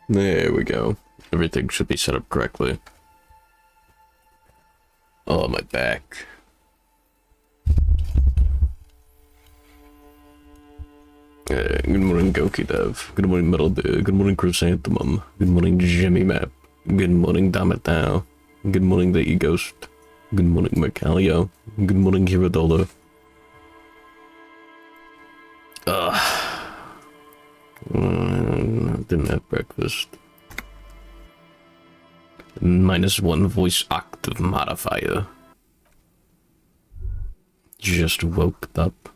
There we go. Everything should be set up correctly. Oh, my back. Good morning, Goki Dev. Good morning, Metal Bear. Good morning, Chrysanthemum. Good morning, Jimmy Map. Good morning, Damatao. Good morning, The E-Ghost. Good morning, Mercalio. Good morning, Giradolo. Didn't have breakfast. -1 voice octave modifier. Just woke up.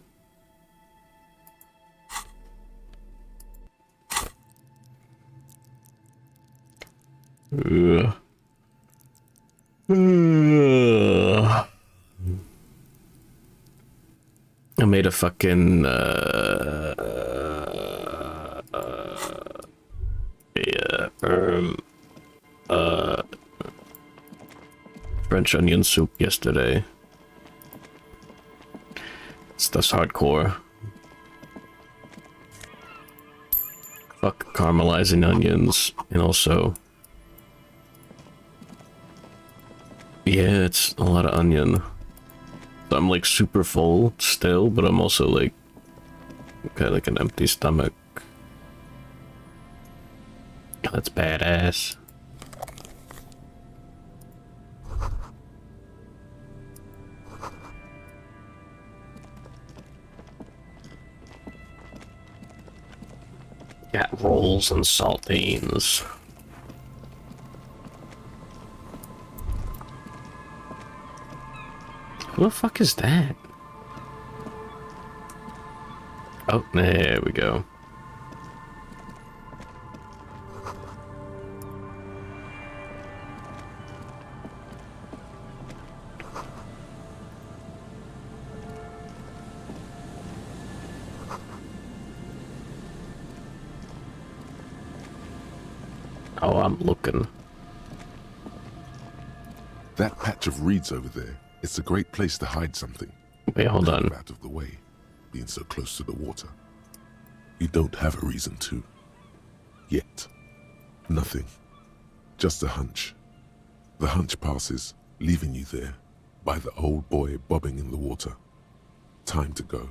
I made a fucking French onion soup yesterday. That's hardcore. Fuck caramelizing onions, and also, yeah, it's a lot of onion. So I'm like super full still, but I'm also like, okay, like an empty stomach. That's badass. Got rolls and saltines. Who the fuck is that? Oh, there we go. Oh, I'm looking. That patch of reeds over there, it's a great place to hide something. Wait, hold on. Out of the way, being so close to the water. You don't have a reason to. Yet. Nothing. Just a hunch. The hunch passes, leaving you there, by the old boy bobbing in the water. Time to go.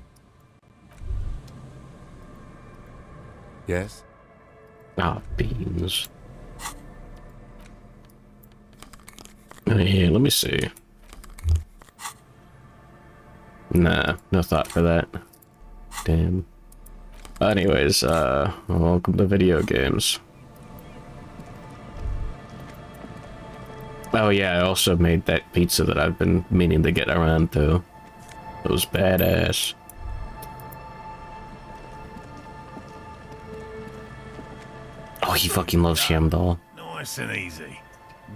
Yes? Ah, beans. Here, let me see. Nah, no thought for that. Damn. Anyways, welcome to video games. Oh yeah, I also made that pizza that I've been meaning to get around to. It was badass. Oh, he fucking loves Shamdal. Nice and easy.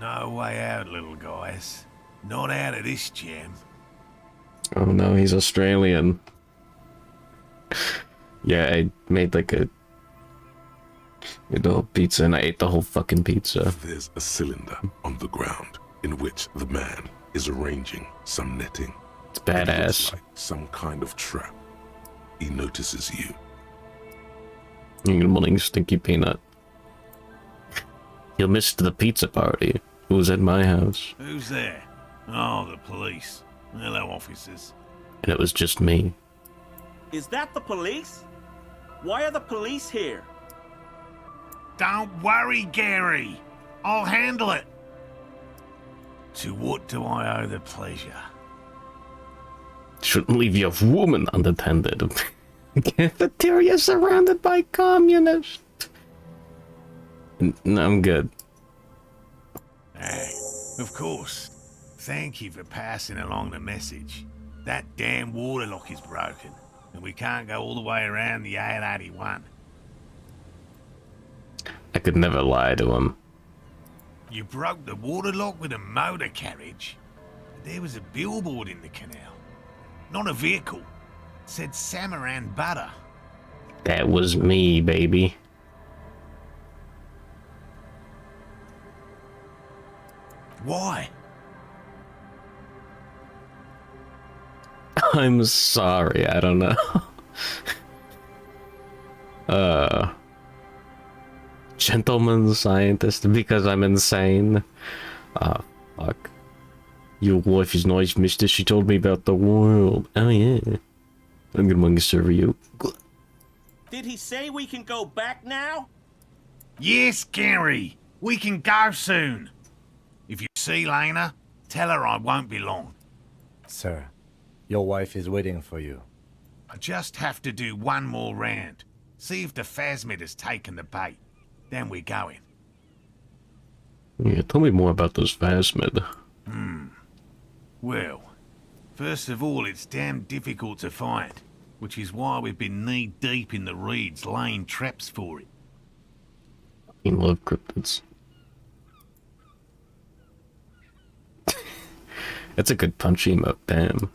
No way out, little guys. Not out of this jam. Oh no, he's Australian. Yeah, I made like a pizza and I ate the whole fucking pizza. There's a cylinder on the ground in which the man is arranging some netting. It's badass. It looks like some kind of trap. He notices you. Good morning, Stinky Peanut. You missed the pizza party. It was at my house. Who's there? Oh, the police. Hello, officers. And it was just me. Is that the police? Why are the police here? Don't worry, Gary. I'll handle it. To what do I owe the pleasure? Shouldn't leave your woman unattended. Cafeteria surrounded by communists. No, I'm good. Hey, of course. Thank you for passing along the message. That damn water lock is broken, and we can't go all the way around the A81. I could never lie to him. You broke the water lock with a motor carriage? There was a billboard in the canal. Not a vehicle. It said Samaran Butter. That was me, baby. Why? I'm sorry, I don't know. Gentleman scientist because I'm insane. Ah, fuck. Your wife is nice, mister. She told me about the world. Oh, yeah. I'm gonna serve you. Did he say we can go back now? Yes, Gary. We can go soon. If you see Lena, tell her I won't be long. Sir, your wife is waiting for you. I just have to do one more round. See if the phasmid has taken the bait. Then we're going. Yeah, tell me more about this phasmid. Well, first of all, it's damn difficult to find, which is why we've been knee-deep in the reeds laying traps for it. I love cryptids. It's a good punch emote, damn.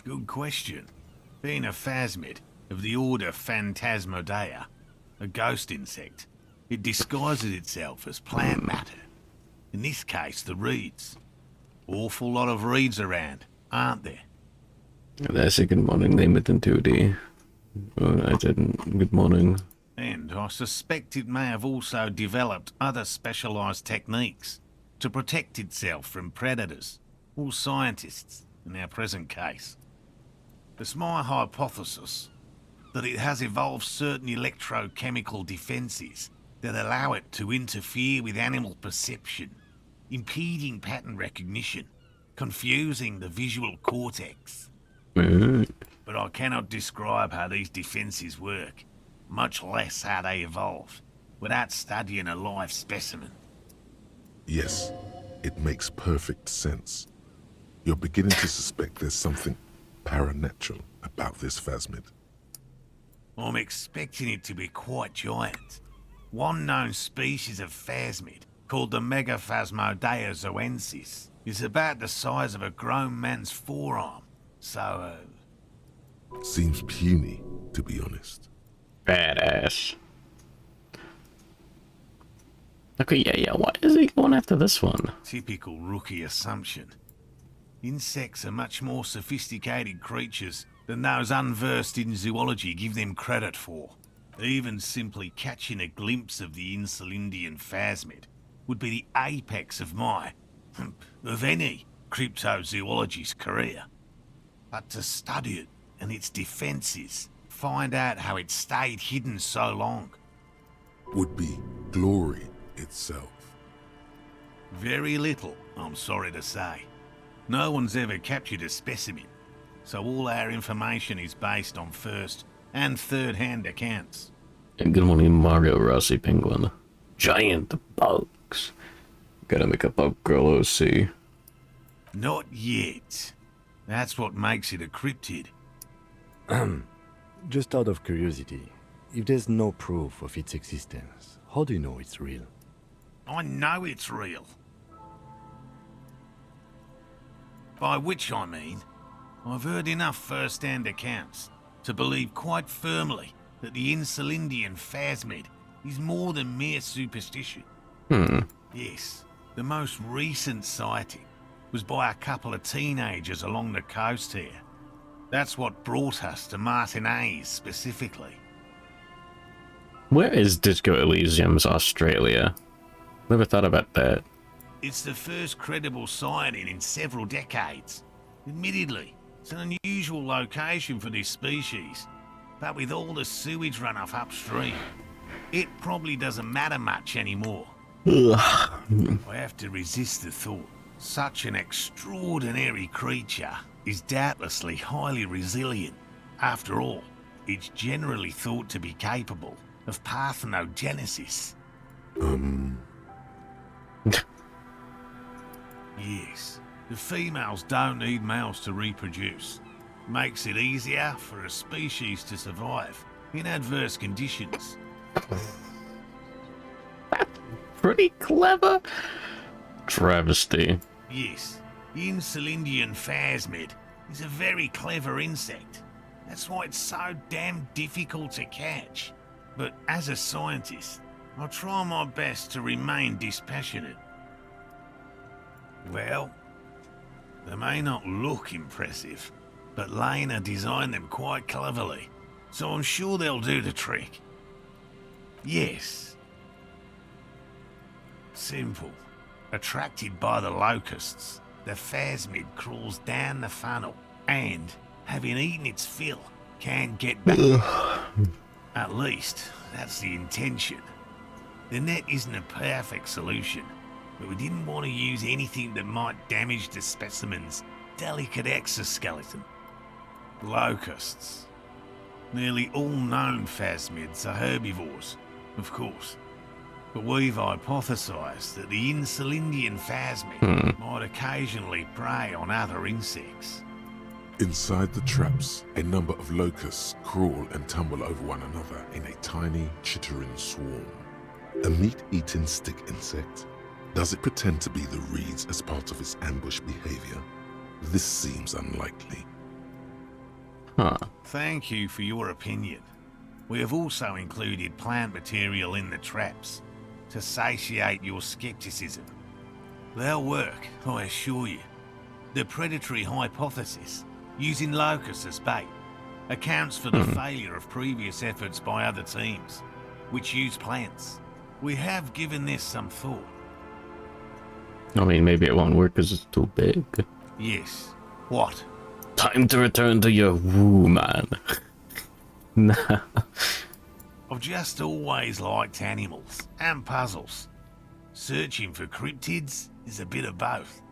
Good question. Being a phasmid of the order Phantasmodea, a ghost insect, it disguises itself as plant matter. In this case, the reeds. Awful lot of reeds around, aren't there? That's a good morning, name it in 2D. Oh, I didn't. Good morning. And I suspect it may have also developed other specialised techniques to protect itself from predators, or scientists, in our present case. It's my hypothesis that it has evolved certain electrochemical defences that allow it to interfere with animal perception, impeding pattern recognition, confusing the visual cortex. But I cannot describe how these defences work, much less how they evolved, without studying a live specimen. Yes, it makes perfect sense. You're beginning to suspect there's something paranatural about this phasmid. I'm expecting it to be quite giant. One known species of phasmid, called the Megaphasmodea zoensis, is about the size of a grown man's forearm. So, Seems puny, to be honest. Badass. Okay, yeah, why is he going after this one? typical rookie assumption. Insects are much more sophisticated creatures than those unversed in zoology give them credit for. Even simply catching a glimpse of the Insulindian phasmid would be the apex of of any cryptozoologist's career. But to study it and its defences, find out how it stayed hidden so long. Would be glory itself. Very little, I'm sorry to say. No one's ever captured a specimen, so all our information is based on first and third-hand accounts. And good morning, Margot Rossi Penguin. Giant bugs. Gotta make a bug girl OC. Not yet. That's what makes it a cryptid. Just out of curiosity, if there's no proof of its existence, how do you know it's real? I know it's real. By which I mean, I've heard enough first-hand accounts to believe quite firmly that the Insulindian phasmid is more than mere superstition. Yes, the most recent sighting was by a couple of teenagers along the coast here. That's what brought us to Martinez specifically. Where is Disco Elysium's Australia? Never thought about that. It's the first credible sighting in several decades. Admittedly, it's an unusual location for this species, but with all the sewage runoff upstream, it probably doesn't matter much anymore. I have to resist the thought. Such an extraordinary creature is doubtlessly highly resilient. After all, it's generally thought to be capable of parthenogenesis. Yes, the females don't need males to reproduce. Makes it easier for a species to survive in adverse conditions. Pretty clever. Travesty. Yes, the Insulindian phasmid is a very clever insect. That's why it's so damn difficult to catch. But as a scientist, I'll try my best to remain dispassionate. Well, they may not look impressive, but Lena designed them quite cleverly, so I'm sure they'll do the trick. Yes, Simple. Attracted by the locusts, the phasmid crawls down the funnel and, having eaten its fill, can get back. At least, that's the intention. The net isn't a perfect solution, but we didn't want to use anything that might damage the specimen's delicate exoskeleton. Locusts. Nearly all known phasmids are herbivores, of course. But we've hypothesized that the Insulindian phasmid might occasionally prey on other insects. Inside the traps, a number of locusts crawl and tumble over one another in a tiny, chittering swarm. A meat-eating stick insect? Does it pretend to be the reeds as part of its ambush behavior? This seems unlikely. Thank you for your opinion. We have also included plant material in the traps to satiate your skepticism. They'll work, I assure you. The predatory hypothesis, using locusts as bait, accounts for the failure of previous efforts by other teams, which use plants. We have given this some thought. I mean, maybe it won't work because it's too big. Yes. What? Time to return to your woo, man. Nah. I've just always liked animals and puzzles. Searching for cryptids is a bit of both.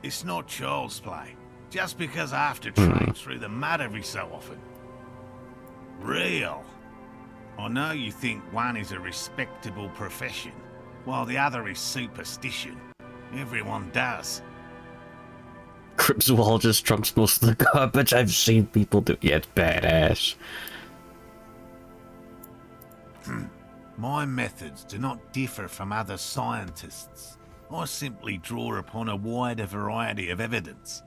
It's not child's play, just because I have to trade through the mud every so often. Real. I know you think one is a respectable profession, while the other is superstition. Everyone does. Cryptozoologist trumps most of the garbage I've seen people do. Yeah, it's badass. My methods do not differ from other scientists. I simply draw upon a wider variety of evidence.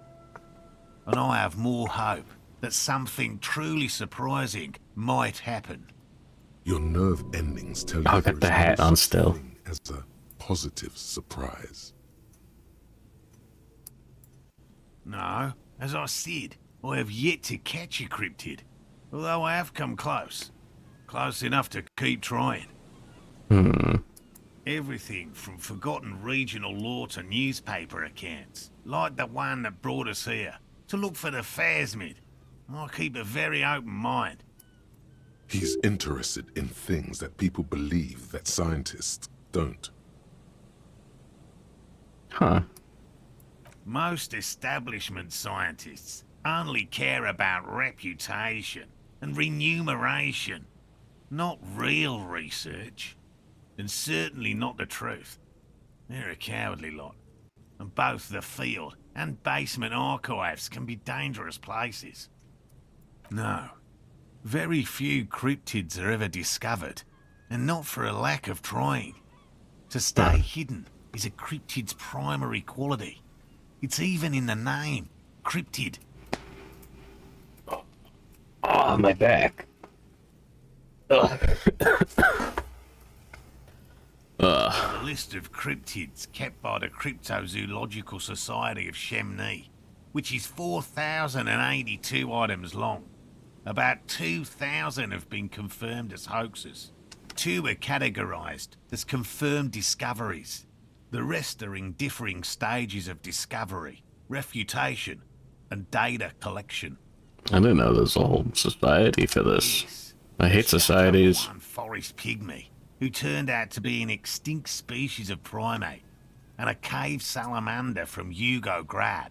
And I have more hope that something truly surprising might happen. Your nerve endings tell you I'll there get the is hat no on such still. thing as a positive surprise. No, as I said, I have yet to catch a cryptid, although I have come close. Close enough to keep trying. Everything from forgotten regional lore to newspaper accounts, like the one that brought us here, to look for the phasmid. I keep a very open mind. He's interested in things that people believe that scientists don't. Huh. Most establishment scientists only care about reputation and remuneration, not real research, and certainly not the truth. They're a cowardly lot, and both the field and basement archives can be dangerous places. No, very few cryptids are ever discovered, and not for a lack of trying. To stay hidden is a cryptid's primary quality. It's even in the name, cryptid. Oh, my back. The list of cryptids kept by the Cryptozoological Society of Chemney, which is 4,082 items long. About 2,000 have been confirmed as hoaxes. 2 are categorized as confirmed discoveries. The rest are in differing stages of discovery, refutation, and data collection. I didn't know there's a whole society for this. Yes. I hate societies. One forest pygmy, who turned out to be an extinct species of primate, and a cave salamander from Yugograd,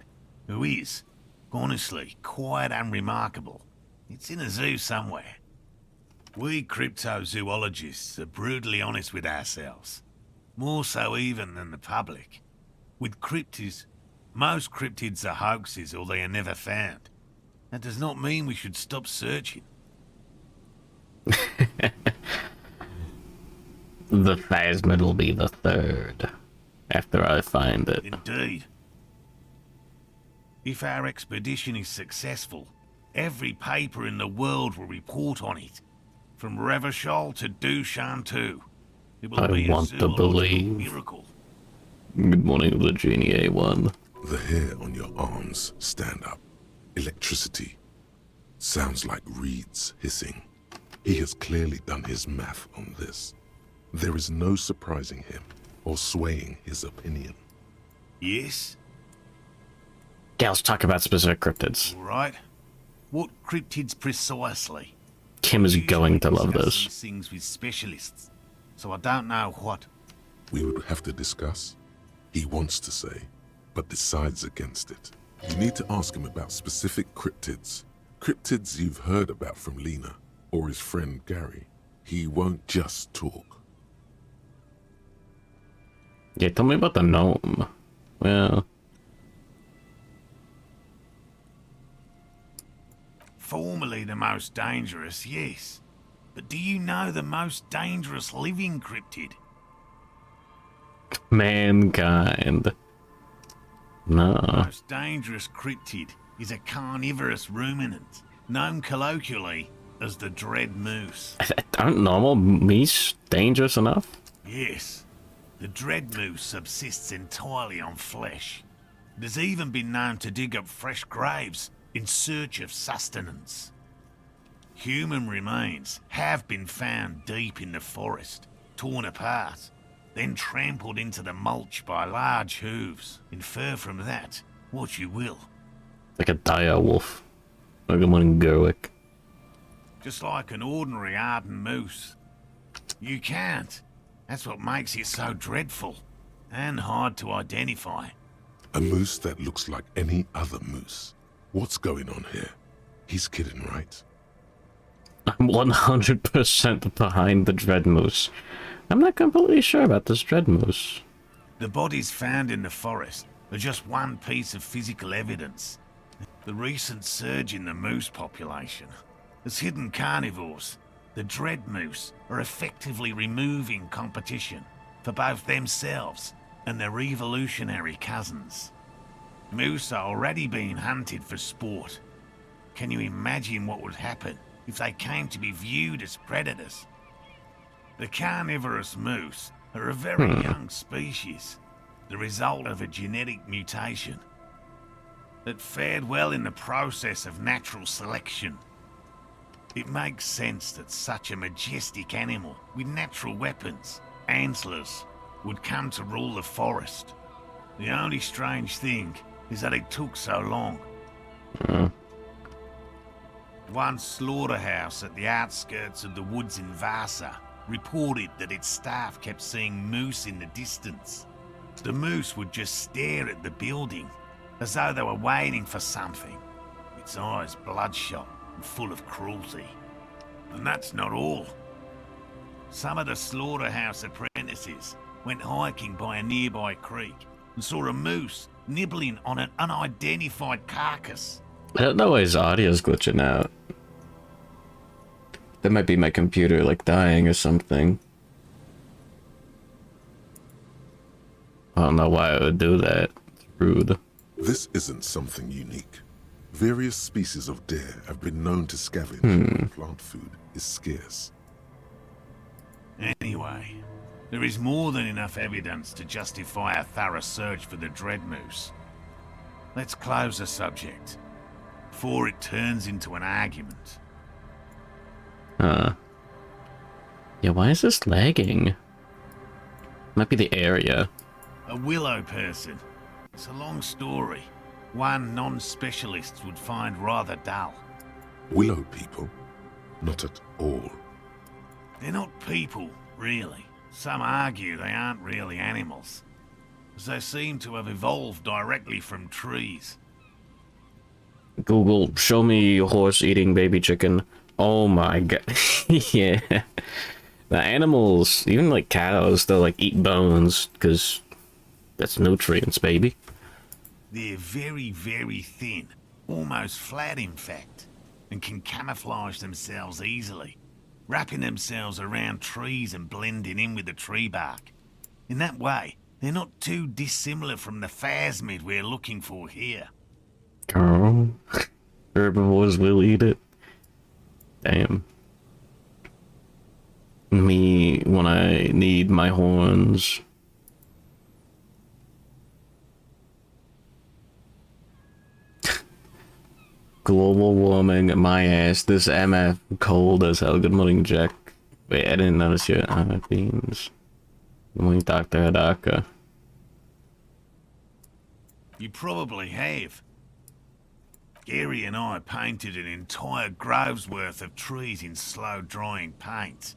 who is, honestly, quite unremarkable. It's in a zoo somewhere. We cryptozoologists are brutally honest with ourselves. More so even than the public. With cryptids, most cryptids are hoaxes or they are never found. That does not mean we should stop searching. The phasmid will be the third, after I find it. Indeed. If our expedition is successful, every paper in the world will report on it. From Revachol to Dushantu. It will I be want a to zoological believe. miracle. Good morning, Virginia A1. The hair on your arms stand up. Electricity. Sounds like reeds hissing. He has clearly done his math on this. There is no surprising him or swaying his opinion. Yes? Yeah, let's talk about specific cryptids. All right. What cryptids precisely? Kim is going to Usually love discuss this. these things with specialists, so I don't know what. We would have to discuss. He wants to say, but decides against it. You need to ask him about specific cryptids. Cryptids you've heard about from Lena or his friend Gary. He won't just talk. Yeah, tell me about the gnome. Well, Formerly the most dangerous, yes. But do you know the most dangerous living cryptid? mankind. No. The most dangerous cryptid is a carnivorous ruminant, known colloquially as the dread moose. Aren't normal meats dangerous enough? Yes, the dread moose subsists entirely on flesh. It has even been known to dig up fresh graves in search of sustenance. Human remains have been found deep in the forest, torn apart, then trampled into the mulch by large hooves. Infer from that what you will. Like a dire wolf. Like the one in Gerwick. Just like an ordinary Arden moose. You can't. That's what makes it so dreadful and hard to identify. A moose that looks like any other moose. What's going on here? He's kidding, right? I'm 100% behind the dread moose. I'm not completely sure about this dread moose. The bodies found in the forest are just one piece of physical evidence. The recent surge in the moose population has hidden carnivores. The dread moose are effectively removing competition for both themselves and their evolutionary cousins. Moose are already being hunted for sport. Can you imagine what would happen if they came to be viewed as predators? The carnivorous moose are a very young species, the result of a genetic mutation that fared well in the process of natural selection. It makes sense that such a majestic animal with natural weapons, antlers, would come to rule the forest. The only strange thing is that it took so long. One slaughterhouse at the outskirts of the woods in Vasa reported that its staff kept seeing moose in the distance. The moose would just stare at the building, as though they were waiting for something, its eyes bloodshot and full of cruelty. And that's not all. Some of the slaughterhouse apprentices went hiking by a nearby creek and saw a moose nibbling on an unidentified carcass. I don't know why his audio's glitching out. That might be my computer, like, dying or something. I don't know why it would do that. It's rude. This isn't something unique. Various species of deer have been known to scavenge when plant food is scarce. Anyway, there is more than enough evidence to justify a thorough search for the dread moose. Let's close the subject before it turns into an argument. Yeah, why is this lagging? Might be the area. A willow person. It's a long story. One non-specialist would find rather dull. Willow people? Not at all. They're not people, really. Some argue they aren't really animals, as they seem to have evolved directly from trees. Google, show me a horse eating baby chicken. Oh my god. Yeah. The animals, even like cows, they'll like eat bones, because that's nutrients, baby. They're very, very thin, almost flat in fact, and can camouflage themselves easily, wrapping themselves around trees and blending in with the tree bark. In that way, they're not too dissimilar from the phasmid we're looking for here. Girl. Herbivores will eat it. Damn. Me when I need my horns. Global warming, my ass. This MF cold as hell. Good morning, Jack. Wait, I didn't notice your beans. Good morning, Dr. Hadaka. You probably have. Gary and I painted an entire grove's worth of trees in slow-drying paint.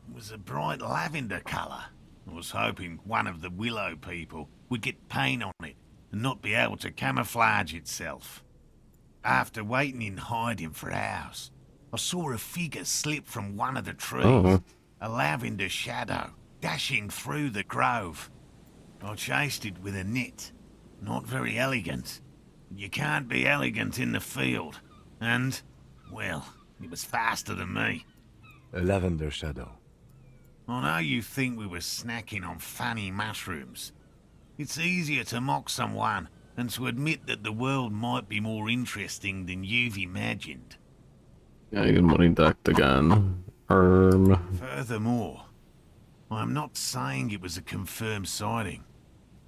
It was a bright lavender colour. I was hoping one of the willow people would get paint on it and not be able to camouflage itself. After waiting in hiding for hours, I saw a figure slip from one of the trees, Oh. a lavender shadow, dashing through the grove. I chased it with a net. Not very elegant. You can't be elegant in the field. And, well, it was faster than me. A lavender shadow. I know you think we were snacking on funny mushrooms. It's easier to mock someone than to admit that the world might be more interesting than you've imagined. Yeah, good morning, Dr. Gunn. Furthermore, I'm not saying it was a confirmed sighting.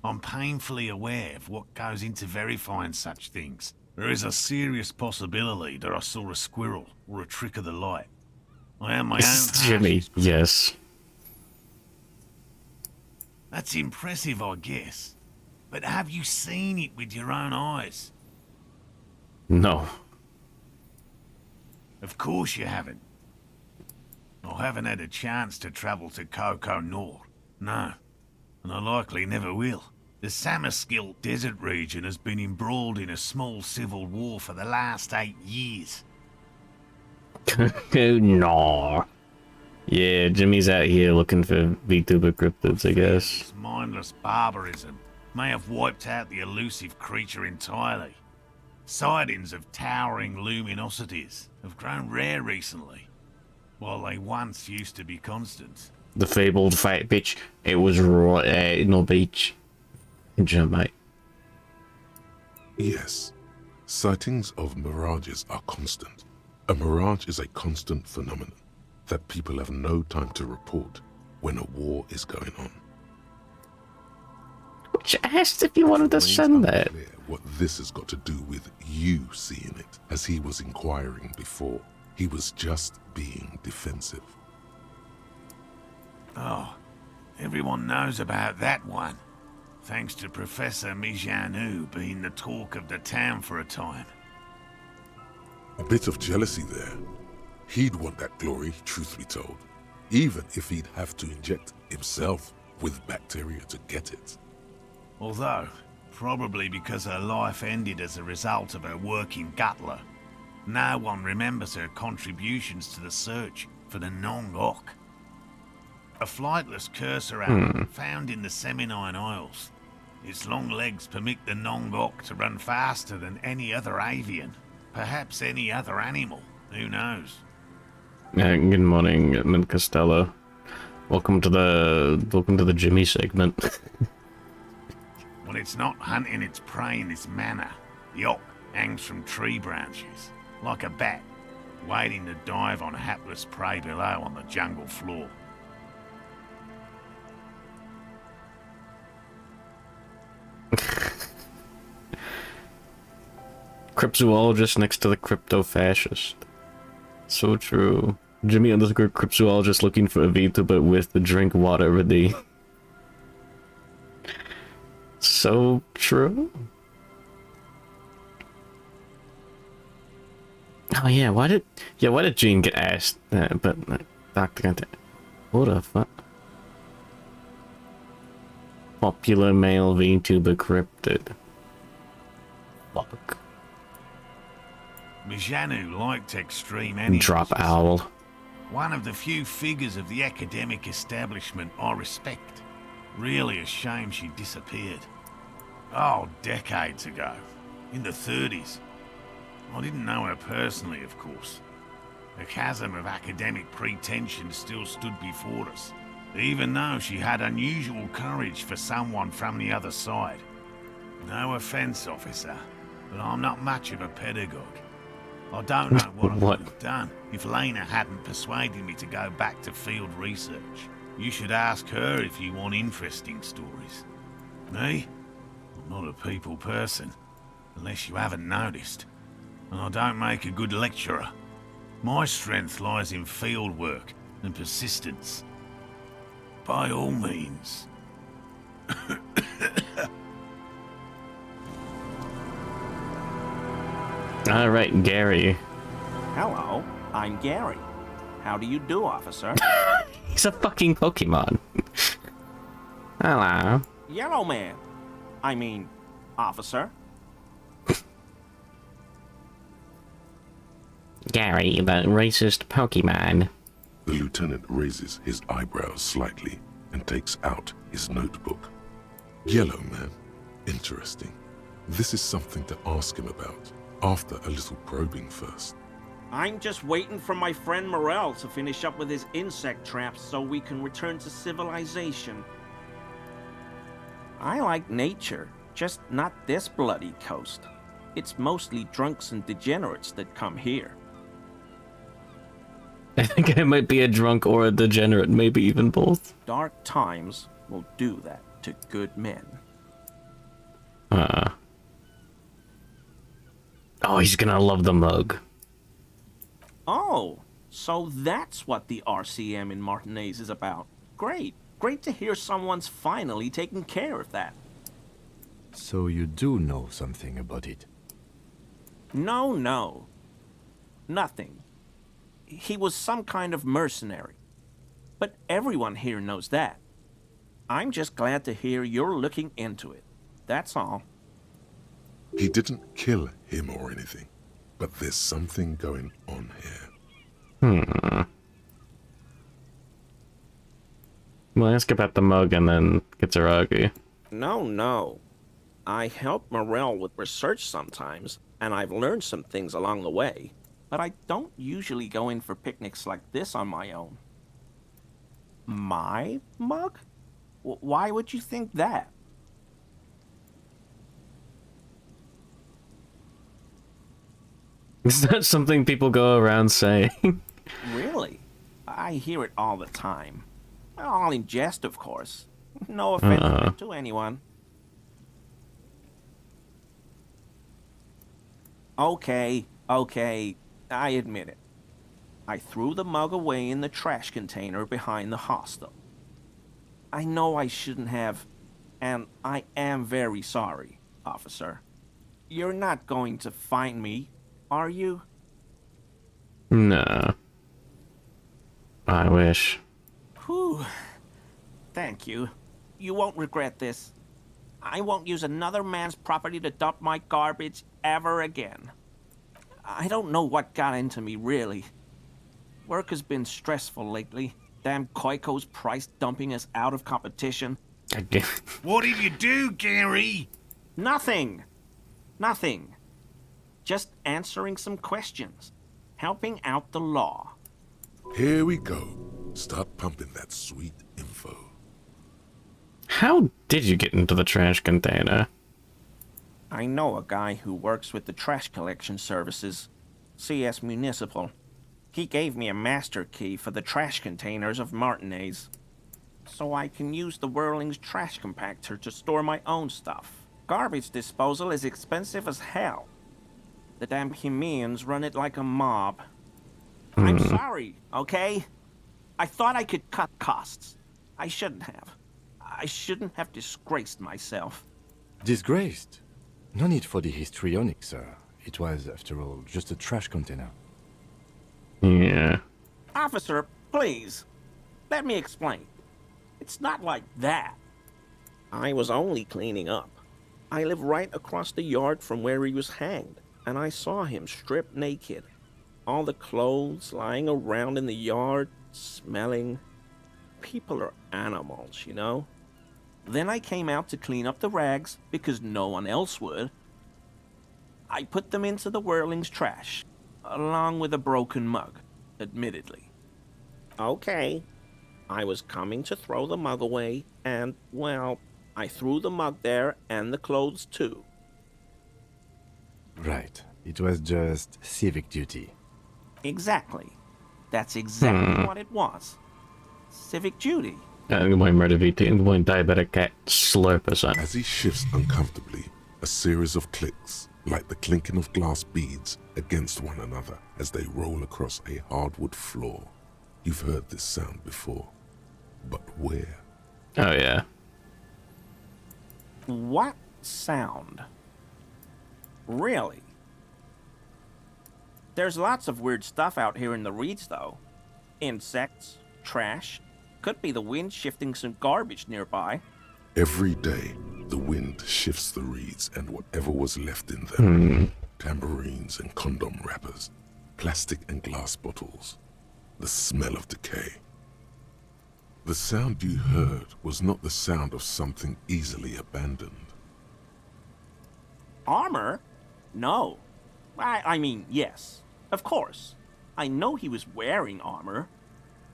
I'm painfully aware of what goes into verifying such things. There is a serious possibility that I saw a squirrel or a trick of the light. I am my own Jimmy, harshest yes. That's impressive, I guess. But have you seen it with your own eyes? No. Of course you haven't. I haven't had a chance to travel to Coco Nor. No. And I likely never will. The Samaskill desert region has been embroiled in a small civil war for the last 8 years. No. Yeah, Jimmy's out here looking for VTuber cryptids, I guess. This mindless barbarism may have wiped out the elusive creature entirely. Sightings of towering luminosities have grown rare recently, while they once used to be constant. The fabled fat bitch. It was right at no beach. Jimmy. Yes, sightings of mirages are constant. A mirage is a constant phenomenon that people have no time to report when a war is going on. Which asked if you wanted to It's send that. unclear what this has got to do with you seeing it, as he was inquiring before. He was just being defensive. Oh, everyone knows about that one. Thanks to Professor Mijanu being the talk of the town for a time. A bit of jealousy there. He'd want that glory, truth be told, even if he'd have to inject himself with bacteria to get it. Although, probably because her life ended as a result of her work in Gutler, no one remembers her contributions to the search for the Nong-Ok. A flightless cursor owl found in the Seminine Isles. Its long legs permit the Nong-Ok to run faster than any other avian. Perhaps any other animal. Who knows? Good morning, Mid Costello. Welcome to the Jimmy segment. When it's not hunting its prey in this manner, the Ock hangs from tree branches, like a bat, waiting to dive on hapless prey below on the jungle floor. Cryptozoologist next to the crypto-fascist. So true. Jimmy underscore cryptozoologist looking for a VTuber with the drink water ready. So true. Oh yeah, why did Gene get asked that? But Dr. Gunter, what the fuck? Popular male VTuber cryptid. Fuck. Mijanu liked extreme animals. Drop owl. One of the few figures of the academic establishment I respect. Really a shame she disappeared. Oh, decades ago. In the 30s. I didn't know her personally, of course. The chasm of academic pretension still stood before us, even though she had unusual courage for someone from the other side. No offense, officer, but I'm not much of a pedagogue. I don't know what I would have done if Lena hadn't persuaded me to go back to field research. You should ask her if you want interesting stories. Me? I'm not a people person, unless you haven't noticed. And I don't make a good lecturer. My strength lies in field work and persistence. By all means. Alright, Gary. Hello, I'm Gary. How do you do, officer? He's a fucking Pokemon. Hello. Yellow man. I mean, officer. Gary, the racist Pokemon. The lieutenant raises his eyebrows slightly and takes out his notebook. Yellow man. Interesting. This is something to ask him about, after a little probing first. I'm just waiting for my friend Morel to finish up with his insect traps so we can return to civilization. I like nature, just not this bloody coast. It's mostly drunks and degenerates that come here. I think I might be a drunk or a degenerate, maybe even both. Dark times will do that to good men. Oh, he's gonna love the mug. Oh, so that's what the RCM in Martinez is about. Great. Great to hear someone's finally taking care of that. So you do know something about it? No. Nothing. He was some kind of mercenary. But everyone here knows that. I'm just glad to hear you're looking into it. That's all. He didn't kill him or anything, but there's something going on here. We'll ask about the mug and then Kitsuragi. No. I help Morel with research sometimes, and I've learned some things along the way. But I don't usually go in for picnics like this on my own. My mug? Why would you think that? Is that something people go around saying? Really? I hear it all the time. All in jest, of course. No offense meant to anyone. Okay, I admit it. I threw the mug away in the trash container behind the hostel. I know I shouldn't have, and I am very sorry, officer. You're not going to find me, are you? No. I wish. Whew. Thank you. You won't regret this. I won't use another man's property to dump my garbage ever again. I don't know what got into me, really. Work has been stressful lately. Damn Koiko's price dumping us out of competition. What did you do, Gary? Nothing. Just answering some questions. Helping out the law. Here we go. Start pumping that sweet info. How did you get into the trash container? I know a guy who works with the trash collection services, CS Municipal. He gave me a master key for the trash containers of Martinez, so I can use the Whirling's trash compactor to store my own stuff. Garbage disposal is expensive as hell. The damn Hemians run it like a mob. I'm sorry, okay? I thought I could cut costs. I shouldn't have. I shouldn't have disgraced myself. Disgraced? No need for the histrionic, sir. It was, after all, just a trash container. Yeah. Officer, please. Let me explain. It's not like that. I was only cleaning up. I live right across the yard from where he was hanged, and I saw him stripped naked. All the clothes lying around in the yard, smelling. People are animals, you know? Then I came out to clean up the rags because no one else would. I put them into the Whirling's trash, along with a broken mug, admittedly. Okay, I was coming to throw the mug away, and, well, I threw the mug there and the clothes too. Right. It was just civic duty. Exactly. That's exactly what it was. Civic duty. Good morning, Murder VT. Good morning, Diabetic Cat Slurper. As he shifts uncomfortably, a series of clicks, like the clinking of glass beads, against one another as they roll across a hardwood floor. You've heard this sound before, but where? Oh yeah. What sound? Really? There's lots of weird stuff out here in the reeds, though. Insects, trash. Could be the wind shifting some garbage nearby. Every day, the wind shifts the reeds and whatever was left in them. Tambourines and condom wrappers, plastic and glass bottles. The smell of decay. The sound you heard was not the sound of something easily abandoned. Armor? No. I mean, yes. Of course. I know he was wearing armor,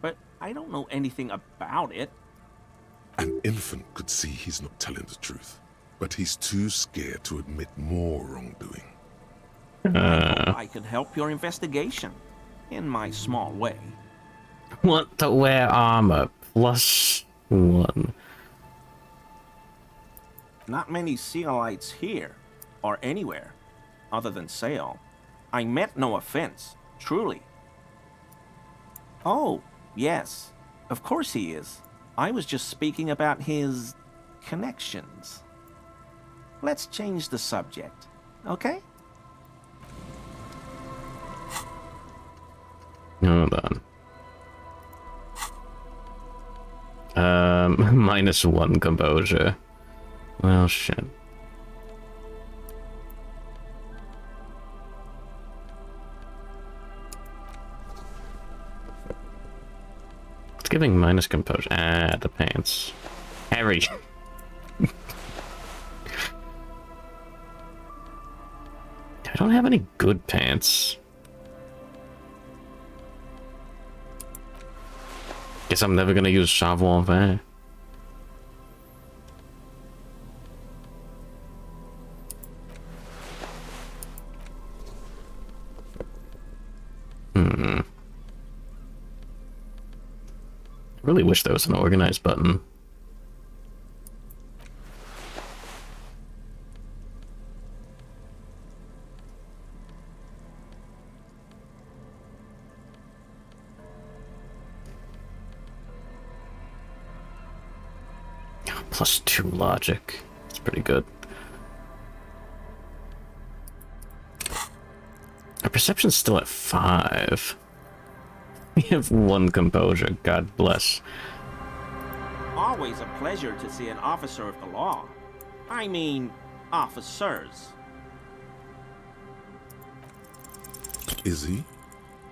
but I don't know anything about it. An infant could see he's not telling the truth, but he's too scared to admit more wrongdoing. I hope I can help your investigation, in my small way. Want to wear armor +1. Not many Sealites here, or anywhere, other than Sail. I meant no offense, truly. Oh, yes, of course he is. I was just speaking about his connections. Let's change the subject, okay? Hold on. -1 composure. Well, shit. It's giving minus composure. Ah, the pants. Harry. I don't have any good pants. Guess I'm never gonna use savoir-faire. I really wish there was an organized button. +2 logic. It's pretty good. Our perception's still at 5. We have 1 composure, God bless. Always a pleasure to see an officer of the law. I mean, officers. Is he?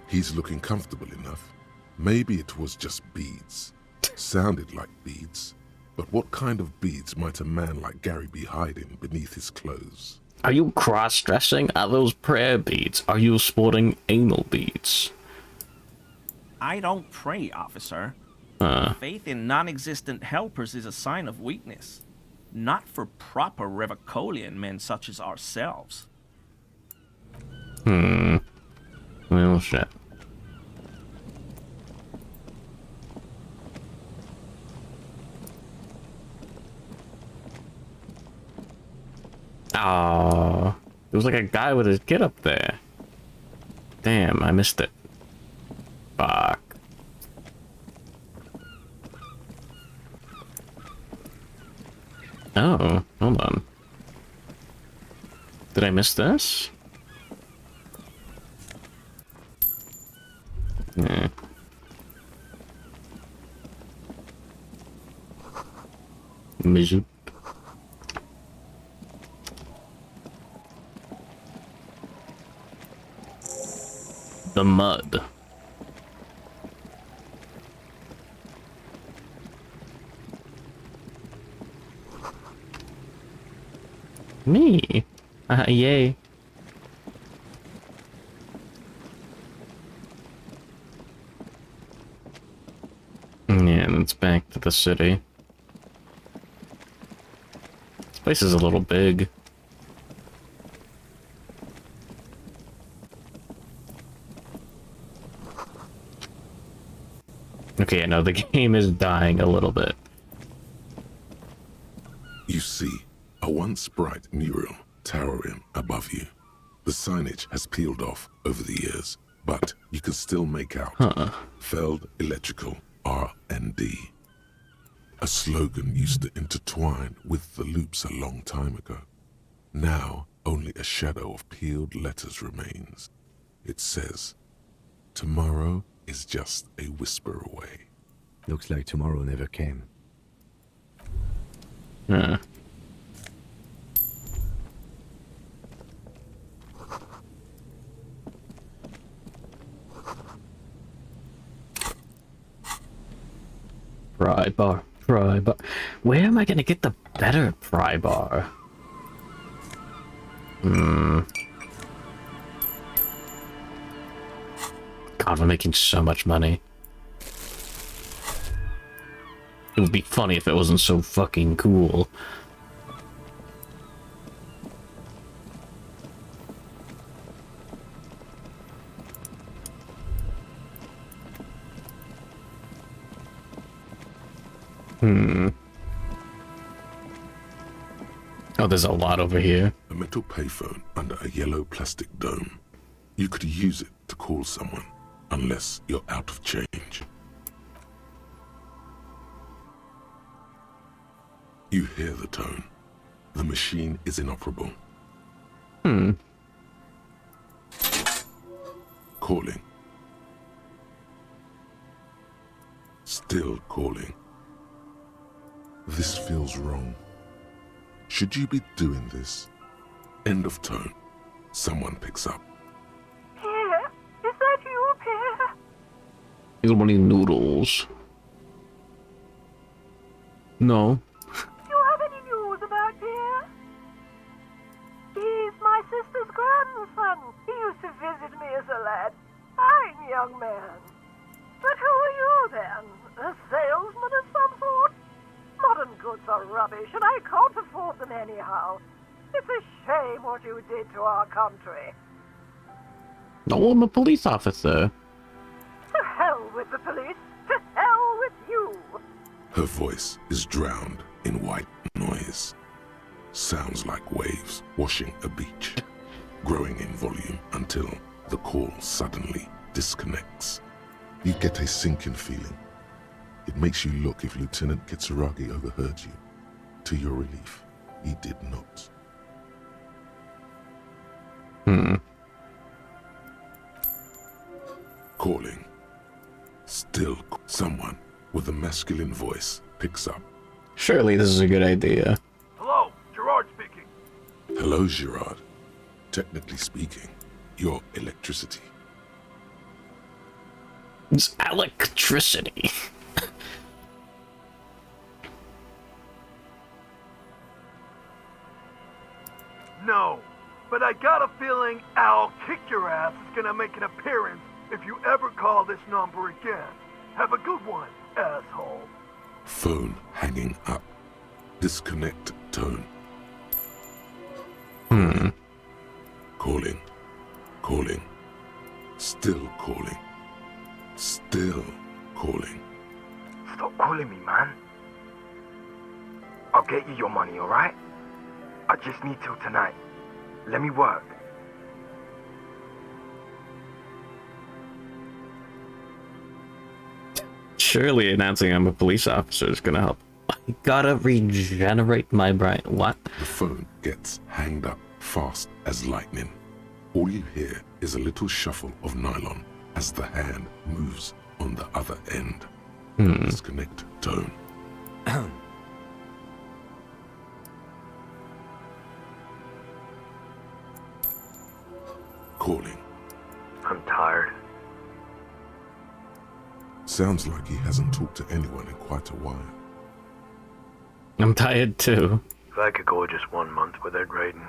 He's looking comfortable enough. Maybe it was just beads. Sounded like beads. But what kind of beads might a man like Gary be hiding beneath his clothes? Are you cross-dressing? Are those prayer beads? Are you sporting anal beads? I don't pray, officer. Faith in non-existent helpers is a sign of weakness. Not for proper Revicolian men such as ourselves. Well, shit. Oh, there was like a guy with his kid up there. Damn, I missed it. Fuck. Oh, hold on. Did I miss this? Yeah. Mizu. The mud. Me? Yay. Yeah, let's back to the city. This place is a little big. Okay, I know the game is dying a little bit. You see, a once bright mural towering above you. The signage has peeled off over the years, but you can still make out Feld Electrical R&D. A slogan used to intertwine with the loops a long time ago. Now, only a shadow of peeled letters remains. It says, tomorrow is just a whisper away. Looks like tomorrow never came. Huh. Pry bar, pry bar. Where am I gonna get the better pry bar? God, we're making so much money. It would be funny if it wasn't so fucking cool. Oh, there's a lot over here. A metal payphone under a yellow plastic dome. You could use it to call someone, unless you're out of change. You hear the tone. The machine is inoperable. Calling. Still calling. This feels wrong. Should you be doing this? End of tone. Someone picks up. Pierre? Is that you, Pierre? Little money noodles. No. Do you have any news about Pierre? He's my sister's grandson. He used to visit me as a lad. Fine young man. But who are you, then? A salesman of some sort? Modern goods are rubbish, and I can't afford them anyhow. It's a shame what you did to our country. No, I'm a police officer. To hell with the police. To hell with you. Her voice is drowned in white noise. Sounds like waves washing a beach, growing in volume until the call suddenly disconnects. You get a sinking feeling. It makes you look if Lieutenant Kitsuragi overheard you. To your relief, he did not. Calling. Still, someone with a masculine voice picks up. Surely this is a good idea. Hello, Gerard speaking. Hello, Gerard. Technically speaking, you're electricity. It's electricity. No, but I got a feeling I'll kick your ass is gonna make an appearance if you ever call this number again. Have a good one, asshole. Phone hanging up. Disconnect tone. Calling. Calling. Still calling. Still calling. Stop calling me, man. I'll get you your money, alright? I just need till tonight. Let me work. Surely announcing I'm a police officer is gonna help. I gotta regenerate my brain. What? The phone gets hanged up fast as lightning. All you hear is a little shuffle of nylon as the hand moves on the other end. Disconnect tone. Calling. I'm tired. Sounds like he hasn't talked to anyone in quite a while. I'm tired too. If I could go just 1 month without writing,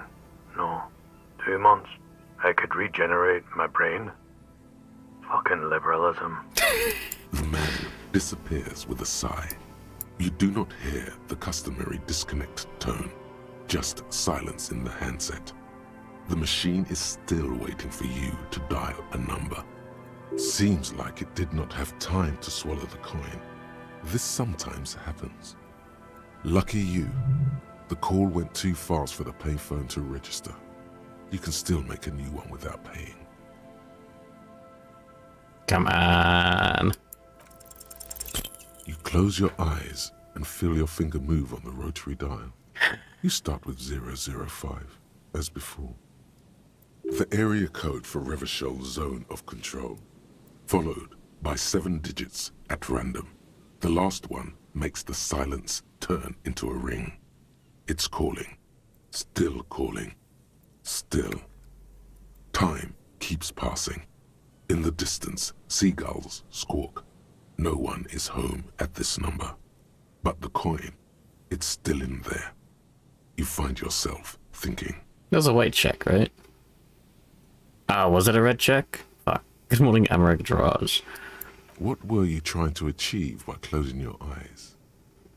no, 2 months, I could regenerate my brain. Fucking liberalism. The man disappears with a sigh. You do not hear the customary disconnect tone, just silence in the handset. The machine is still waiting for you to dial a number. Seems like it did not have time to swallow the coin. This sometimes happens. Lucky you, the call went too fast for the payphone to register. You can still make a new one without paying. Come on. You close your eyes and feel your finger move on the rotary dial. You start with 005, as before. The area code for Revachel's zone of control, followed by 7 digits at random. The last one makes the silence turn into a ring. It's calling. Still calling. Still. Time keeps passing. In the distance, seagulls squawk. No one is home at this number. But the coin, it's still in there. You find yourself thinking. That was a white check, right? Oh, was it a red check? Fuck. Good morning, Americ draws. What were you trying to achieve by closing your eyes?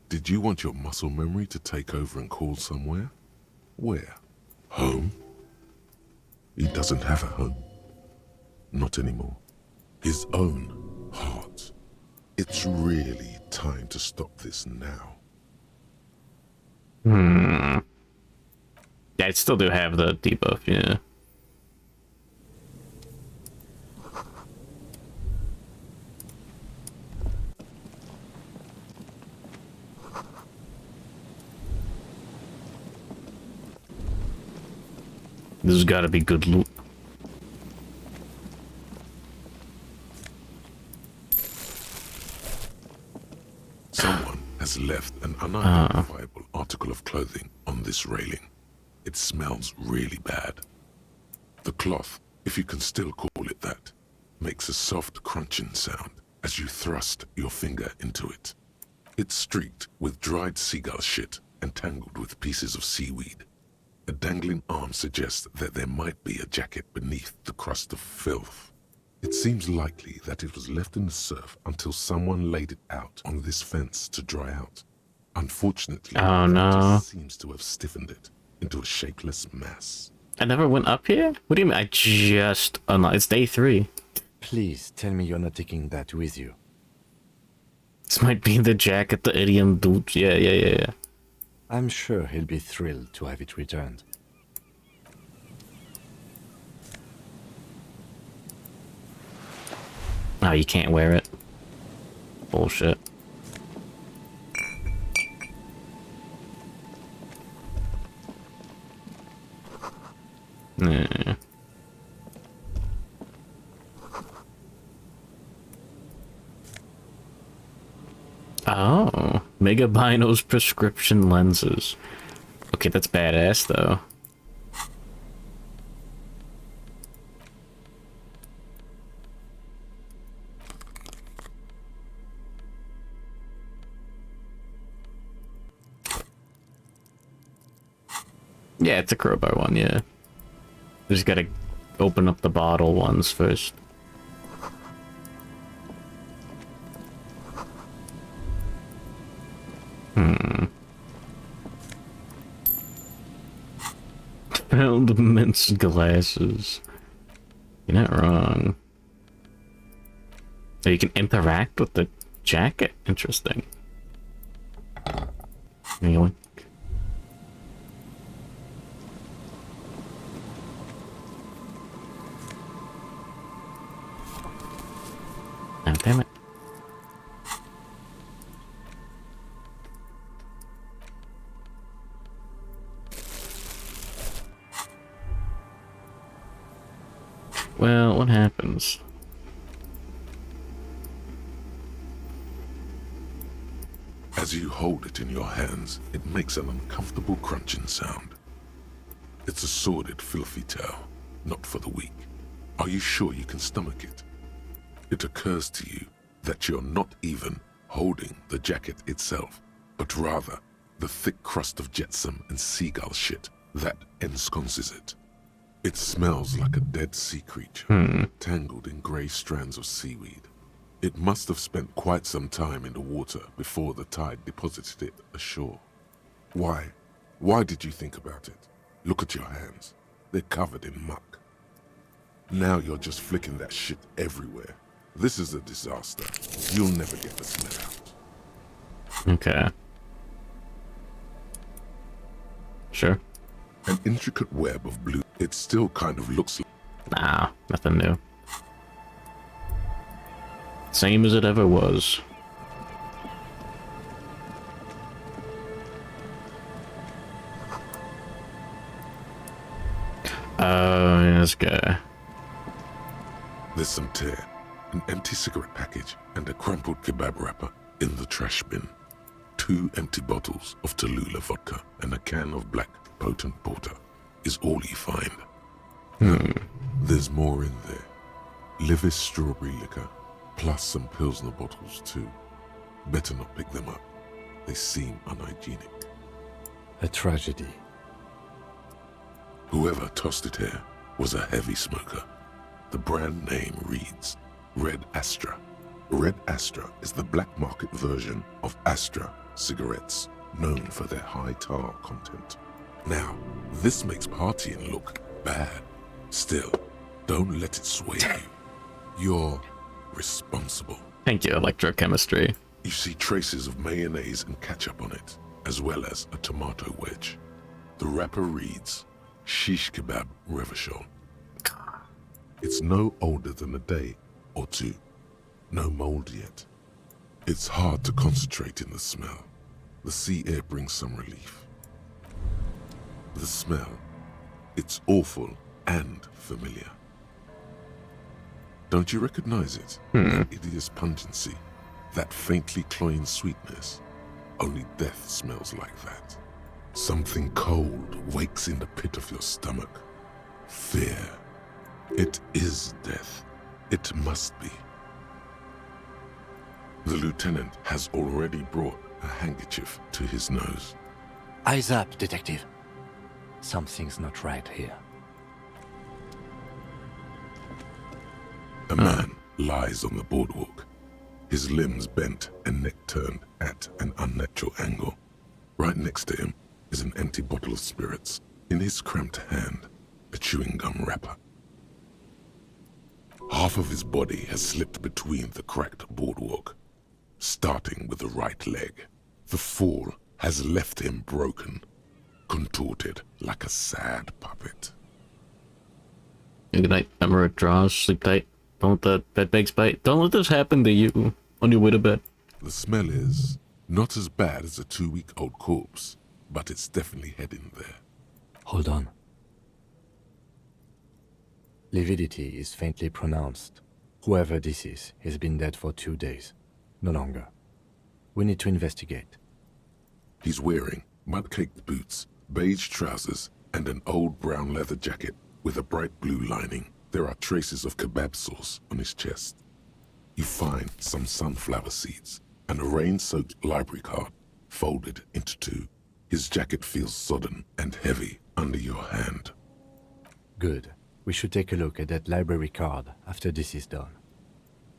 Did you want your muscle memory to take over and call somewhere? Where? Home? He doesn't have a home. Not anymore. His own heart. It's really time to stop this now. Yeah, I still do have the debuff, yeah. This has got to be good loot. Someone has left an unidentifiable article of clothing on this railing. It smells really bad. The cloth, if you can still call it that, makes a soft crunching sound as you thrust your finger into it. It's streaked with dried seagull shit and tangled with pieces of seaweed. A dangling arm suggests that there might be a jacket beneath the crust of filth. It seems likely that it was left in the surf until someone laid it out on this fence to dry out. Unfortunately, Oh, no. just seems to have stiffened it into a shapeless mass. I never went up here? What do you mean? I just... Oh, no, it's day 3. Please tell me you're not taking that with you. This might be the jacket the idiom dude. Yeah. I'm sure he'll be thrilled to have it returned. Oh, you can't wear it. Bullshit. Nah. Oh, Mega Bino's prescription lenses. Okay, that's badass though. Yeah, it's a crowbar one, yeah. Just gotta open up the bottle ones first. Found minced glasses. You're not wrong. Oh, you can interact with the jacket? Interesting. Yoink. Oh, damn it. Well, what happens? As you hold it in your hands, it makes an uncomfortable crunching sound. It's a sordid, filthy tale, not for the weak. Are you sure you can stomach it? It occurs to you that you're not even holding the jacket itself, but rather the thick crust of jetsam and seagull shit that ensconces it. It smells like a dead sea creature, tangled in grey strands of seaweed. It must have spent quite some time in the water before the tide deposited it ashore. Why? Why did you think about it? Look at your hands. They're covered in muck. Now you're just flicking that shit everywhere. This is a disaster. You'll never get the smell out. Okay. Sure. An intricate web of blue. It still kind of looks like... Nah, nothing new. Same as it ever was. Oh, yeah, this guy. There's some tear, an empty cigarette package, and a crumpled kebab wrapper in the trash bin. 2 empty bottles of Tallulah vodka and a can of black potent porter is all you find. There's more in there. Livis strawberry liquor, plus some Pilsner bottles too. Better not pick them up. They seem unhygienic. A tragedy. Whoever tossed it here was a heavy smoker. The brand name reads Red Astra. Red Astra is the black market version of Astra cigarettes, known for their high tar content. Now, this makes partying look bad. Still, don't let it sway you. You're responsible. Thank you, electrochemistry. You see traces of mayonnaise and ketchup on it, as well as a tomato wedge. The wrapper reads Shish Kebab Revachol. It's no older than a day or two. No mold yet. It's hard to concentrate in the smell. The sea air brings some relief. The smell, it's awful and familiar. Don't you recognize it? That hideous pungency, that faintly cloying sweetness. Only death smells like that. Something cold wakes in the pit of your stomach. Fear. It is death. It must be. The lieutenant has already brought a handkerchief to his nose. Eyes up, detective. Something's not right here. A man lies on the boardwalk, his limbs bent and neck turned at an unnatural angle. Right next to him is an empty bottle of spirits. In his cramped hand, a chewing gum wrapper. Half of his body has slipped between the cracked boardwalk, starting with the right leg. The fall has left him broken, contorted like a sad puppet. Good night, Emerald draws, sleep tight. Don't let the bed bugs bite. Don't let this happen to you on your way to bed. The smell is not as bad as a 2-week-old corpse, but it's definitely heading there. Hold on. Lividity is faintly pronounced. Whoever this is has been dead for 2 days. No longer. We need to investigate. He's wearing mud-caked boots, beige trousers, and an old brown leather jacket with a bright blue lining. There are traces of kebab sauce on his chest. You find some sunflower seeds and a rain-soaked library card folded into 2. His jacket feels sodden and heavy under your hand. Good. We should take a look at that library card after this is done.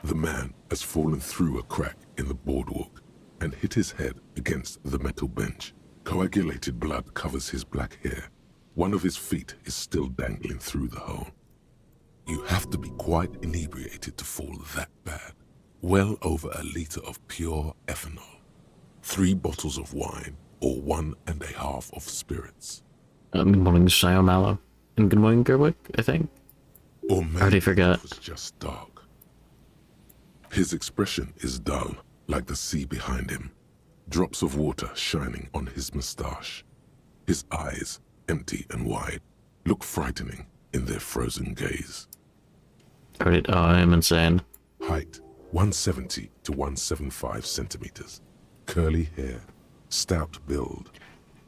The man has fallen through a crack in the boardwalk and hit his head against the metal bench. Coagulated blood covers his black hair. One of his feet is still dangling through the hole. You have to be quite inebriated to fall that bad. Well over a liter of pure ethanol. 3 bottles of wine or 1.5 of spirits. Good morning, Shio Mallow. And good morning, Gerwick, I think. Or maybe already forgot. it was just dark. His expression is dull, like the sea behind him. Drops of water shining on his moustache. His eyes, empty and wide, look frightening in their frozen gaze. Alright, oh, I am insane. Height, 170 to 175 centimeters. Curly hair, stout build.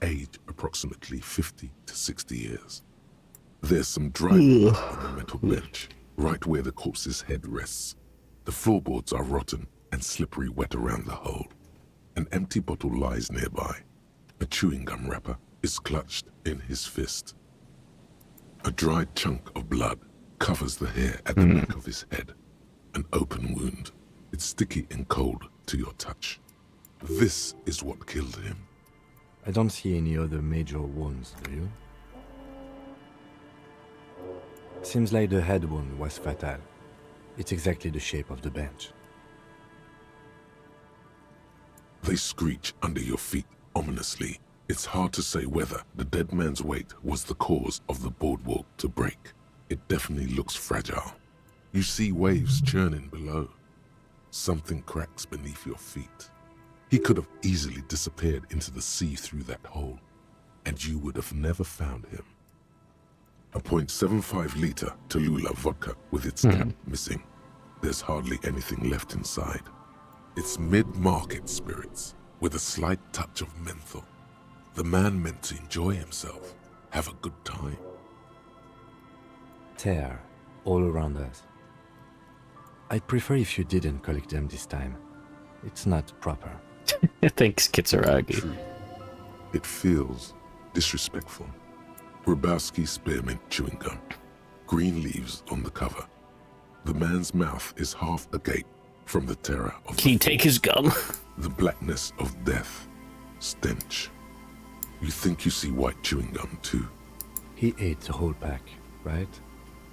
Age, approximately 50 to 60 years. There's some dry blood on the metal bench, right where the corpse's head rests. The floorboards are rotten and slippery wet around the hole. An empty bottle lies nearby. A chewing gum wrapper is clutched in his fist. A dried chunk of blood covers the hair at the back of his head. An open wound. It's sticky and cold to your touch. This is what killed him. I don't see any other major wounds, do you? Seems like the head wound was fatal. It's exactly the shape of the bench. They screech under your feet ominously. It's hard to say whether the dead man's weight was the cause of the boardwalk to break. It definitely looks fragile. You see waves churning below. Something cracks beneath your feet. He could have easily disappeared into the sea through that hole, and you would have never found him. A .75 liter Tallulah vodka with its cap missing. There's hardly anything left inside. It's mid-market spirits with a slight touch of menthol. The man meant to enjoy himself, have a good time. Tear all around us. I'd prefer if you didn't collect them this time. It's not proper. Thanks, Kitsuragi. True. It feels disrespectful. Grabowski spearmint chewing gum. Green leaves on the cover. The man's mouth is half agape from the terror of Can you take his gum? the blackness of death. Stench. You think you see white chewing gum too? He ate the whole pack, right?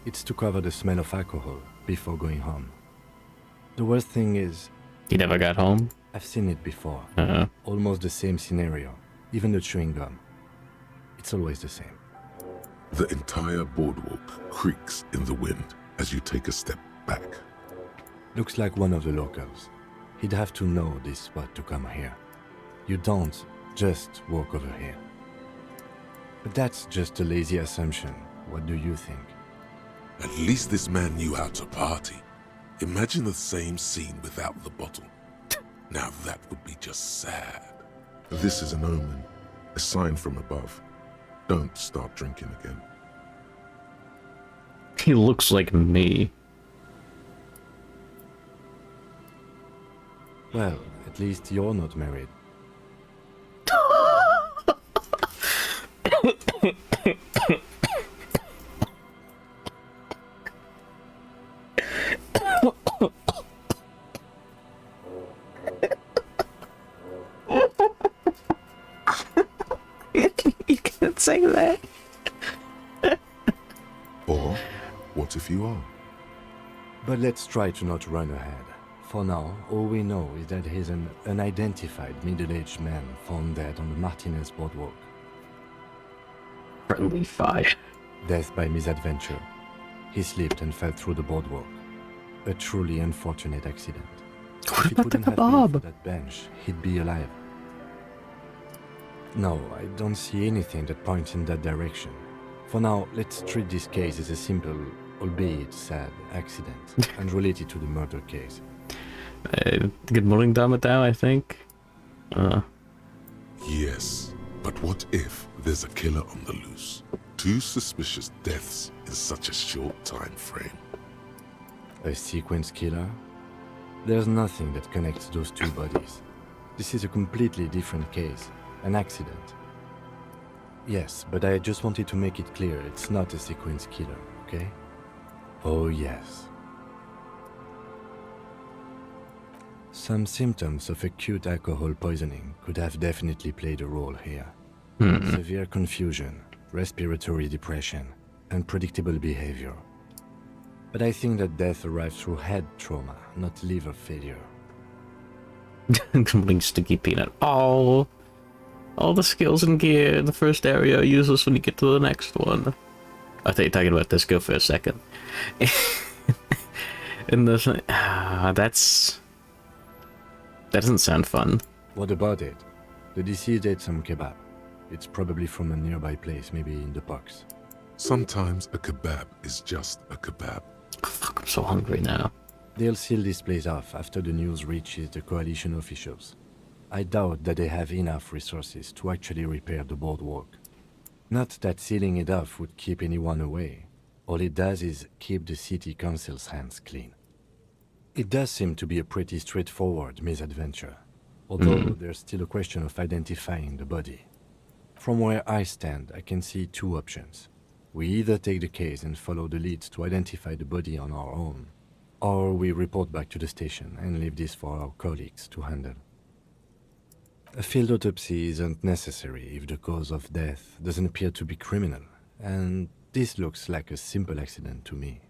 It's to cover the smell of alcohol before going home. The worst thing is, He never got home? I've seen it before. Uh-huh. Almost the same scenario. Even the chewing gum. It's always the same. The entire boardwalk creaks in the wind as you take a step back. Looks like one of the locals. He'd have to know this spot to come here. You don't just walk over here. But that's just a lazy assumption. What do you think? At least this man knew how to party. Imagine the same scene without the bottle. Now that would be just sad. This is an omen, a sign from above. Don't start drinking again. He looks like me. Well, at least you're not married. You can't say that. Or, what if you are? But let's try to not run ahead. For now, all we know is that he's an unidentified middle-aged man found dead on the Martinez boardwalk. Friendly fire. Death by misadventure. He slipped and fell through the boardwalk. A truly unfortunate accident. What If it about the wouldn't have been for kebab? that bench, he'd be alive. No, I don't see anything that points in that direction. For now, let's treat this case as a simple, albeit sad, accident, unrelated to the murder case. Good morning, Damatao, I think. Yes, but what if there's a killer on the loose? 2 suspicious deaths in such a short time frame. A sequence killer? There's nothing that connects those 2 bodies. This is a completely different case, an accident. Yes, but I just wanted to make it clear it's not a sequence killer, okay? Oh yes. Some symptoms of acute alcohol poisoning could have definitely played a role here. Severe confusion, respiratory depression, unpredictable behavior. But I think that death arrived through head trauma, not liver failure. Good morning, Sticky Peanut. All the skills and gear in the first area are useless when you get to the next one. I thought you were talking about this. Go for a second. And that doesn't sound fun. What about it? The deceased ate some kebab. It's probably from a nearby place, maybe in the box. Sometimes a kebab is just a kebab. Fuck, I'm so hungry now. They'll seal this place off after the news reaches the coalition officials. I doubt that they have enough resources to actually repair the boardwalk. Not that sealing it off would keep anyone away. All it does is keep the city council's hands clean. It does seem to be a pretty straightforward misadventure, although there's still a question of identifying the body. From where I stand, I can see 2 options. We either take the case and follow the leads to identify the body on our own, or we report back to the station and leave this for our colleagues to handle. A field autopsy isn't necessary if the cause of death doesn't appear to be criminal, and this looks like a simple accident to me.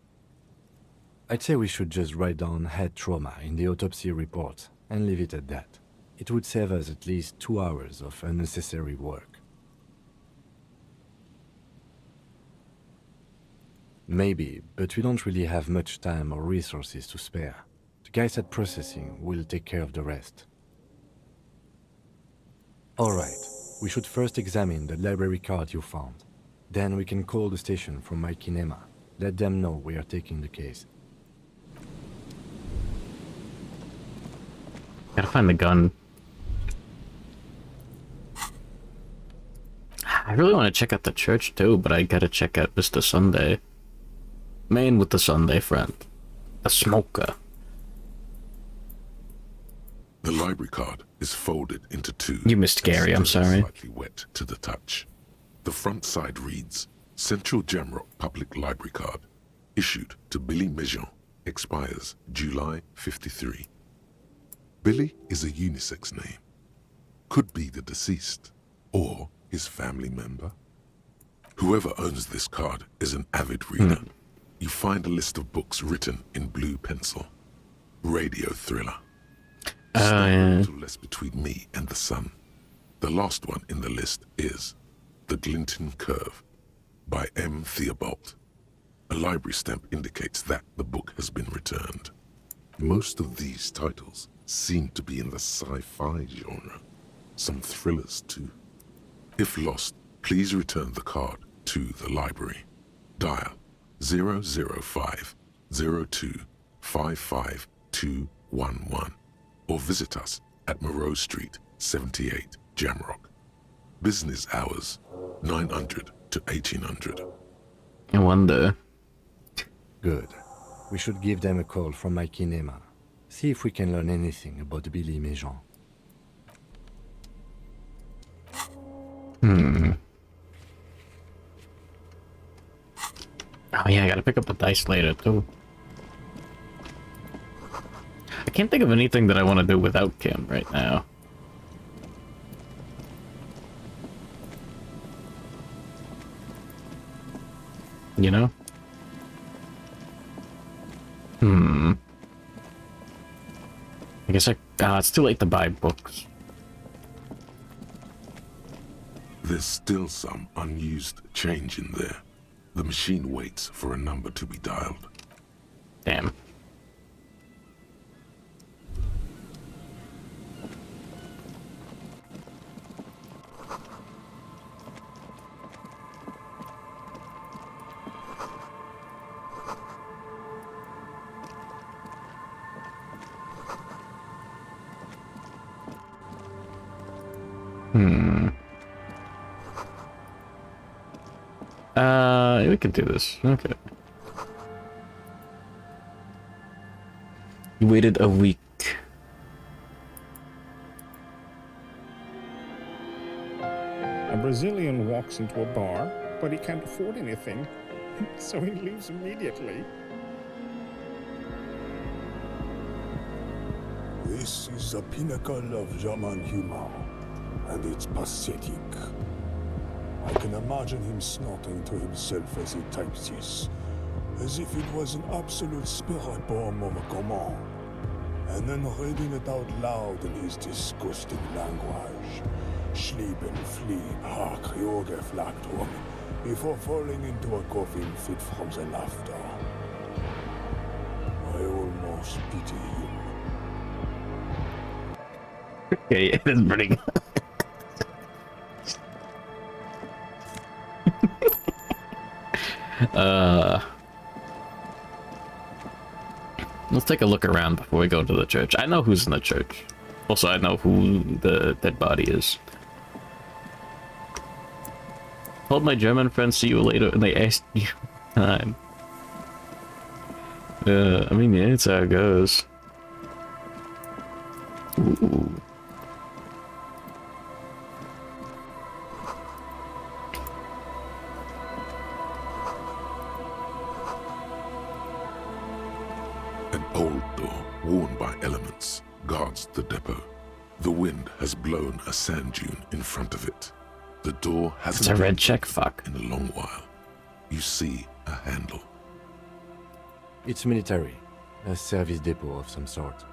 I'd say we should just write down head trauma in the autopsy report and leave it at that. It would save us at least 2 hours of unnecessary work. Maybe, but we don't really have much time or resources to spare. The guys at processing will take care of the rest. Alright, we should first examine the library card you found. Then we can call the station from my kinema. Let them know we are taking the case. Gotta find the gun. I really want to check out the church too, but I gotta check out Mr. Sunday. Man with the Sunday friend. A smoker. The library card is folded into two. You missed Gary, I'm still sorry. Slightly wet to the touch. The front side reads, Central Jamrock Public Library Card, issued to Billy Mejean, expires July 53. Billy is a unisex name. Could be the deceased, or his family member. Whoever owns this card is an avid reader. You find a list of books written in blue pencil. Radio thriller. Yeah. Little less between me and the sun. The last one in the list is The Glinton Curve by M. Theobald. A library stamp indicates that the book has been returned. Most of these titles seem to be in the sci-fi genre. Some thrillers too. If lost, please return the card to the library. Dial 005 02 55211 or visit us at Moreau Street, 78, Jamrock. Business hours, 900 to 1800. I wonder. Good. We should give them a call from my kinema. See if we can learn anything about Billy Mejean. Oh yeah, I gotta pick up the dice later too. I can't think of anything that I want to do without Kim right now. You know? I guess it's too late to buy books. There's still some unused change in there. The machine waits for a number to be dialed. Damn. We can do this. Okay. You waited a week. A Brazilian walks into a bar, but he can't afford anything, so he leaves immediately. This is the pinnacle of German humor, and it's pathetic. I can imagine him snorting to himself as he types this, as if it was an absolute spirit poem of a command, and then reading it out loud in his disgusting language. Schlieben, fliehen, hark, Jorge Flakturm, before falling into a coughing fit from the laughter. I almost pity him. Okay, it is pretty good. Let's take a look around before we go to the church. I know who's in the church. Also, I know who the dead body is. Told my German friends see you later and they asked you time. I mean, yeah, it's how it goes. Ooh. An old door, worn by elements, guards the depot. The wind has blown a sand dune in front of it. The door hasn't It's a red been check, opened fuck. in a long while. You see a handle. It's military. A service depot of some sort.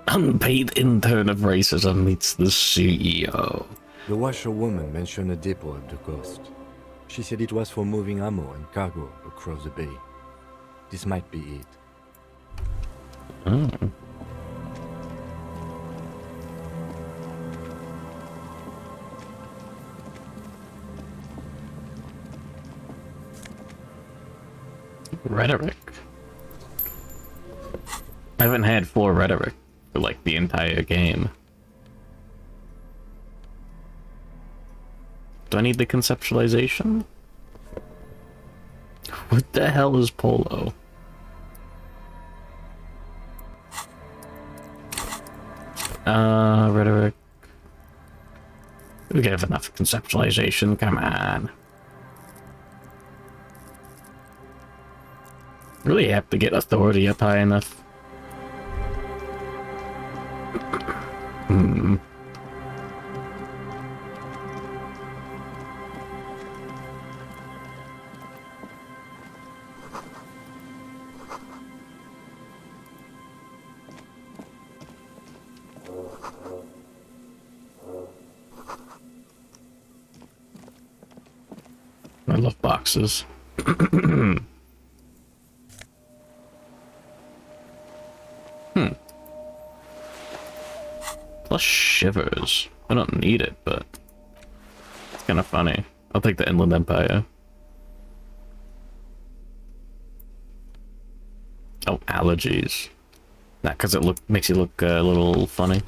Unpaid intern of racism meets the CEO. The washerwoman mentioned a depot at the coast. She said it was for moving ammo and cargo across the bay. This might be it. Oh. Rhetoric. I haven't had 4 rhetoric for like the entire game. Do I need the conceptualization? What the hell is polo? Rhetoric. We have enough conceptualization, come on. Really have to get authority up high enough. I love boxes. Plus shivers. I don't need it, but it's kind of funny. I'll take the Inland Empire. Oh, allergies. Not because it makes you look a little funny.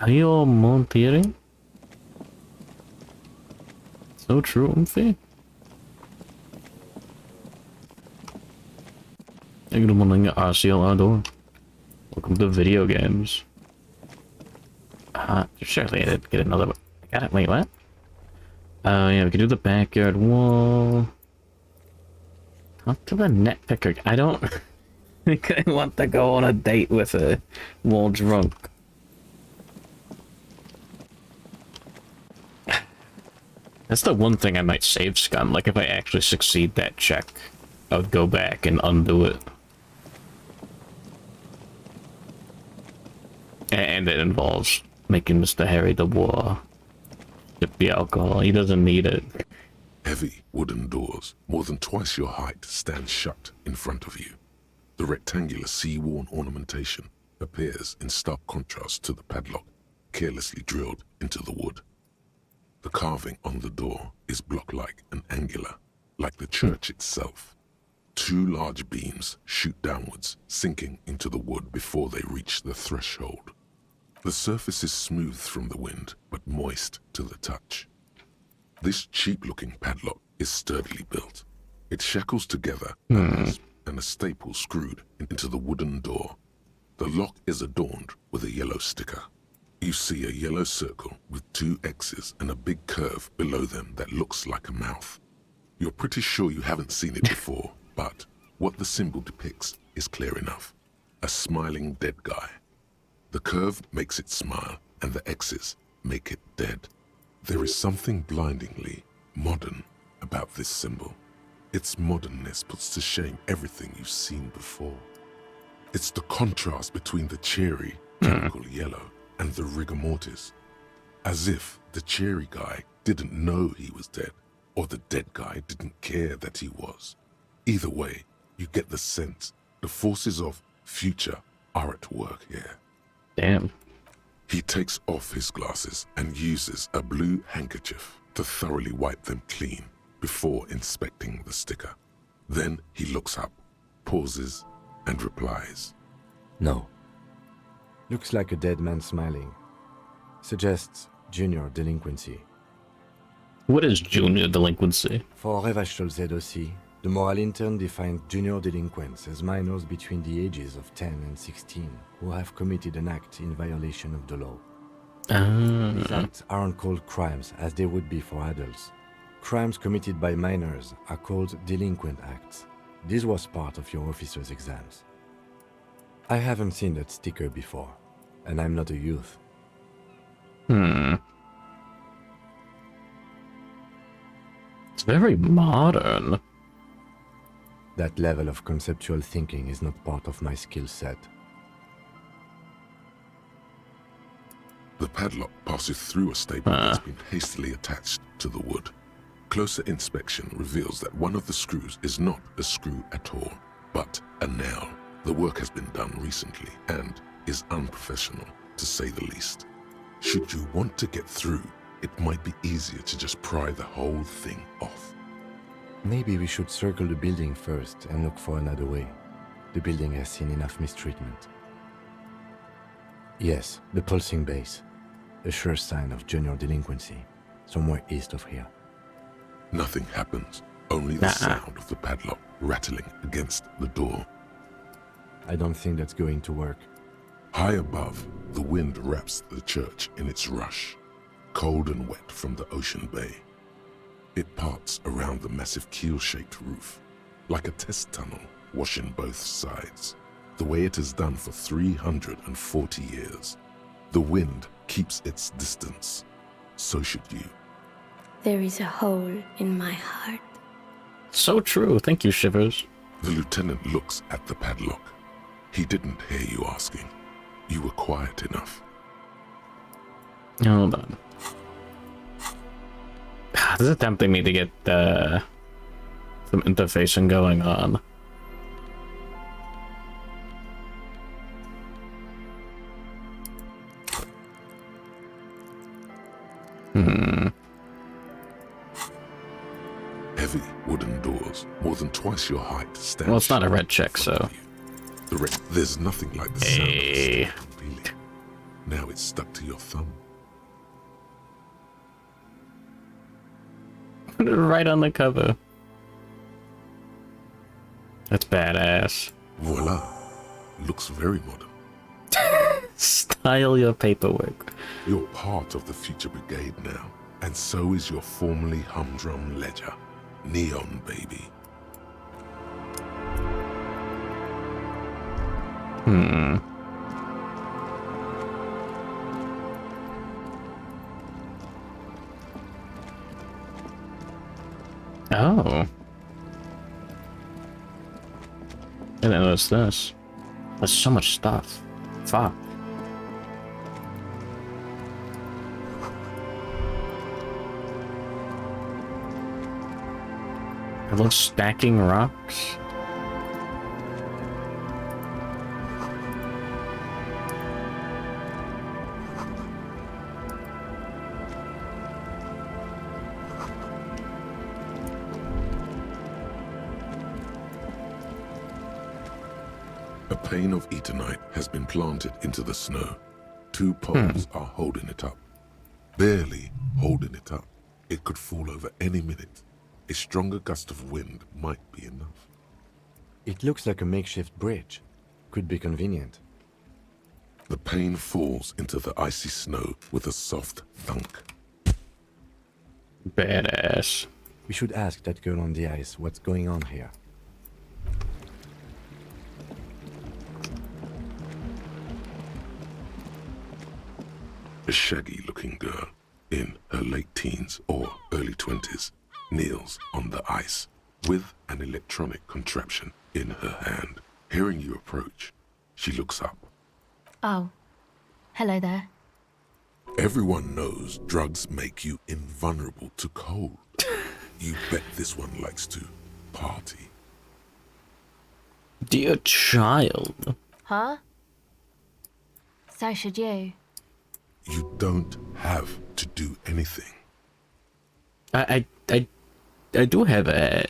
Are you all Montieri? So true, Umphy. Good morning, RCL Ardor. Welcome to video games. Surely I did get another one. I got it. Wait, what? Yeah, we can do the backyard wall. Talk to the netpicker. I don't think I want to go on a date with a wall drunk. That's the one thing I might save Scum. Like, if I actually succeed that check, I would go back and undo it. And it involves making Mr. Harry the War sip the alcohol. He doesn't need it. Heavy wooden doors, more than twice your height, stand shut in front of you. The rectangular sea-worn ornamentation appears in stark contrast to the padlock, carelessly drilled into the wood. The carving on the door is block-like and angular, like the church itself. 2 large beams shoot downwards, sinking into the wood before they reach the threshold. The surface is smooth from the wind, but moist to the touch. This cheap-looking padlock is sturdily built. It shackles together and a staple screwed into the wooden door. The lock is adorned with a yellow sticker. You see a yellow circle with 2 X's and a big curve below them that looks like a mouth. You're pretty sure you haven't seen it before, but what the symbol depicts is clear enough. A smiling dead guy. The curve makes it smile, and the X's make it dead. There is something blindingly modern about this symbol. Its modernness puts to shame everything you've seen before. It's the contrast between the cheery, typical yellow and the rigor mortis. As if the cheery guy didn't know he was dead, or the dead guy didn't care that he was. Either way, you get the sense the forces of future are at work here. Damn. He takes off his glasses and uses a blue handkerchief to thoroughly wipe them clean before inspecting the sticker. Then he looks up, pauses, and replies. No. Looks like a dead man smiling. Suggests junior delinquency. What is junior delinquency? For Revachol ZOC, the moral intern defined junior delinquents as minors between the ages of 10 and 16 who have committed an act in violation of the law. These acts aren't called crimes as they would be for adults. Crimes committed by minors are called delinquent acts. This was part of your officer's exams. I haven't seen that sticker before, and I'm not a youth. It's very modern. That level of conceptual thinking is not part of my skill set. The padlock passes through a staple that's been hastily attached to the wood. Closer inspection reveals that one of the screws is not a screw at all, but a nail. The work has been done recently and is unprofessional. to say the least. Should you want to get through, it might be easier to just pry the whole thing off. Maybe we should circle the building first and look for another way. The building has seen enough mistreatment. Yes, the pulsing base. A sure sign of junior delinquency. Somewhere east of here. Nothing happens, only the sound of the padlock rattling against the door. I don't think that's going to work. High above, the wind wraps the church in its rush, cold and wet from the ocean bay. It parts around the massive keel-shaped roof, like a test tunnel washing both sides, the way it has done for 340 years. The wind keeps its distance. So should you. There is a hole in my heart. So true. Thank you, Shivers. The lieutenant looks at the padlock. He didn't hear you asking. You were quiet enough. Hold on. This is tempting me to get some interfacing going on. Heavy wooden doors, more than twice your height, stand. Well, it's not a red check, so. There's nothing like the sound of a steel feeling. Now it's stuck to your thumb. Put it right on the cover. That's badass. Voila. Looks very modern. Style your paperwork. You're part of the future brigade now, and so is your formerly humdrum ledger. Neon, baby. Oh. I didn't notice this. There's so much stuff. Fuck. Are those stacking rocks? A pane of eternite has been planted into the snow. 2 poles are holding it up. Barely holding it up. It could fall over any minute. A stronger gust of wind might be enough. It looks like a makeshift bridge. Could be convenient. The pane falls into the icy snow with a soft thunk. Badass. We should ask that girl on the ice what's going on here. A shaggy-looking girl in her late teens or early 20s kneels on the ice with an electronic contraption in her hand. Hearing you approach, she looks up. Oh, hello there. Everyone knows drugs make you invulnerable to cold. You bet this one likes to party. Dear child. Huh? So should you. You don't have to do anything. I do have a...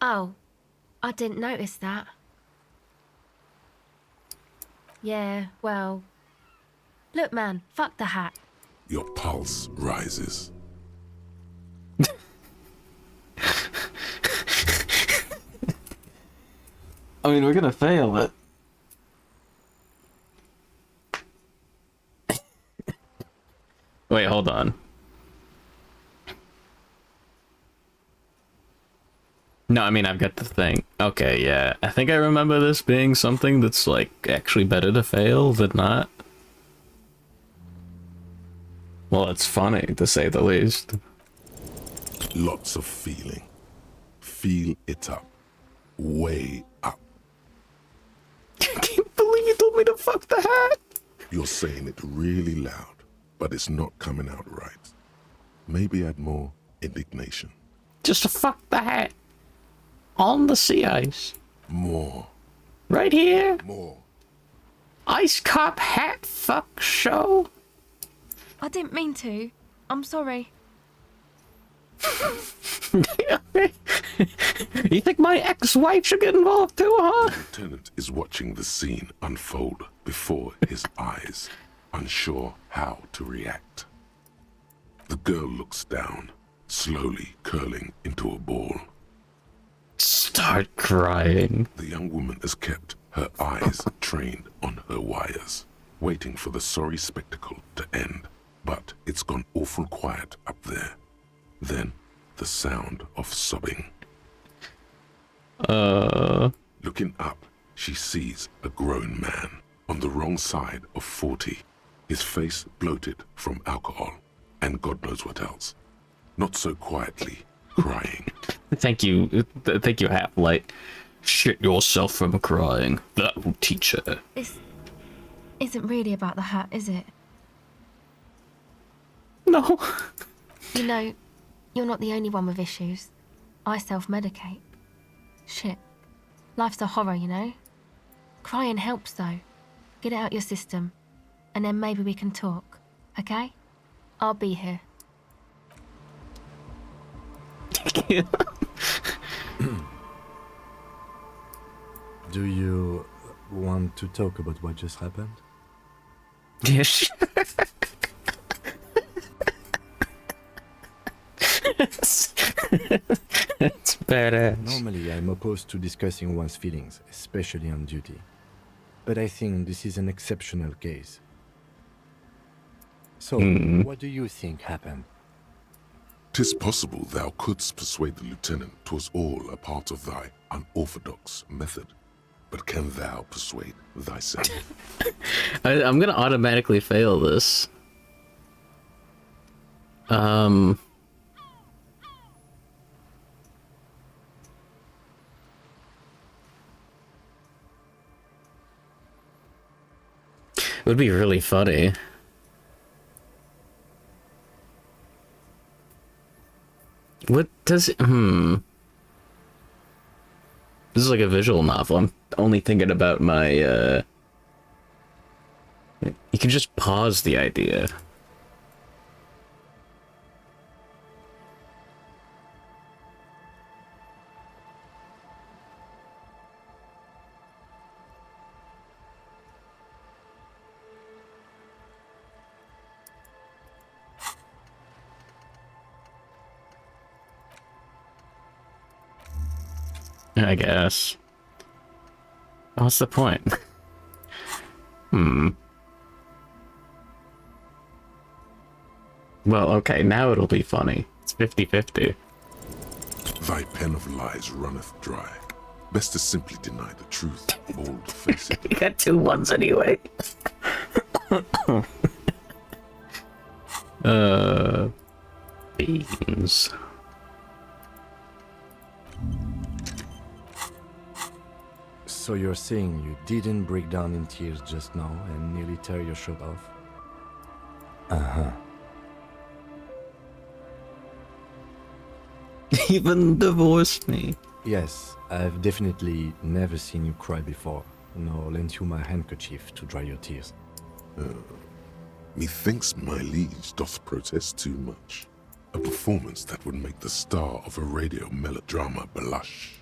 Oh, I didn't notice that. Yeah, well... Look, man, fuck the hat. Your pulse rises. I mean, we're gonna fail it. Wait, hold on. No, I mean, I've got the thing. Okay, yeah. I think I remember this being something that's, like, actually better to fail than not. Well, it's funny, to say the least. Lots of feeling. Feel it up. Way up. I can't believe you told me to fuck the hat! You're saying it really loud, but it's not coming out right. Maybe add more indignation. Just to fuck the hat. On the sea ice. More. Right here. More. Ice Cop hat fuck show? I didn't mean to. I'm sorry. You think my ex-wife should get involved too, huh? The lieutenant is watching the scene unfold before his eyes, unsure how to react. The girl looks down, slowly curling into a ball. Start crying. The young woman has kept her eyes trained on her wires, waiting for the sorry spectacle to end. But it's gone awful quiet up there. Then, the sound of sobbing. Looking up, she sees a grown man on the wrong side of 40, his face bloated from alcohol, and God knows what else. Not so quietly, crying. Thank you, Half-Light. Shit yourself from crying. That will teach her. This isn't really about the hat, is it? No. You know, you're not the only one with issues. I self-medicate. Shit. Life's a horror, you know? Crying helps, though. Get it out your system. And then maybe we can talk. Okay? I'll be here. Do you want to talk about what just happened? Yes. That's badass. Normally, I'm opposed to discussing one's feelings, especially on duty. But I think this is an exceptional case. So, what do you think happened? 'Tis possible thou couldst persuade the lieutenant 'twas all a part of thy unorthodox method. But can thou persuade thyself? I'm gonna automatically fail this. It would be really funny. What does it, This is like a visual novel. I'm only thinking about my, You can just pause the idea. I guess. What's the point? Well, okay, now it'll be funny. It's 50-50. Thy pen of lies runneth dry. Best to simply deny the truth, bold face it. You got 2 ones anyway. Beans. So you're saying you didn't break down in tears just now and nearly tear your shirt off? Uh-huh. Even divorced me. Yes, I've definitely never seen you cry before, nor lent you my handkerchief to dry your tears. Methinks my liege doth protest too much. A performance that would make the star of a radio melodrama blush.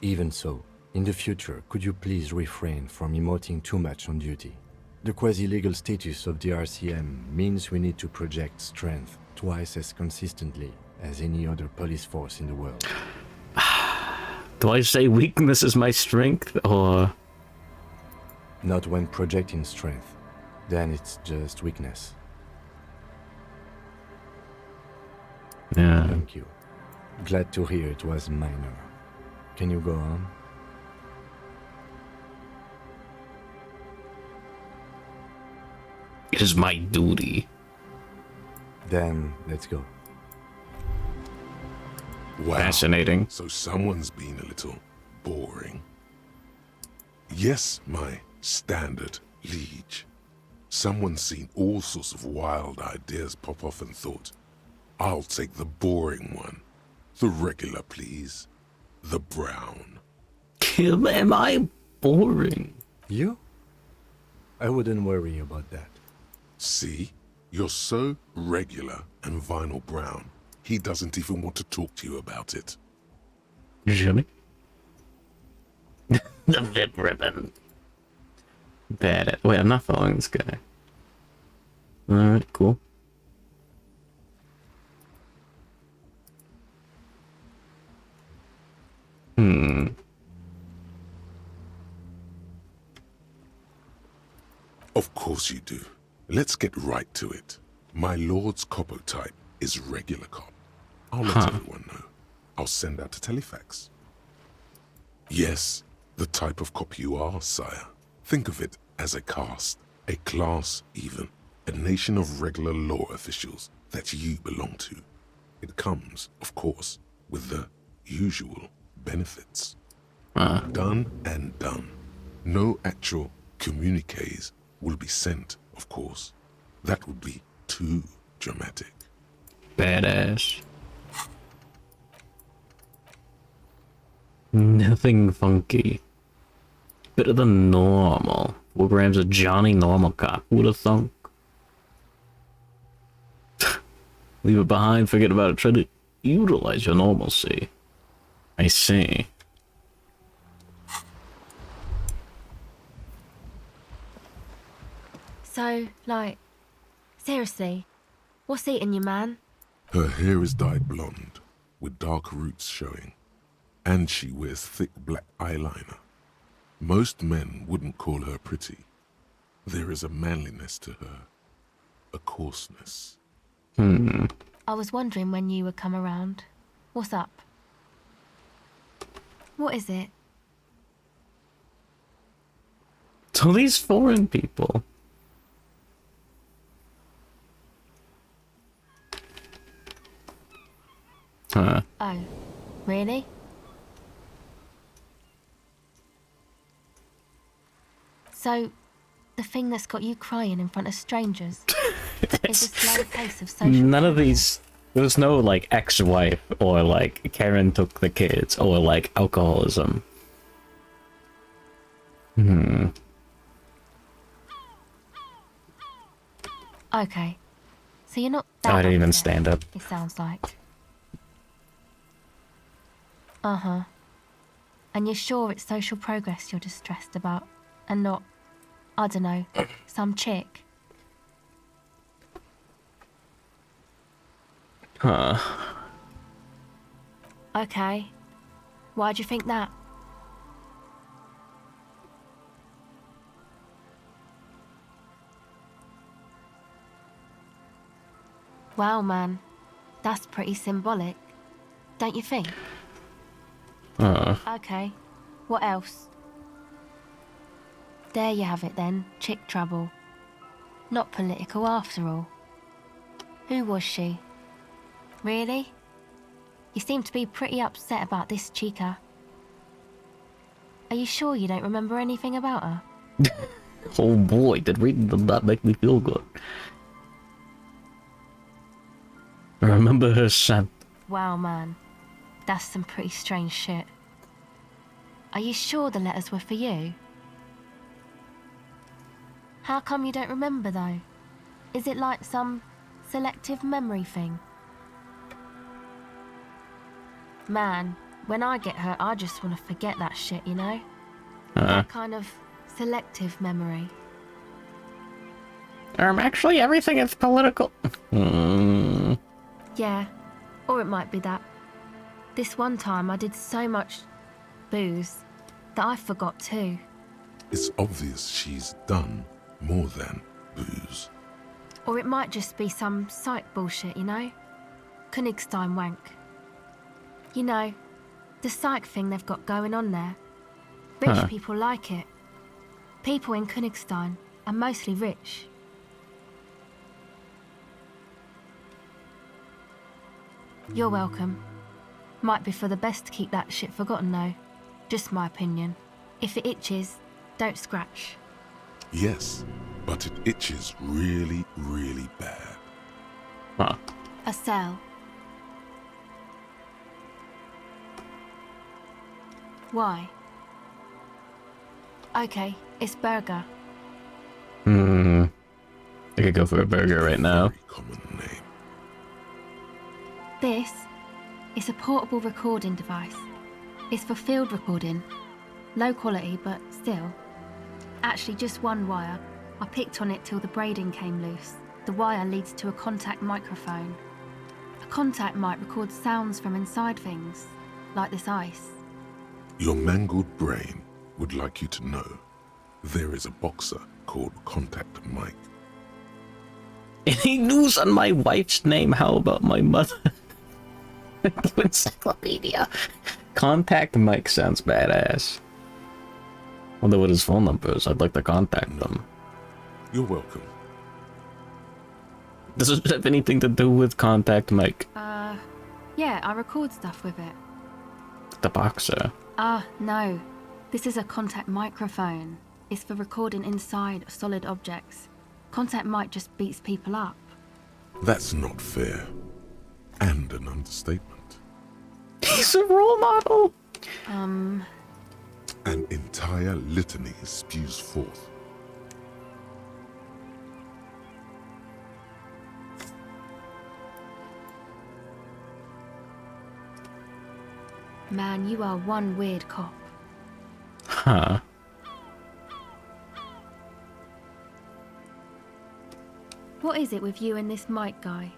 Even so, in the future, could you please refrain from emoting too much on duty? The quasi-legal status of the RCM means we need to project strength twice as consistently as any other police force in the world. Do I say weakness is my strength, or...? Not when projecting strength. Then it's just weakness. Yeah. Thank you. Glad to hear it was minor. Can you go on? It is my duty. Then, let's go. Wow. Fascinating. So someone's been a little boring. Yes, my standard liege. Someone's seen all sorts of wild ideas pop off and thought, I'll take the boring one. The regular, please. The brown. Am I boring? You? I wouldn't worry about that. See? You're so regular and vinyl brown, he doesn't even want to talk to you about it. Jimmy? The VIP ribbon. Bad. Wait, I'm not following this guy. Alright, cool. Of course you do. Let's get right to it. My lord's coppo type is regular cop. I'll let everyone know. I'll send out a telefax. Yes, the type of cop you are, sire. Think of it as a caste, a class even, a nation of regular law officials that you belong to. It comes, of course, with the usual benefits. Done and done. No actual communiques will be sent, of course. That would be too dramatic. Badass. Nothing funky. Better than normal. 4 grams of Johnny Normal Cop. Who would have thunk? Leave it behind, forget about it, try to utilize your normalcy. I see. So, like, seriously, what's eating you, man? Her hair is dyed blonde, with dark roots showing, and she wears thick black eyeliner. Most men wouldn't call her pretty. There is a manliness to her, a coarseness. I was wondering when you would come around. What's up? What is it? So these foreign people. Huh. Oh, really? So, the thing that's got you crying in front of strangers is a slow pace of social None of progress. these. There was no like ex-wife or like Karen took the kids or like alcoholism. Okay, so you're not that I didn't even upset, stand up. it sounds like. Uh-huh. And you're sure it's social progress you're distressed about, and not, I don't know, some chick? Huh. Okay. Why'd you think that? Wow, man. That's pretty symbolic. Don't you think? Okay. What else? There you have it then, chick trouble. Not political after all. Who was she? Really? You seem to be pretty upset about this chica. Are you sure you don't remember anything about her? Oh boy, did reading them not make me feel good. I remember her scent. Wow, man. That's some pretty strange shit. Are you sure the letters were for you? How come you don't remember, though? Is it like some selective memory thing? Man, when I get hurt, I just want to forget that shit, you know? That kind of selective memory. Actually, everything is political. Yeah, or it might be that. This one time I did so much booze that I forgot too. It's obvious she's done more than booze. Or it might just be some psych bullshit, you know? Königstein wank. You know, the psych thing they've got going on there. Rich people like it. People in Königstein are mostly rich. You're welcome. Might be for the best to keep that shit forgotten though. Just my opinion. If it itches, don't scratch. Yes, but it itches really, really bad. A cell. Why? Okay, it's Berger. I could go for a burger right now. Very common name. This is a portable recording device. It's for field recording. Low quality, but still. Actually, just one wire. I picked on it till the braiding came loose. The wire leads to a contact microphone. A contact mic records sounds from inside things, like this ice. Your mangled brain would like you to know there is a boxer called Contact Mike. Any news on my wife's name? How about my mother? Encyclopedia. Contact Mike sounds badass. Wonder what his phone number is. I'd like to contact them. You're welcome. Does it have anything to do with Contact Mike? Yeah, I record stuff with it. The boxer. No. This is a contact microphone. It's for recording inside solid objects. Contact mic just beats people up. That's not fair. And an understatement. He's a role model. An entire litany spews forth. Man, you are one weird cop. Huh. What is it with you and this Mike guy?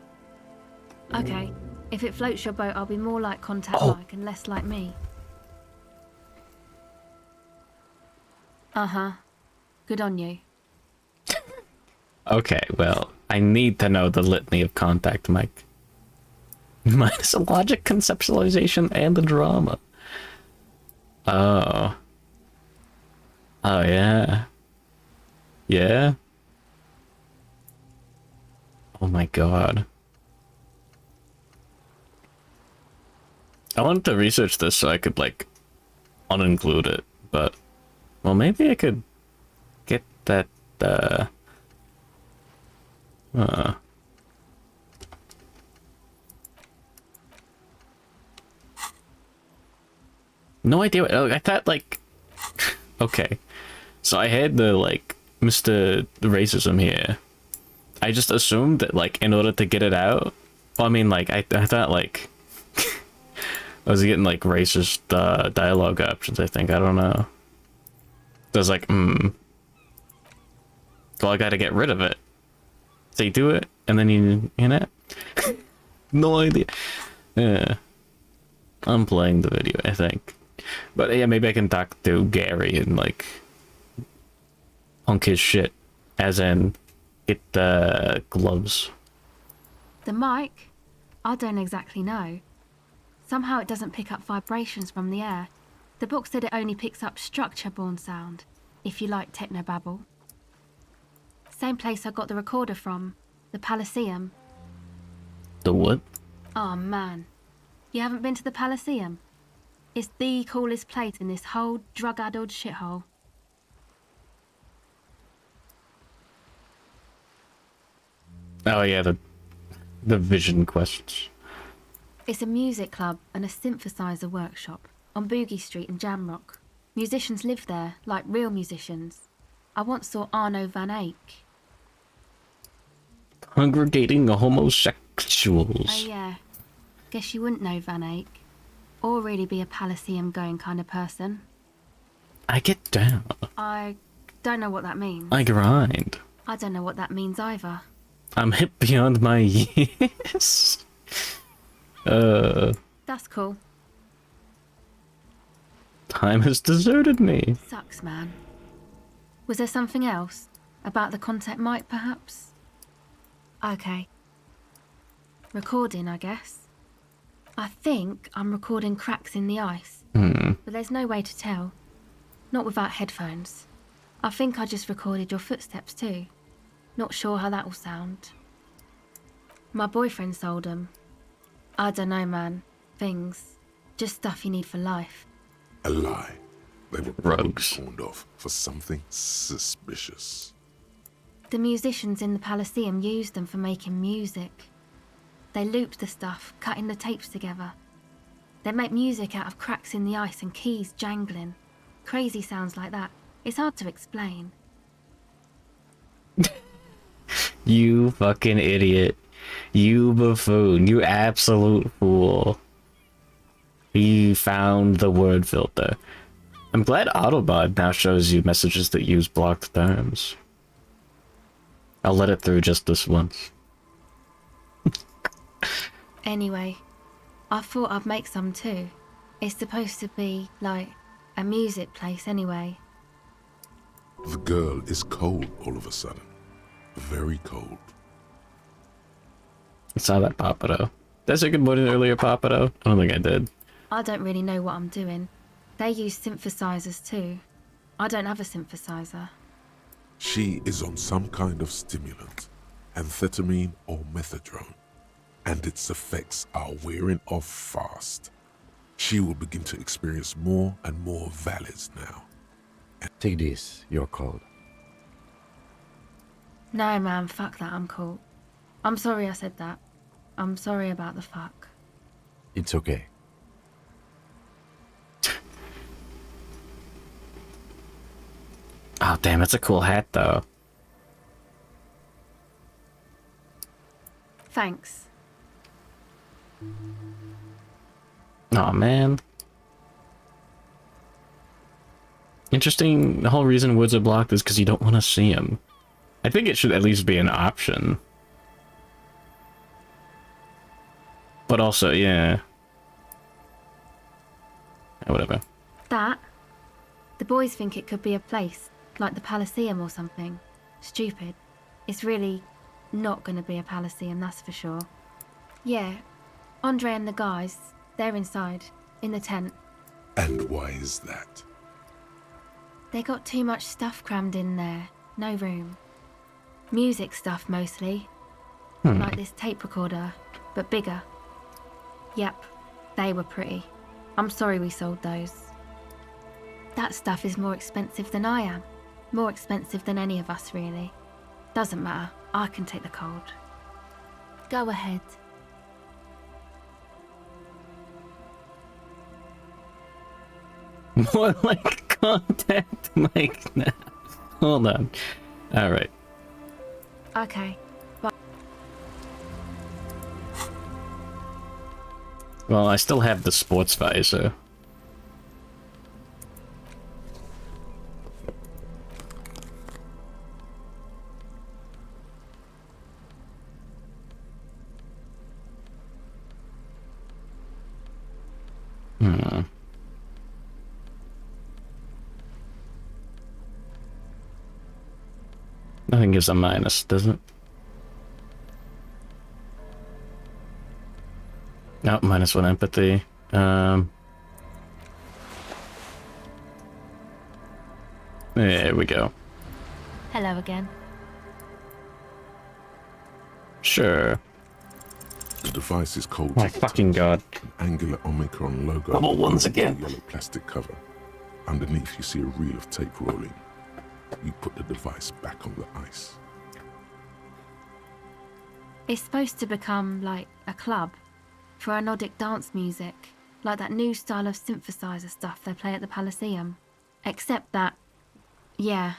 Okay, if it floats your boat, I'll be more like Contact Mike and less like me. Uh-huh. Good on you. Okay, well, I need to know the litany of Contact Mike. Minus a logic, conceptualization, and the drama. Oh. Oh, yeah. Yeah? Oh my god. I wanted to research this so I could, like, uninclude it, but... Well, maybe I could get that, No idea. I thought, like... Okay. So I had the, like, Mr. Racism here. I just assumed that, like, in order to get it out... Well, I mean, like, I thought, like... I was getting, like, racist, dialogue options, I think. I don't know. So I was like, Well, I gotta get rid of it. So you do it, and then you know? No idea. Yeah. I'm playing the video, I think. But yeah, maybe I can talk to Gary and, like, punk his shit. As in, get the gloves. The mic? I don't exactly know. Somehow it doesn't pick up vibrations from the air. The book said it only picks up structure-borne sound, if you like technobabble. Same place I got the recorder from, the Elysium. The what? Oh man, you haven't been to the Elysium? It's the coolest place in this whole drug-addled shithole. Oh yeah, the Vision Quests. It's a music club and a synthesizer workshop on Boogie Street in Jamrock. Musicians live there, like real musicians. I once saw Arno van Eyck. Congregating homosexuals. Oh yeah, guess you wouldn't know Van Eyck. Or really be a Elysium going kind of person. I get down. I don't know what that means. I grind. I don't know what that means either. I'm hip beyond my years. That's cool. Time has deserted me. Sucks, man. Was there something else? About the contact mic, perhaps? Okay. Recording, I guess. I think I'm recording cracks in the ice. But there's no way to tell. Not without headphones. I think I just recorded your footsteps too. Not sure how that will sound. My boyfriend sold them. I don't know, man. Things. Just stuff you need for life. A lie. They were Rogues. pawned off for something suspicious. The musicians in the Elysium used them for making music. They looped the stuff, cutting the tapes together. They make music out of cracks in the ice and keys jangling. Crazy sounds like that. It's hard to explain. You fucking idiot. You buffoon. You absolute fool. You found the word filter. I'm glad Autobot now shows you messages that use blocked terms. I'll let it through just this once. Anyway, I thought I'd make some too. It's supposed to be, like, a music place anyway. The girl is cold all of a sudden. Very cold. I saw that Papado. Did I say good morning earlier, Papado? I don't think I did. I don't really know what I'm doing. They use synthesizers too. I don't have a synthesizer. She is on some kind of stimulant, amphetamine or methadone, and its effects are wearing off fast. She will begin to experience more and more valleys now. Take this, you're cold. No, man, fuck that, I'm cool. I'm sorry I said that. I'm sorry about the fuck. It's okay. Oh, damn, that's a cool hat, though. Thanks. Oh man. Interesting. The whole reason woods are blocked is because you don't want to see them. I think it should at least be an option. But also, yeah. Whatever. That? The boys think it could be a place, like the Elysium or something. Stupid. It's really not gonna be a Elysium, that's for sure. Yeah, Andre and the guys, they're inside, in the tent. And why is that? They got too much stuff crammed in there, no room. Music stuff mostly. Like this tape recorder, but bigger. Yep, they were pretty. I'm sorry we sold those. That stuff is more expensive than I am. More expensive than any of us, really. Doesn't matter, I can take the cold. Go ahead. More like contact Mike now. Hold on. Alright. Okay, bye. Well, I still have the sports visor. Nothing gives a minus, does it? No, -1 empathy. There we go. Hello again. Sure. The device is cold. My fucking god. An angular Omicron logo. Double ones on the again. Yellow plastic cover. Underneath you see a reel of tape rolling. You put the device back on the ice. It's supposed to become, like, a club for anodic dance music, like that new style of synthesizer stuff they play at the Elysium. Except that, yeah.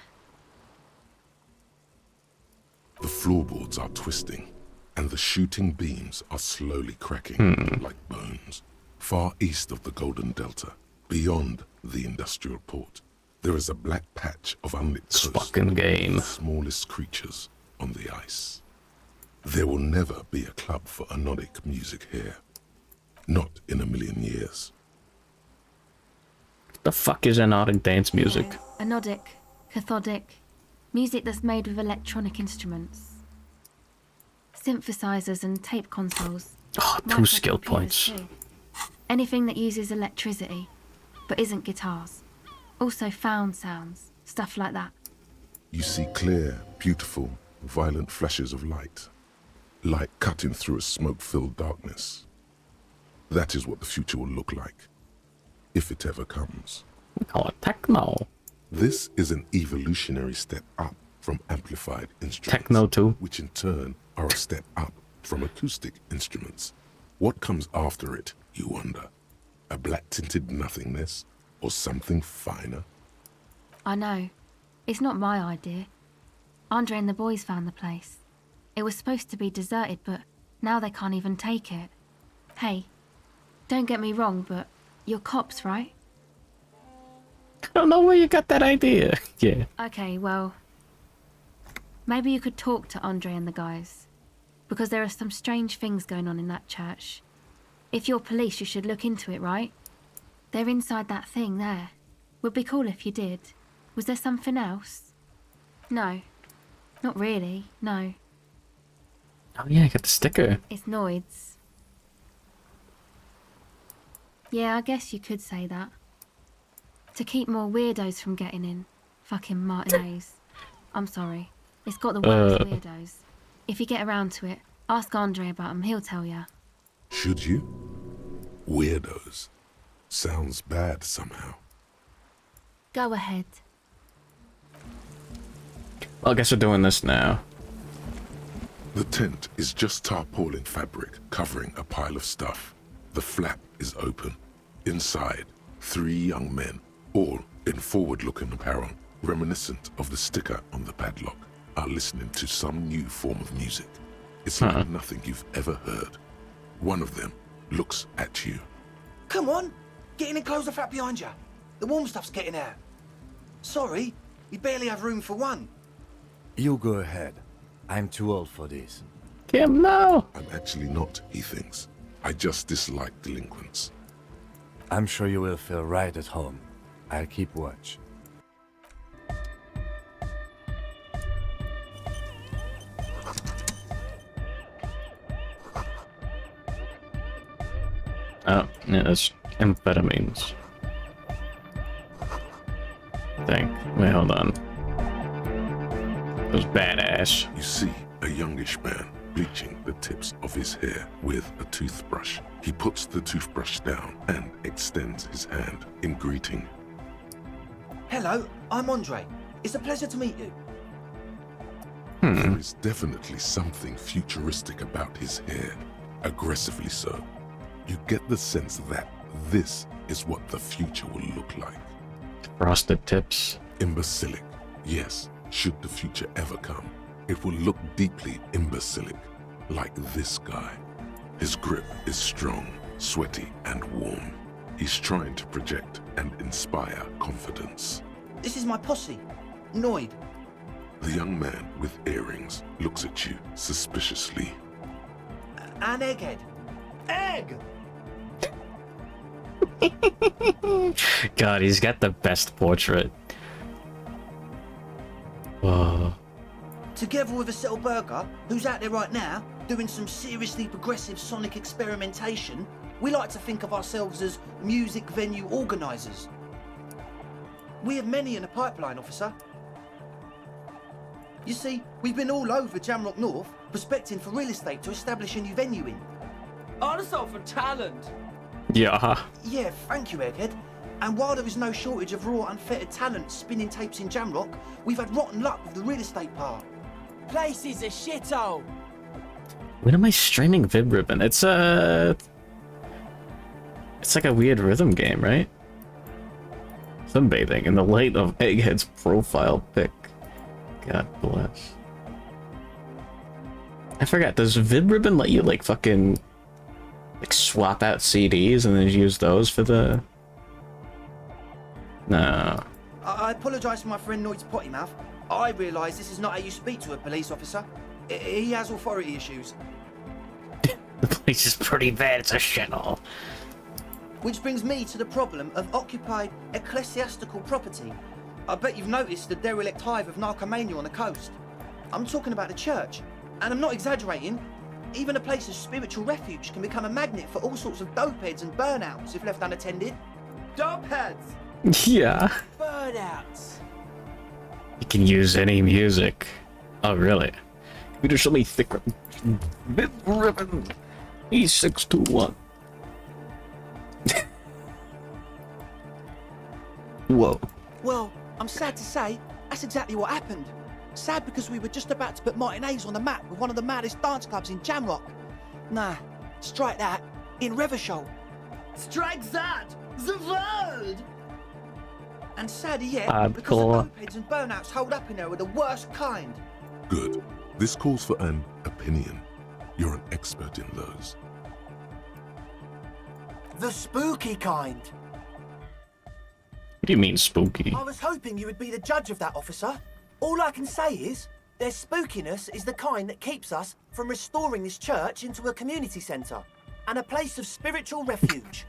The floorboards are twisting, and the shooting beams are slowly cracking like bones. Far east of the Golden Delta, beyond the industrial port, there is a black patch of unlit coast. Fucking game. With the smallest creatures on the ice. There will never be a club for anodic music here. Not in a million years. The fuck is anodic dance music? Yeah, anodic, cathodic, music that's made with electronic instruments. Synthesizers and tape consoles. Oh, 2 skill points. Too. Anything that uses electricity, but isn't guitars. Also found sounds, stuff like that. You see clear, beautiful, violent flashes of light. Light cutting through a smoke-filled darkness. That is what the future will look like. If it ever comes. We call it techno. This is an evolutionary step up from amplified instruments. Techno too. Which in turn are a step up from acoustic instruments. What comes after it, you wonder? A black-tinted nothingness? Or something finer? I know. It's not my idea. Andre and the boys found the place. It was supposed to be deserted, but now they can't even take it. Hey, don't get me wrong, but you're cops, right? I don't know where you got that idea. Yeah. Okay, well, maybe you could talk to Andre and the guys, because there are some strange things going on in that church. If you're police, you should look into it, right? They're inside that thing there. Would be cool if you did. Was there something else? No. Not really, no. Oh yeah, I got the sticker. It's Noids. Yeah, I guess you could say that. To keep more weirdos from getting in. Fucking Martinez. I'm sorry. It's got the worst weirdos. If you get around to it, ask Andre about them, he'll tell ya. Should you? Weirdos. Sounds bad somehow. Go ahead. Well, I guess we're doing this now. The tent is just tarpaulin fabric covering a pile of stuff. The flap is open. Inside, 3 young men, all in forward-looking apparel, reminiscent of the sticker on the padlock, are listening to some new form of music. It's like nothing you've ever heard. One of them looks at you. Come on, get in and close the flap behind you. The warm stuff's getting out. Sorry, we barely have room for one. You go ahead. I'm too old for this. Kim, no! I'm actually not, he thinks. I just dislike delinquents. I'm sure you will feel right at home. I'll keep watch. Oh, yeah, that's amphetamines. Wait, hold on. It was badass. You see a youngish man bleaching the tips of his hair with a toothbrush. He puts the toothbrush down and extends his hand in greeting. Hello, I'm Andre. It's a pleasure to meet you. There is definitely something futuristic about his hair, aggressively so. You get the sense that this is what the future will look like. Frosted tips. Imbecilic, yes, should the future ever come. It will look deeply imbecilic, like this guy. His grip is strong, sweaty, and warm. He's trying to project and inspire confidence. This is my posse, Noid. The young man with earrings looks at you suspiciously. An egghead. Egg! God, he's got the best portrait. Whoa. Together with a Settle Burger, who's out there right now, doing some seriously progressive sonic experimentation, we like to think of ourselves as music venue organisers. We have many in the pipeline, officer. You see, we've been all over Jamrock North, prospecting for real estate to establish a new venue in. Also for talent. Yeah. Yeah, thank you, Egghead. And while there is no shortage of raw, unfettered talent spinning tapes in Jamrock, we've had rotten luck with the real estate part. Place is a shithole. When am I streaming Vib Ribbon? It's like a weird rhythm game, right? Sunbathing in the light of Egghead's profile pic. God bless. I forgot, does Vib Ribbon let you like fucking like swap out CDs and then use those for the... No. I apologise for my friend Noid's potty mouth. I realise this is not how you speak to a police officer. He has authority issues. The place is pretty bad, it's a shithole. Which brings me to the problem of occupied ecclesiastical property. I bet you've noticed the derelict hive of narcomania on the coast. I'm talking about the church, and I'm not exaggerating. Even a place of spiritual refuge can become a magnet for all sorts of dopeheads and burnouts if left unattended. Dopeheads. Yeah. Burnouts. You can use any music. Oh, really? Computer show me thick Vib Ribbon E621. Whoa. Well, I'm sad to say, that's exactly what happened. Sad because we were just about to put Martinez on the map with one of the maddest dance clubs in Jamrock. Nah, strike that, in Revachol. Strike that, the world! And sadder yet, because the dopeheads and burnouts hold up in there are the worst kind. Good. This calls for an opinion. You're an expert in those. The spooky kind. What do you mean, spooky? I was hoping you would be the judge of that, officer. All I can say is, their spookiness is the kind that keeps us from restoring this church into a community centre and a place of spiritual refuge.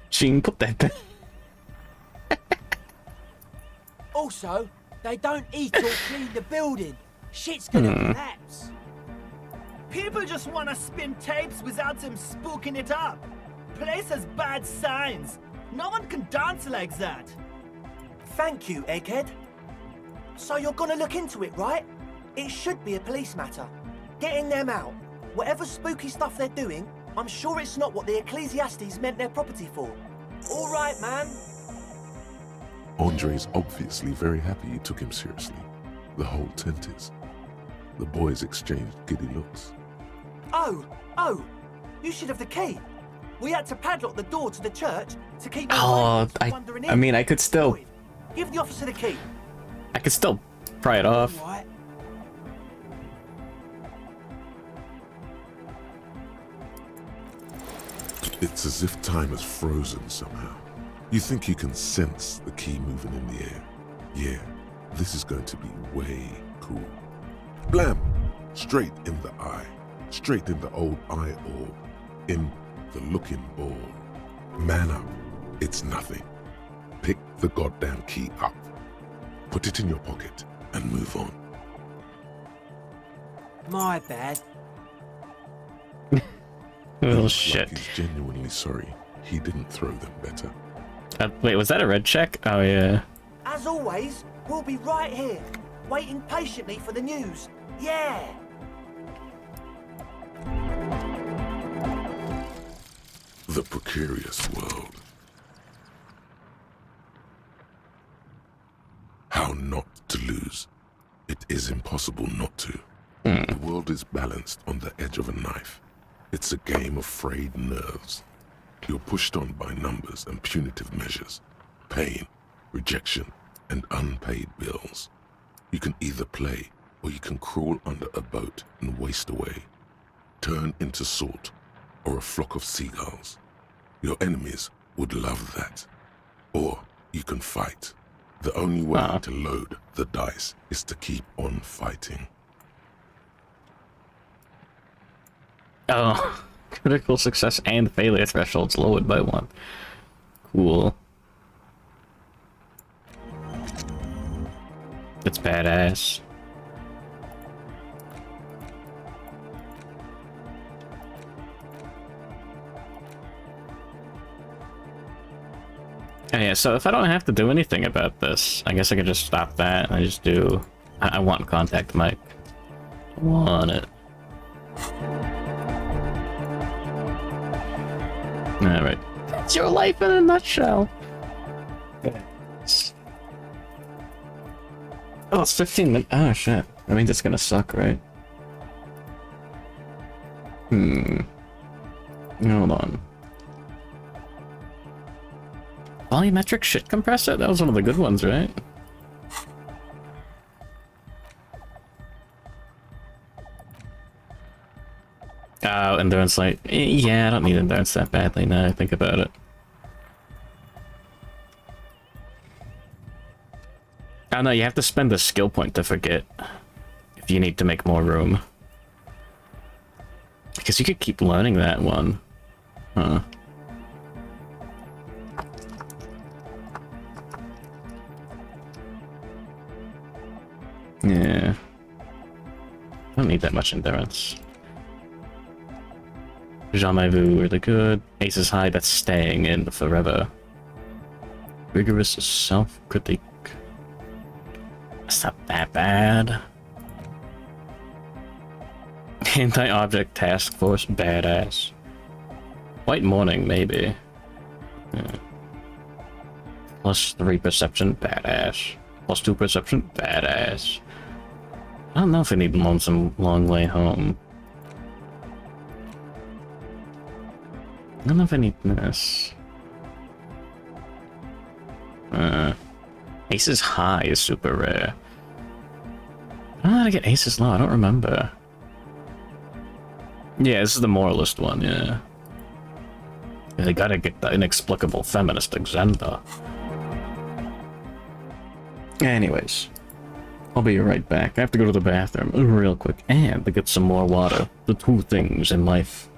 Gene, put that back. Also, they don't eat or clean the building. Shit's gonna collapse. People just want to spin tapes without them spooking it up. Place has bad signs. No one can dance like that. Thank you, Egghead. So you're gonna look into it, right? It should be a police matter. Getting them out. Whatever spooky stuff they're doing, I'm sure it's not what the Ecclesiastes meant their property for. All right, man. Andre's obviously very happy you took him seriously. The whole tent is. The boys exchanged giddy looks. Oh, you should have the key. We had to padlock the door to the church to keep wandering in. I mean, I could still... Give the officer the key. I could still pry it off. All right. It's as if time has frozen somehow. You think you can sense the key moving in the air. Yeah, this is going to be way cool. Blam! Straight in the eye. Straight in the old eye orb. In the looking ball. Man up. It's nothing. Pick the goddamn key up. Put it in your pocket and move on. My bad. Oh shit. Like he's genuinely sorry he didn't throw them better. Wait, was that a red check? Oh yeah. As always, we'll be right here, waiting patiently for the news. Yeah! The precarious world. How not to lose. It is impossible not to. The world is balanced on the edge of a knife. It's a game of frayed nerves. You're pushed on by numbers and punitive measures, pain, rejection, and unpaid bills. You can either play, or you can crawl under a boat and waste away, turn into salt, or a flock of seagulls. Your enemies would love that. Or you can fight. The only way to load the dice is to keep on fighting. Oh, critical success and failure thresholds lowered by 1. Cool. That's badass. Oh yeah, so if I don't have to do anything about this, I guess I could just stop that and I just do... I want contact mic. I want it. Alright. That's your life in a nutshell. Oh, it's 15 minutes. Oh shit. I mean, that's gonna suck, right? Hold on. Volumetric shit compressor? That was one of the good ones, right? Oh, endurance light. Yeah, I don't need endurance that badly now I think about it. Oh no, you have to spend a skill point to forget if you need to make more room. Because you could keep learning that one. Huh. Yeah. I don't need that much endurance. Jamais vu, really good. Ace is high, that's staying in forever. Rigorous self-critique. That's not that bad. Anti-object task force, badass. White morning, maybe. Yeah. +3 perception, badass. +2 perception, badass. I don't know if I need Lonesome Long Way Home. I don't know if I need this. Ace's High is super rare. I don't know how to get Ace's Law, I don't remember. Yeah, this is the moralist one, yeah. They gotta get the inexplicable feminist agenda. Anyways, I'll be right back. I have to go to the bathroom real quick and to get some more water. The two things in life.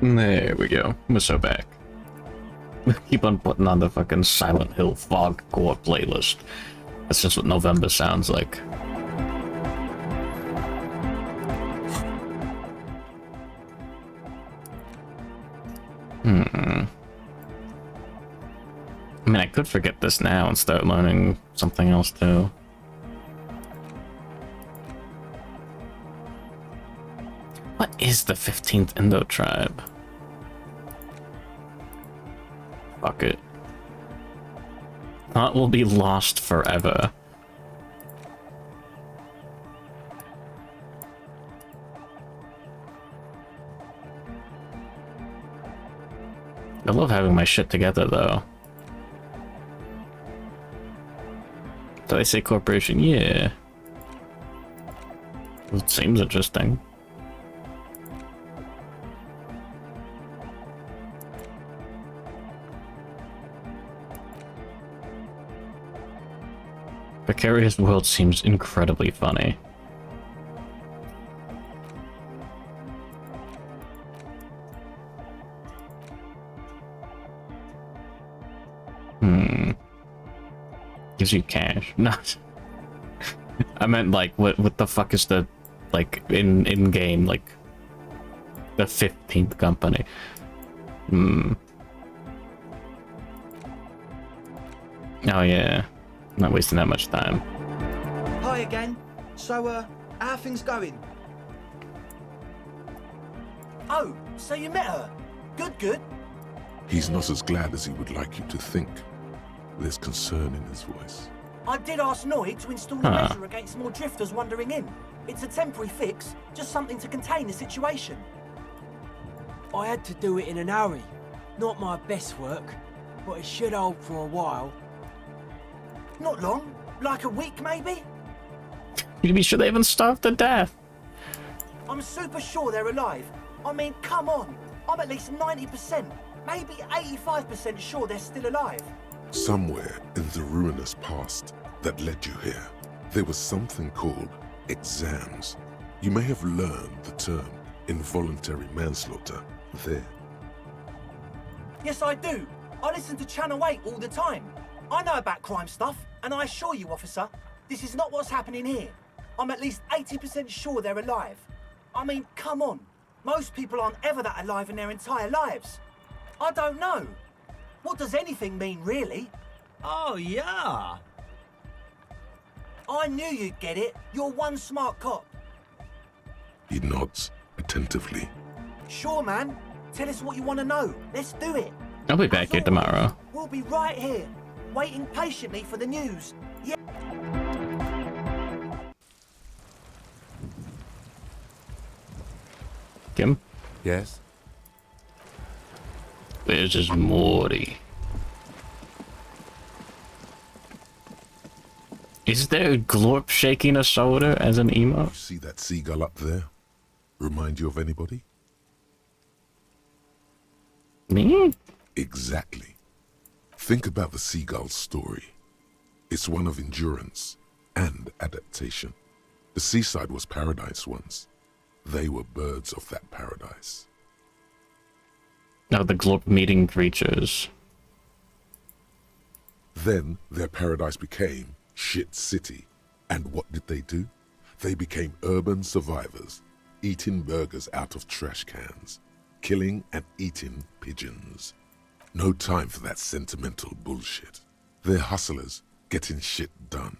There we go. We're so back. Keep on putting on the fucking Silent Hill Fog Core playlist. That's just what November sounds like. I mean, I could forget this now and start learning something else too. What is the 15th Indo tribe? Fuck it. That will be lost forever. I love having my shit together though. Did I say corporation? Yeah. It seems interesting. Precarious World seems incredibly funny. Gives you cash. No. I meant like what the fuck is the like in game like the 15th company? Oh yeah. Not wasting that much time. Hi again. So, how are things going? Oh, so you met her? Good, good. He's not as glad as he would like you to think. There's concern in his voice. I did ask Noy to install a measure against more drifters wandering in. It's a temporary fix, just something to contain the situation. I had to do it in an hurry. Not my best work, but it should hold for a while. Not long, like a week maybe? You'd be sure they haven't starved to death. I'm super sure they're alive. I mean, come on. I'm at least 90%, maybe 85% sure they're still alive. Somewhere in the ruinous past that led you here, there was something called exams. You may have learned the term involuntary manslaughter there. Yes, I do. I listen to Channel 8 all the time. I know about crime stuff, and I assure you, officer, this is not what's happening here. I'm at least 80% sure they're alive. I mean, come on. Most people aren't ever that alive in their entire lives. I don't know. What does anything mean, really? Oh, yeah. I knew you'd get it. You're one smart cop. He nods attentively. Sure, man. Tell us what you want to know. Let's do it. I'll be back here tomorrow. We'll be right here, waiting patiently for the news. Yeah. Kim? Yes? Where's his Morty? Is there a glorp shaking a shoulder as an emo? You see that seagull up there? Remind you of anybody? Me? Exactly. Think about the seagull's story. It's one of endurance and adaptation. The seaside was paradise once. They were birds of that paradise. Now the glorp meeting creatures. Then their paradise became Shit City. And what did they do? They became urban survivors, eating burgers out of trash cans, killing and eating pigeons. No time for that sentimental bullshit. They're hustlers, getting shit done.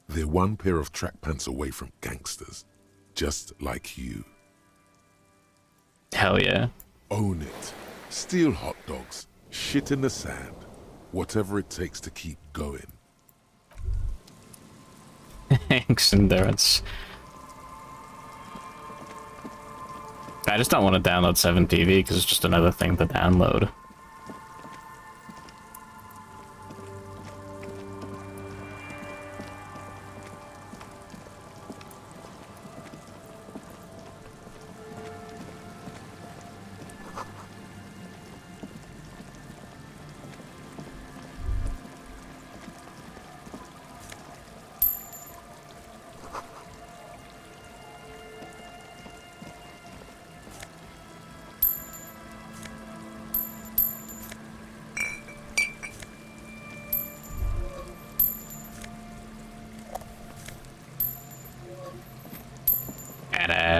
They're one pair of track pants away from gangsters, just like you. Hell yeah. Own it. Steal hot dogs, shit in the sand, whatever it takes to keep going. Thanks, endurance. I just don't want to download 7TV because it's just another thing to download.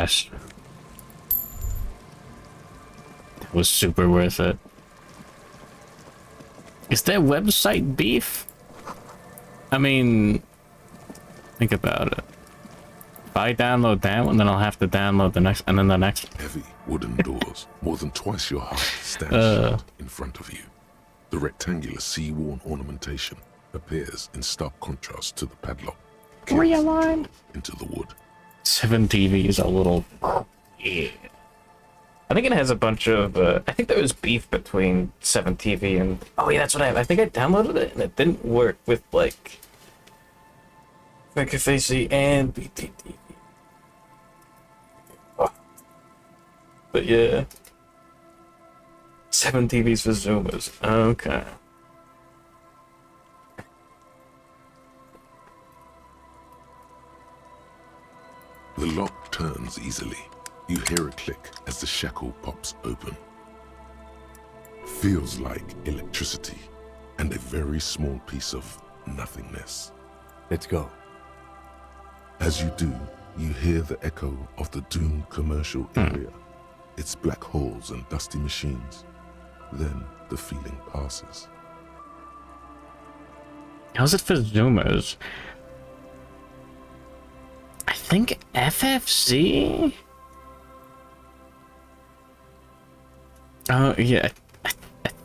gas. That was super worth it. Is their website beef? I mean, think about it. If I download that one, then I'll have to download the next, and then the next. Heavy wooden doors, more than twice your height, stand shut in front of you. The rectangular sea-worn ornamentation appears in stark contrast to the padlock. Realigned into the wood. 7 TV is a little. Yeah. I think it has a bunch of. I think there was beef between 7 TV and. Oh yeah, that's what I have. I think I downloaded it and it didn't work with like. FakeFacy and BTTV. Oh. But yeah. 7 TVs for Zoomers. Okay. The lock turns easily. You hear a click as the shackle pops open. Feels like electricity and a very small piece of nothingness. Let's go. As you do, you hear the echo of the doomed commercial area. Its black holes and dusty machines. Then the feeling passes. How's it for Zoomers? I think FFC? Oh, yeah. I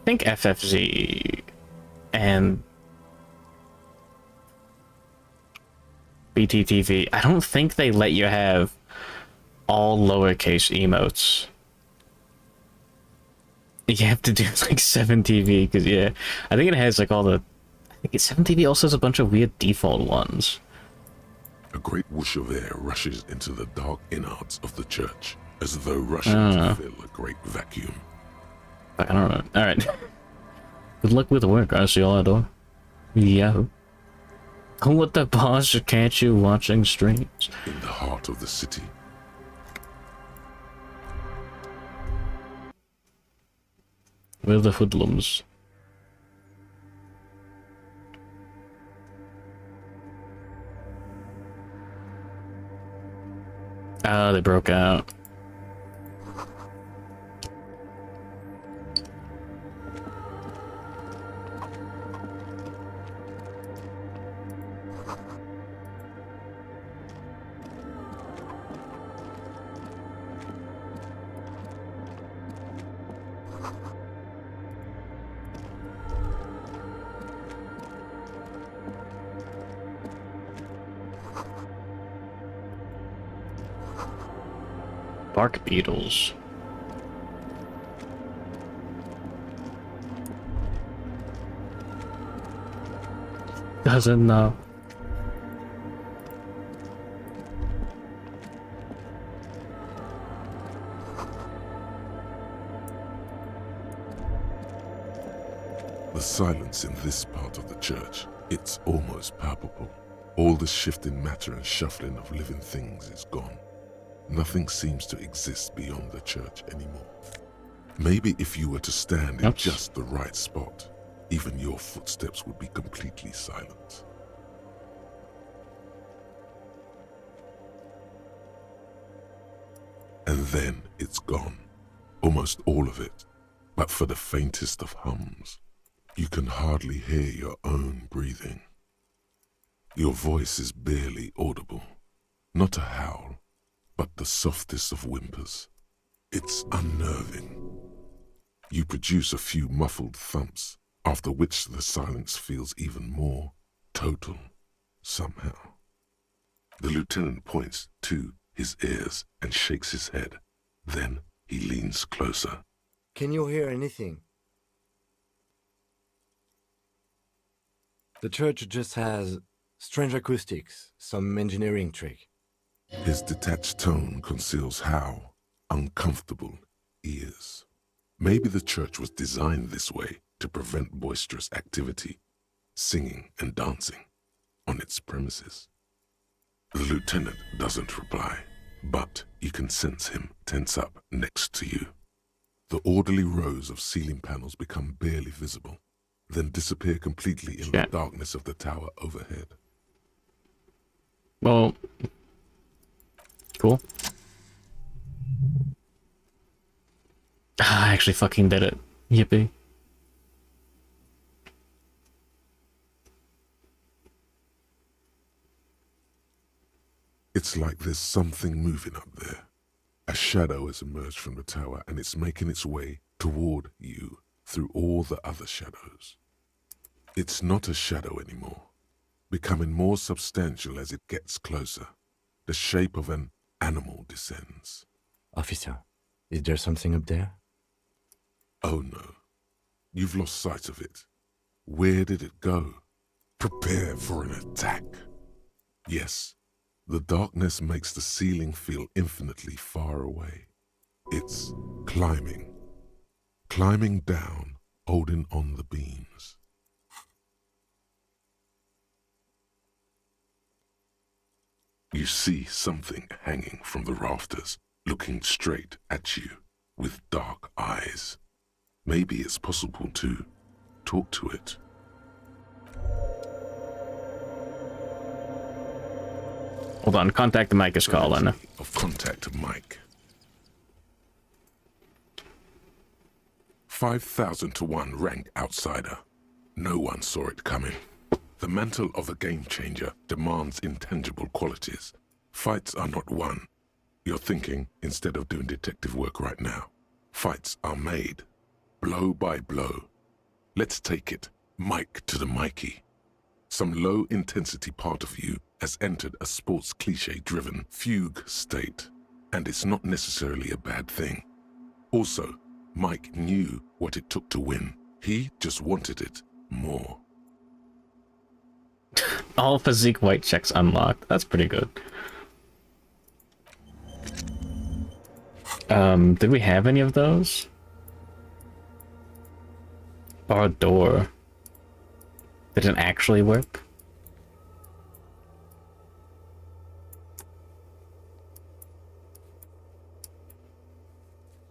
think FFZ and BTTV. I don't think they let you have all lowercase emotes. You have to do like 7TV because yeah, I think it has like all the. I think 7TV also has a bunch of weird default ones. A great whoosh of air rushes into the dark innards of the church, as though rushing to fill a great vacuum. I don't know. All right. Good luck with the work. I see all I do. Yeah. Don't let the boss catch you watching streams. In the heart of the city. Where are the hoodlums? Ah, they broke out. Bark beetles. Doesn't know. The silence in this part of the church, it's almost palpable. All the shifting matter and shuffling of living things is gone. Nothing seems to exist beyond the church anymore. Maybe if you were to stand in just the right spot, even your footsteps would be completely silent. And then it's gone. Almost all of it. But for the faintest of hums, you can hardly hear your own breathing. Your voice is barely audible. Not a howl, but the softest of whimpers. It's unnerving. You produce a few muffled thumps, after which the silence feels even more total, somehow. The lieutenant points to his ears and shakes his head. Then he leans closer. Can you hear anything? The church just has strange acoustics, some engineering trick. His detached tone conceals how uncomfortable he is. Maybe the church was designed this way to prevent boisterous activity, singing and dancing, on its premises. The lieutenant doesn't reply, but you can sense him tense up next to you. The orderly rows of ceiling panels become barely visible, then disappear completely in the darkness of the tower overhead. Well, cool. I actually fucking did it. Yippee. It's like there's something moving up there. A shadow has emerged from the tower and it's making its way toward you through all the other shadows. It's not a shadow anymore, becoming more substantial as it gets closer. The shape of an animal descends. Officer, is there something up there? Oh no, you've lost sight of it. Where did it go? Prepare for an attack. Yes, the darkness makes the ceiling feel infinitely far away. It's climbing. Climbing down, holding on the beams. You see something hanging from the rafters, looking straight at you with dark eyes. Maybe it's possible to talk to it. Hold on, contact Mike is calling. Of contact Mike. 5,000 to 1 rank outsider. No one saw it coming. The mantle of a game changer demands intangible qualities. Fights are not won. You're thinking instead of doing detective work right now. Fights are made. Blow by blow. Let's take it, Mike to the Mikey. Some low-intensity part of you has entered a sports cliché-driven fugue state, and it's not necessarily a bad thing. Also, Mike knew what it took to win. He just wanted it more. All physique white checks unlocked. That's pretty good. Did we have any of those? Or a door? Did it actually work?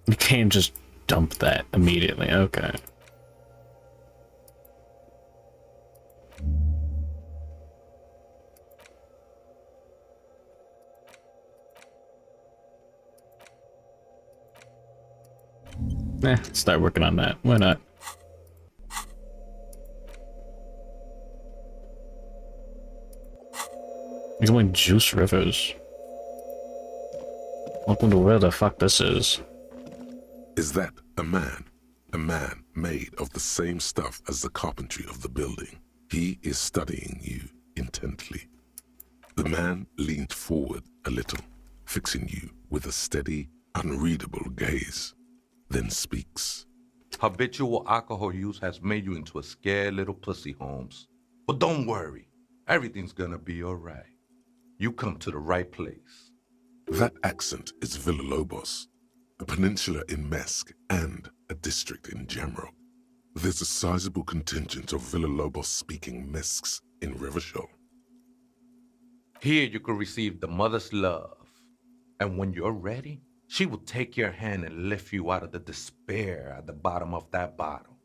You can't just dump that immediately. Okay. Start working on that. Why not? He's going Juice Rivers. Welcome to where the fuck this is. Is that a man? A man made of the same stuff as the carpentry of the building. He is studying you intently. The man leaned forward a little, fixing you with a steady, unreadable gaze, then speaks. Habitual alcohol use has made you into a scared little pussy, Holmes. But don't worry, everything's gonna be alright. You come to the right place. That accent is Villalobos, a peninsula in Mesk and a district in Jamrock. There's a sizable contingent of Villalobos-speaking Mesks in Rivershaw. Here you can receive the mother's love. And when you're ready, she will take your hand and lift you out of the despair at the bottom of that bottle.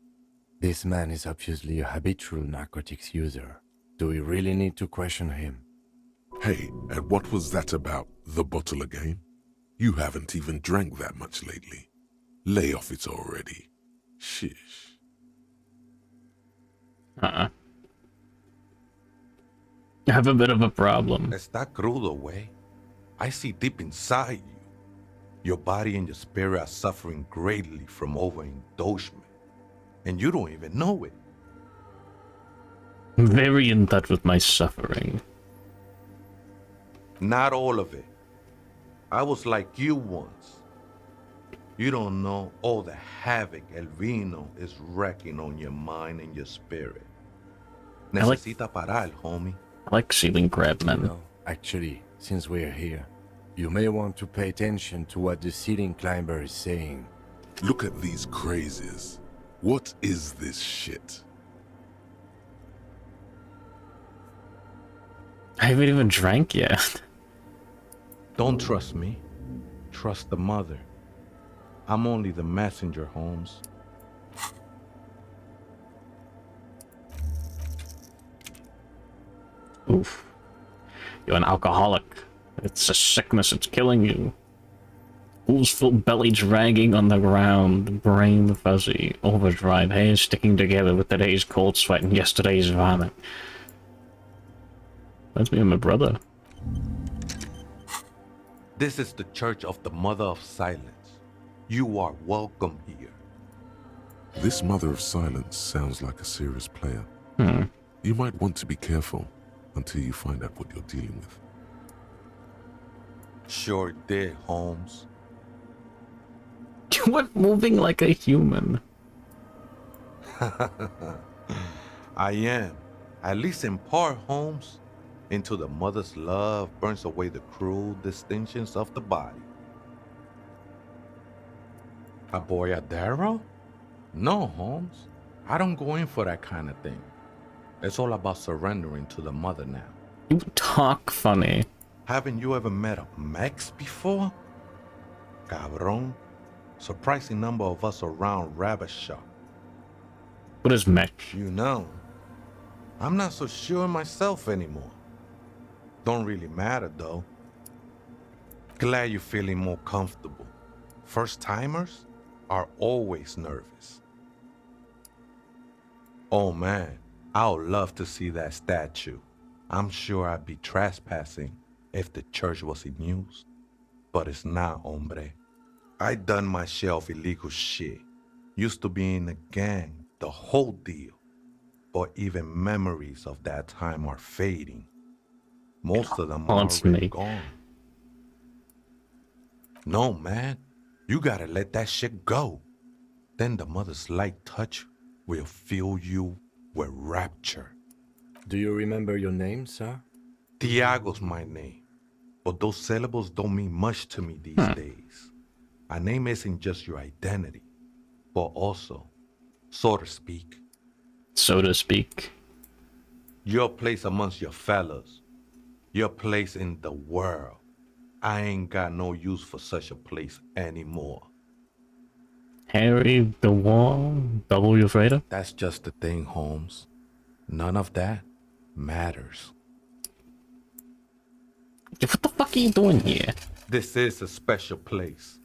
This man is obviously a habitual narcotics user. Do we really need to question him? Hey, and what was that about, the bottle again? You haven't even drank that much lately. Lay off it already. Shish. I have a bit of a problem. Está crudo, way. I see deep inside you. Your body and your spirit are suffering greatly from overindulgence. And you don't even know it. I'm very in touch with my suffering. Not all of it. I was like you once. You don't know all the havoc El Vino is wrecking on your mind and your spirit. Necesita parar, homie. I like ceiling crab men. No, actually, since we're here, you may want to pay attention to what the ceiling climber is saying. Look at these crazies. What is this shit? I haven't even drank yet. Don't trust me. Trust the mother. I'm only the messenger, Holmes. Oof. You're an alcoholic. It's a sickness, it's killing you. Pools full belly dragging on the ground, brain fuzzy, overdrive, hair sticking together with today's cold sweat and yesterday's vomit. That's me and my brother. This is the Church of the Mother of Silence. You are welcome here. This Mother of Silence sounds like a serious player. You might want to be careful until you find out what you're dealing with. Sure did, Holmes. You went moving like a human. I am, at least in part, Holmes. Into the mother's love burns away the cruel distinctions of the body. A boyadero? No, Holmes. I don't go in for that kind of thing. It's all about surrendering to the mother now. You talk funny. Haven't you ever met a Mex before? Cabron. Surprising number of us around Rabbit Shop. What is Mex? You know, I'm not so sure myself anymore. Don't really matter though. Glad you're feeling more comfortable. First-timers are always nervous. Oh man, I would love to see that statue. I'm sure I'd be trespassing if the church was in use. But it's not, hombre. I done my share of illegal shit. Used to be in a gang, the whole deal. But even memories of that time are fading. Most of them are already gone. No, man. You gotta let that shit go. Then the mother's light touch will fill you with rapture. Do you remember your name, sir? Tiago's my name. But those syllables don't mean much to me these days. A name isn't just your identity, but also, so to speak. So to speak. Your place amongst your fellas. Your place in the world. I ain't got no use for such a place anymore. Harry the Wall? W. Frater? That's just the thing, Holmes. None of that matters. What the fuck are you doing here? This is a special place.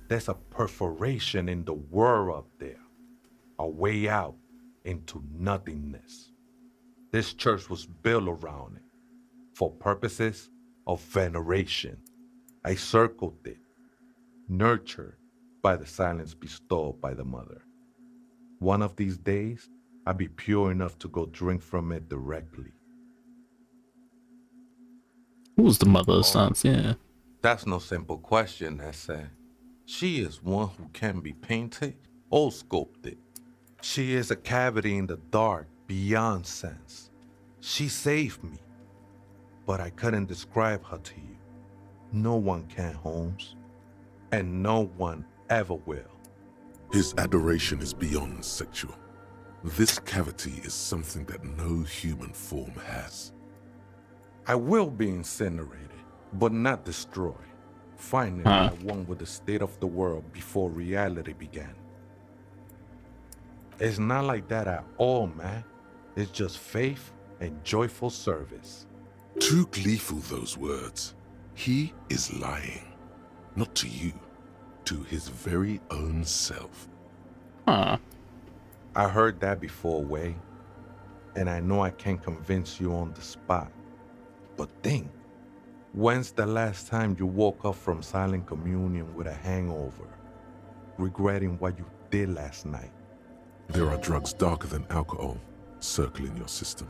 There's a perforation in the world up there. A way out into nothingness. This church was built around it for purposes of veneration. I circled it, nurtured by the silence bestowed by the mother. One of these days, I'll be pure enough to go drink from it directly. Who's the mother of sons? Yeah. That's no simple question, Essa. She is one who can be painted or sculpted. She is a cavity in the dark beyond sense. She saved me, but I couldn't describe her to you. No one can, Holmes, and no one ever will. His adoration is beyond sexual. This cavity is something that no human form has. I will be incinerated, but not destroyed. Finally, I won with the state of the world before reality began. It's not like that at all, man. It's just faith and joyful service. Too gleeful, those words. He is lying. Not to you, to his very own self. Huh. I heard that before, Way. And I know I can't convince you on the spot. But think, when's the last time you woke up from silent communion with a hangover, regretting what you did last night? There are drugs darker than alcohol circling your system.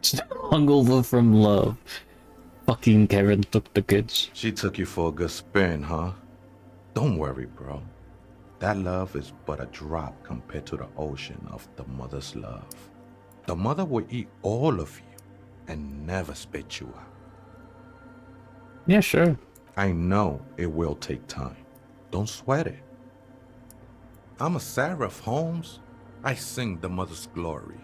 Hungover from love. Fucking Karen took the kids. She took you for a good spin, huh? Don't worry, bro. That love is but a drop compared to the ocean of the mother's love. The mother will eat all of you and never spit you out. Yeah, sure. I know it will take time. Don't sweat it. I'm a seraph, Holmes. I sing the mother's glory.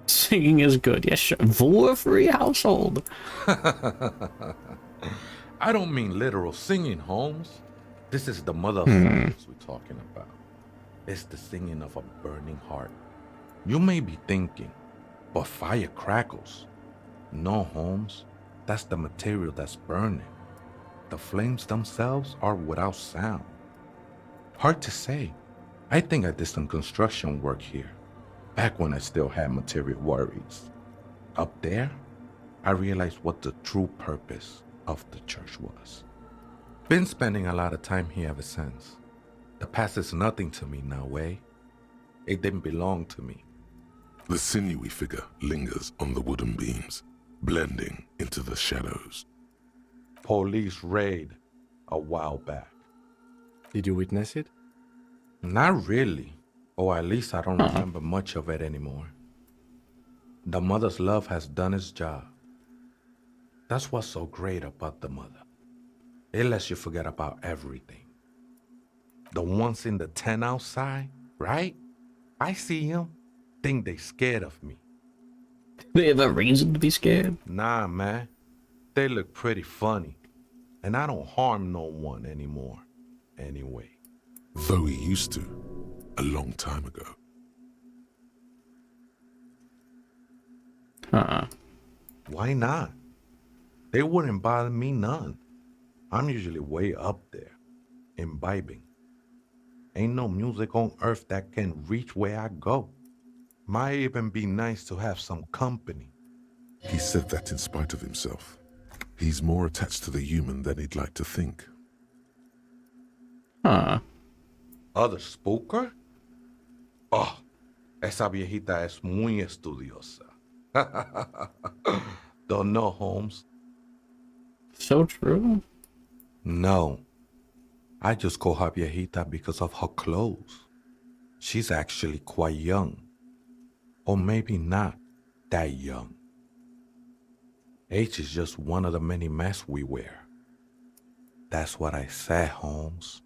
Singing is good. Yes, sure. War-free household. I don't mean literal singing, Holmes. This is the mother of science we're talking about. It's the singing of a burning heart. You may be thinking, but fire crackles. No, Holmes. That's the material that's burning. The flames themselves are without sound. Hard to say. I think I did some construction work here, back when I still had material worries. Up there, I realized what the true purpose of the church was. Been spending a lot of time here ever since. The past is nothing to me now, eh? It didn't belong to me. The sinewy figure lingers on the wooden beams, blending into the shadows. Police raid a while back. Did you witness it? Not really, or at least I don't remember much of it anymore. The mother's love has done its job. That's what's so great about the mother. It lets you forget about everything. The ones in the tent outside, right? I see them, think they scared of me. They have a reason to be scared? Nah, man. They look pretty funny. And I don't harm no one anymore, anyway. Though he used to, a long time ago. Why not? They wouldn't bother me none. I'm usually way up there, imbibing. Ain't no music on earth that can reach where I go. Might even be nice to have some company. He said that in spite of himself. He's more attached to the human than he'd like to think. ¿Other spooker? Oh, esa viejita es muy estudiosa. Don't know, Holmes. So true. No. I just call her viejita because of her clothes. She's actually quite young. Or maybe not that young. Age is just one of the many masks we wear. That's what I said, Holmes.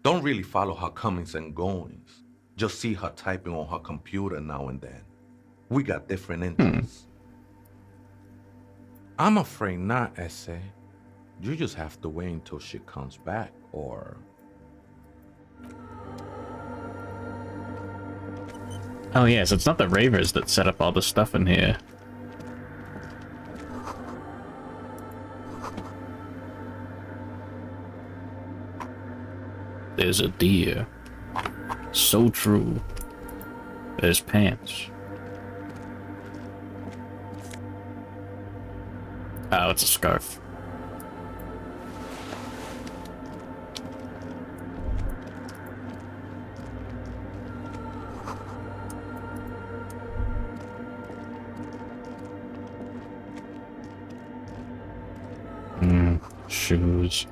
Don't really follow her comings and goings. Just see her typing on her computer now and then. We got different interests. I'm afraid not, Essay. You just have to wait until she comes back, or... Oh yes, it's not the Ravers that set up all the stuff in here. There's a deer. So true. There's pants. Oh, it's a scarf. Shoes.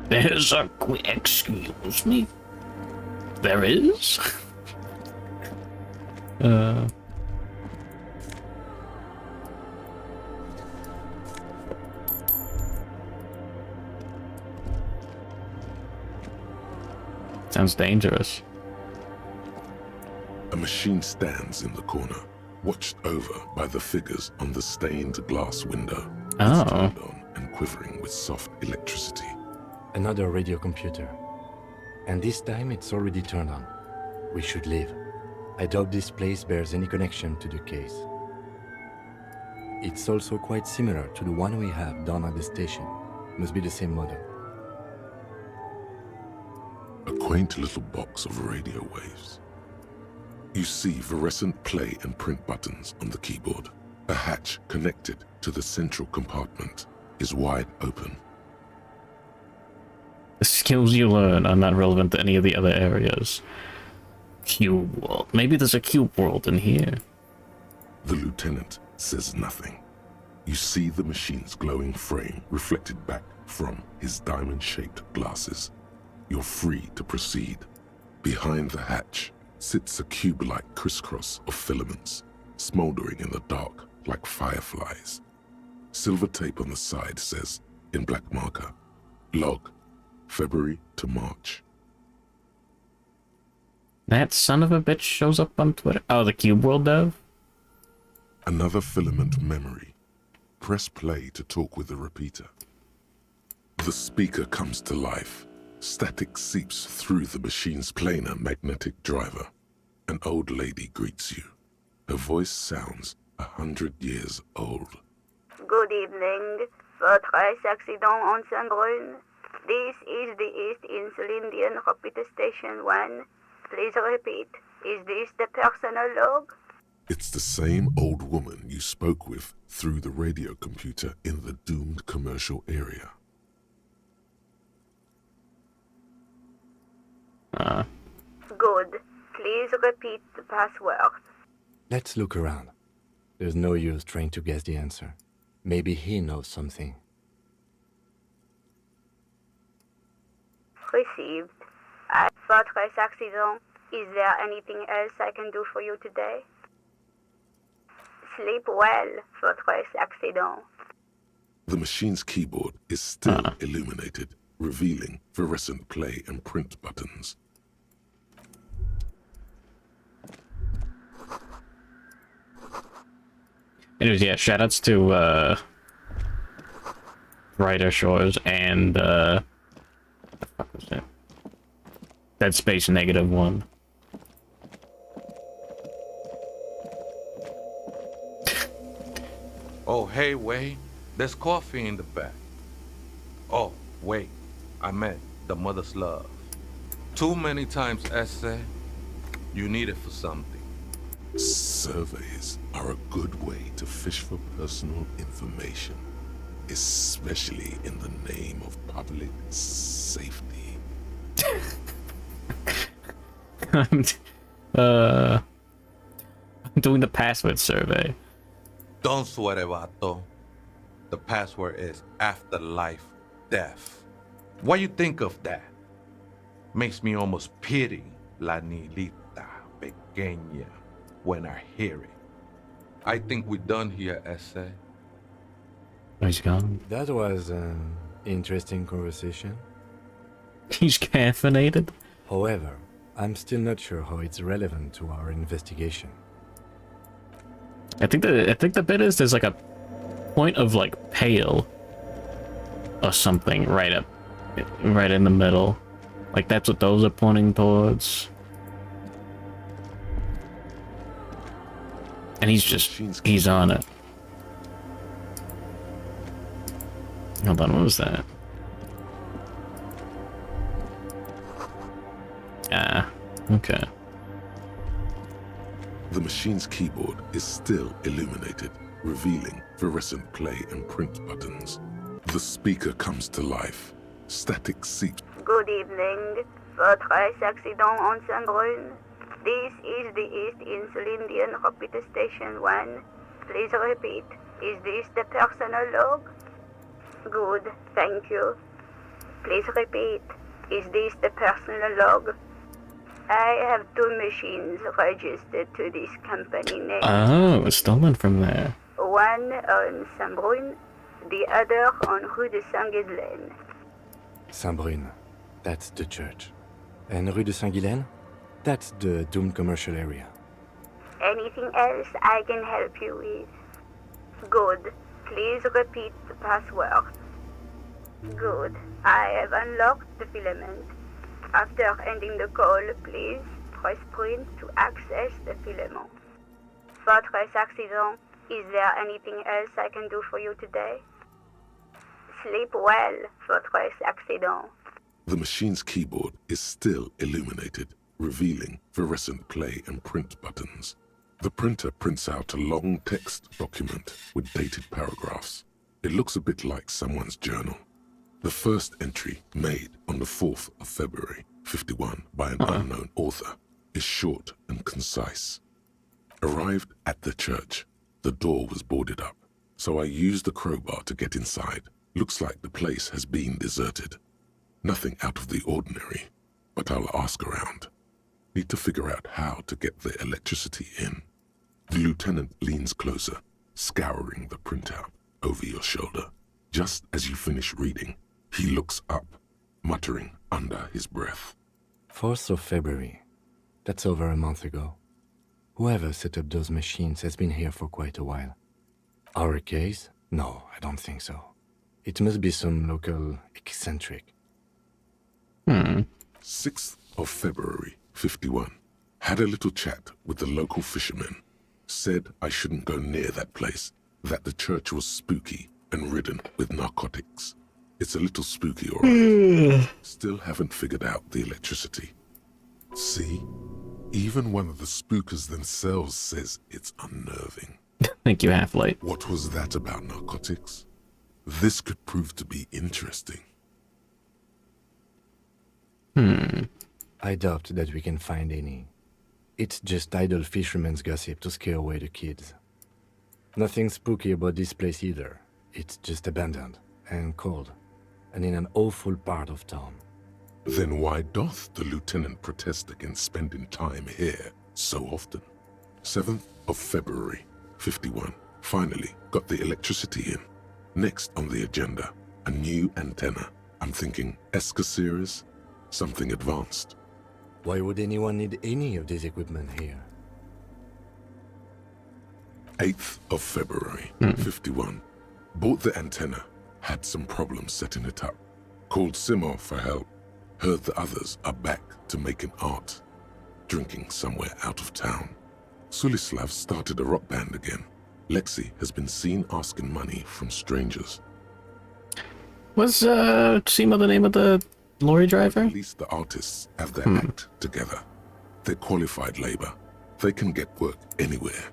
There's a excuse me. There is? Sounds dangerous. A machine stands in the corner, watched over by the figures on the stained glass window. Oh. It's turned on and quivering with soft electricity. Another radio computer. And this time it's already turned on. We should leave. I doubt this place bears any connection to the case. It's also quite similar to the one we have down at the station. Must be the same model. A quaint little box of radio waves. You see fluorescent play and print buttons on the keyboard. A hatch connected to the central compartment is wide open. The skills you learn are not relevant to any of the other areas. Cube world. Maybe there's a cube world in here. The lieutenant says nothing. You see the machine's glowing frame reflected back from his diamond-shaped glasses. You're free to proceed. Behind the hatch sits a cube-like crisscross of filaments, smoldering in the dark like fireflies. Silver tape on the side says, in black marker, log, February to March. That son of a bitch shows up on Twitter. Oh, the cube world dev? Another filament memory Press play to talk with the repeater. The speaker comes to life. Static seeps through the machine's planar magnetic driver. An old lady greets you. Her voice sounds 100 years old. Good evening. Votre accident on Saint-Brun. This is the East Insulindian Repeater Station 1. Please repeat. Is this the personal log? It's the same old woman you spoke with through the radio computer in the doomed commercial area. Good. Please repeat the password. Let's look around. There's no use trying to guess the answer. Maybe he knows something. Received. At votre accident. Is there anything else I can do for you today? Sleep well, votre accident. The machine's keyboard is still illuminated, revealing fluorescent play and print buttons. Anyways, yeah, shoutouts to Writer Shores and what the fuck was that? Dead Space -1. Oh, hey, wait. There's coffee in the back. Oh, wait. I meant the mother's love. Too many times, essay. You need it for something. Surveys are a good way to fish for personal information, especially in the name of public safety. I'm doing the password survey. Don't sweat it, vato. The password is afterlife death. What you think of that? Makes me almost pity La Nilita Pequeña when I hear it. I think we're done here, essay. He's gone. That was an interesting conversation. He's caffeinated. However, I'm still not sure how it's relevant to our investigation. I think the bit is there's like a point of like pale or something right in the middle. Like that's what those are pointing towards. And he's on it. Hold on, what was that? Ah, okay. The machine's keyboard is still illuminated, revealing fluorescent play and print buttons. The speaker comes to life. Static seeps. Good evening. Votre accident on Saint-Brun. This is the East Insulindian Repeater Station 1. Please repeat. Is this the personal log? Good, thank you. Please repeat. Is this the personal log? I have 2 machines registered to this company name. Oh, it's stolen from there. One on Saint-Brun, the other on Rue de Saint-Ghislaine. Saint-Brun, that's the church. And Rue de Saint-Ghislaine, that's the doomed commercial area. Anything else I can help you with? Good. Please repeat the password. Good. I have unlocked the filament. After ending the call, please press print to access the filament. Votre accident. Is there anything else I can do for you today? Sleep well, votre accident. The machine's keyboard is still illuminated, revealing fluorescent play and print buttons. The printer prints out a long text document with dated paragraphs. It looks a bit like someone's journal. The first entry, made on the 4th of February, 51, by an unknown author, is short and concise. Arrived at the church, the door was boarded up, so I used the crowbar to get inside. Looks like the place has been deserted. Nothing out of the ordinary, but I'll ask around. Need to figure out how to get the electricity in. The lieutenant leans closer, scouring the printout over your shoulder. Just as you finish reading, he looks up, muttering under his breath. 4th of February. That's over a month ago. Whoever set up those machines has been here for quite a while. Our case No, I don't think so. It must be some local eccentric. 6th of February, 51. Had a little chat with the local fishermen. Said I shouldn't go near that place, that the church was spooky and ridden with narcotics. It's a little spooky, alright. Still haven't figured out the electricity. See? Even one of the spookers themselves says it's unnerving. Thank you, Half-Light. What was that about narcotics? This could prove to be interesting. I doubt that we can find any. It's just idle fishermen's gossip to scare away the kids. Nothing spooky about this place either. It's just abandoned and cold, and in an awful part of town. Then why doth the lieutenant protest against spending time here so often? 7th of February, 51. Finally got the electricity in. Next on the agenda, a new antenna. I'm thinking ESCA series, something advanced. Why would anyone need any of this equipment here? 8th of February, 51. Bought the antenna, had some problems setting it up. Called Simo for help. Heard the others are back to making art. Drinking somewhere out of town. Sulislav started a rock band again. Lexi has been seen asking money from strangers. Was Simo the name of the lorry driver? At least the artists have their act together. They're qualified labor. They can get work anywhere.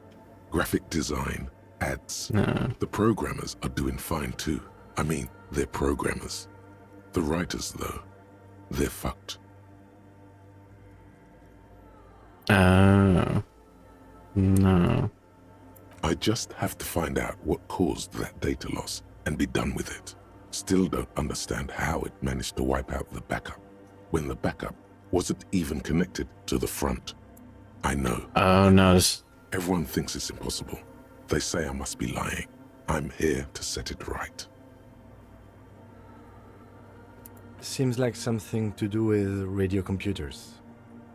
Graphic design, ads. The programmers are doing fine too. I mean, they're programmers. The writers, though, they're fucked. Oh. No. I just have to find out what caused that data loss and be done with it. Still don't understand how it managed to wipe out the backup, when the backup wasn't even connected to the front. I know. Oh, no. Everyone thinks it's impossible. They say I must be lying. I'm here to set it right. Seems like something to do with radio computers.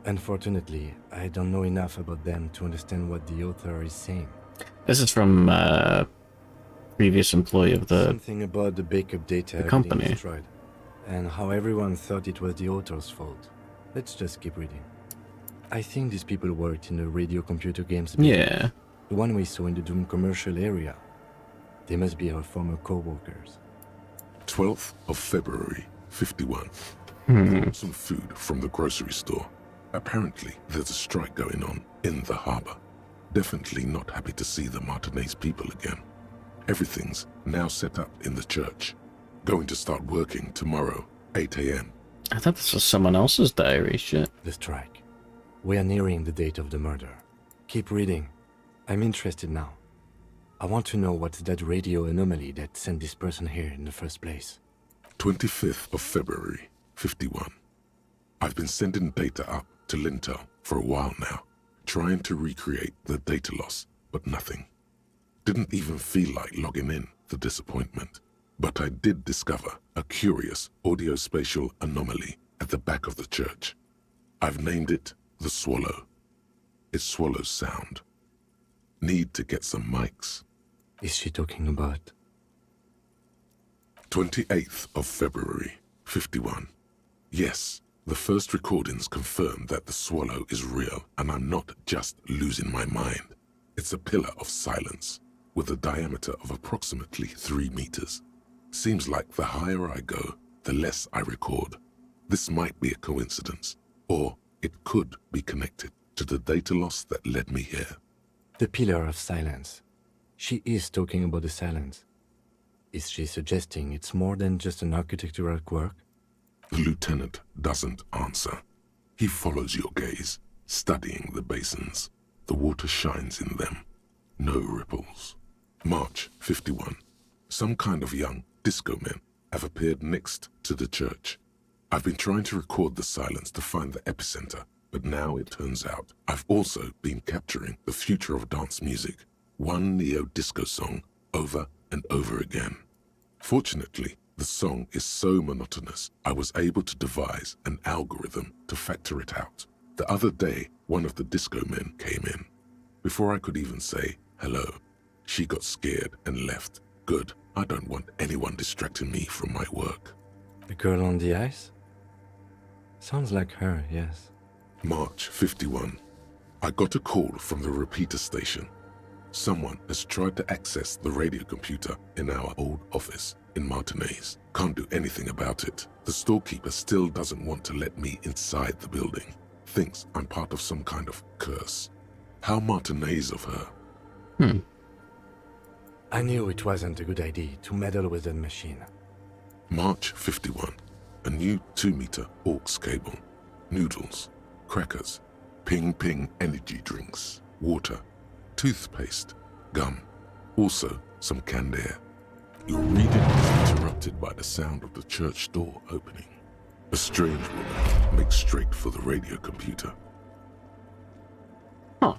Unfortunately, I don't know enough about them to understand what the author is saying. This is from previous employee of the Something about the backup data the being company. destroyed, and how everyone thought it was the author's fault. Let's just keep reading. I think these people worked in the radio computer games business. Yeah. The one we saw in the Doom commercial area. They must be our former co-workers. 12th of February, 51. Bought some food from the grocery store. Apparently, there's a strike going on in the harbor. Definitely not happy to see the Martinez people again. Everything's now set up in the church. Going to start working tomorrow, 8 a.m. I thought this was someone else's diary. Shit. The strike. We are nearing the date of the murder. Keep reading. I'm interested now. I want to know what's that radio anomaly that sent this person here in the first place. 25th of February, 51. I've been sending data up to Lintel for a while now, trying to recreate the data loss, but nothing. Didn't even feel like logging in, the disappointment. But I did discover a curious audio-spatial anomaly at the back of the church. I've named it the Swallow. It swallows sound. Need to get some mics. Is she talking about? 28th of February, 51. Yes, the first recordings confirm that the Swallow is real and I'm not just losing my mind. It's a pillar of silence with a diameter of approximately 3 meters. Seems like the higher I go, the less I record. This might be a coincidence, or it could be connected to the data loss that led me here. The pillar of silence. She is talking about the silence. Is she suggesting it's more than just an architectural quirk? The lieutenant doesn't answer. He follows your gaze, studying the basins. The water shines in them. No ripples. March 51. Some kind of young disco men have appeared next to the church. I've been trying to record the silence to find the epicenter, but now it turns out I've also been capturing the future of dance music, one neo-disco song over and over again. Fortunately, the song is so monotonous, I was able to devise an algorithm to factor it out. The other day, one of the disco men came in. Before I could even say hello, she got scared and left, Good. I don't want anyone distracting me from my work. The girl on the ice? Sounds like her, yes. March 51. I got a call from the repeater station. Someone has tried to access the radio computer in our old office in Martinez. Can't do anything about it. The storekeeper still doesn't want to let me inside the building. Thinks I'm part of some kind of curse. How Martinez of her. I knew it wasn't a good idea to meddle with the machine. March 51. A new 2-meter aux cable. Noodles. Crackers. Ping energy drinks. Water. Toothpaste. Gum. Also some canned air. Your reading is interrupted by the sound of the church door opening. A strange woman makes straight for the radio computer. Huh.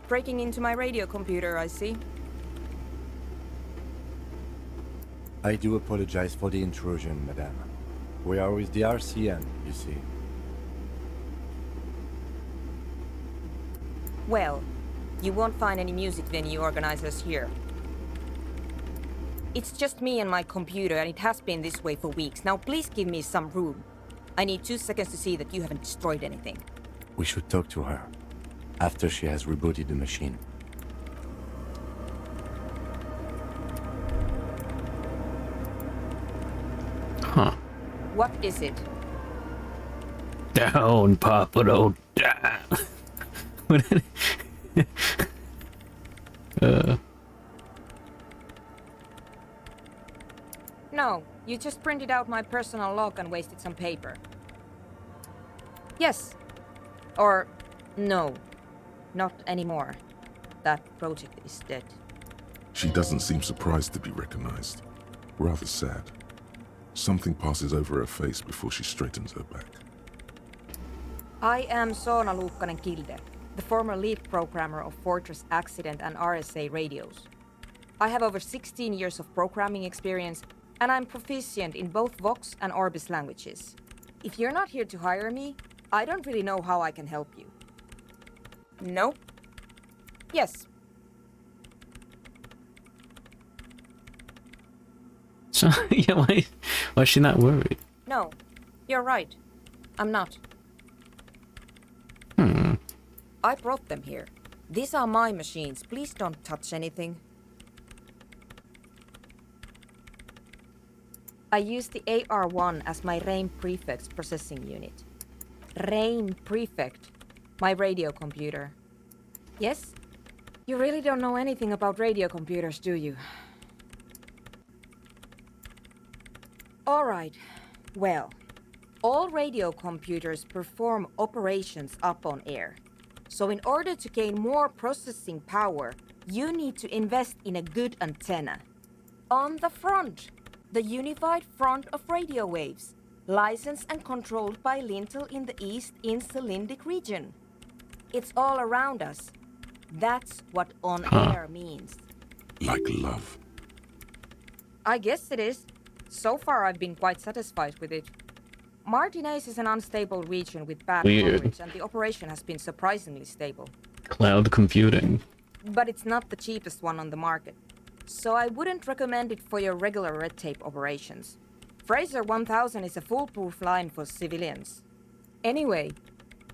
Breaking into my radio computer, I see. I do apologize for the intrusion, madame. We are with the RCM, you see. Well, you won't find any music venue organizers here. It's just me and my computer, and it has been this way for weeks. Now please give me some room. I need 2 seconds to see that you haven't destroyed anything. We should talk to her after she has rebooted the machine. Huh. What is it? Down, Papado, down. No, you just printed out my personal log and wasted some paper. Yes. Or no. Not anymore. That project is dead. She doesn't seem surprised to be recognized. Rather sad. Something passes over her face before she straightens her back. I am Soona Luukkanen-Kilde, the former lead programmer of Fortress Accident and RSA radios. I have over 16 years of programming experience, and I'm proficient in both Vox and Orbis languages. If you're not here to hire me, I don't really know how I can help you. No? Yes. So, yeah, why is she not worried? No. You're right. I'm not. I brought them here. These are my machines. Please don't touch anything. I use the AR-1 as my RAIN Prefect's processing unit. RAIN Prefect, my radio computer. Yes? You really don't know anything about radio computers, do you? All right. Well, all radio computers perform operations up on air. So in order to gain more processing power, you need to invest in a good antenna. On the front, the unified front of radio waves, licensed and controlled by Lintel in the east in Selindic region. It's all around us. That's what on air means. Like love. I guess it is. So far I've been quite satisfied with it. Martinez is an unstable region with bad coverage, and the operation has been surprisingly stable. Cloud computing. But it's not the cheapest one on the market. So I wouldn't recommend it for your regular red tape operations. Fraser 1000 is a foolproof line for civilians. Anyway,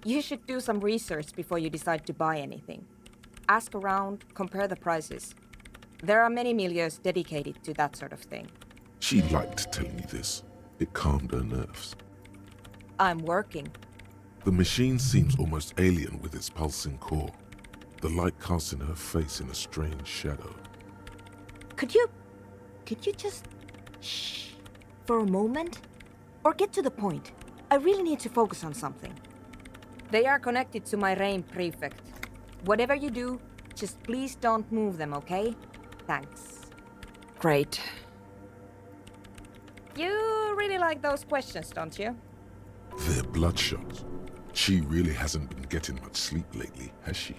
you should do some research before you decide to buy anything. Ask around, compare the prices. There are many milieus dedicated to that sort of thing. She liked telling me this. It calmed her nerves. I'm working. The machine seems almost alien with its pulsing core. The light casting her face in a strange shadow. Could you just shh for a moment? Or get to the point. I really need to focus on something. They are connected to my RAIN Prefect. Whatever you do, just please don't move them, okay? Thanks. Great. You really like those questions, don't you? They're bloodshot. She really hasn't been getting much sleep lately, has she?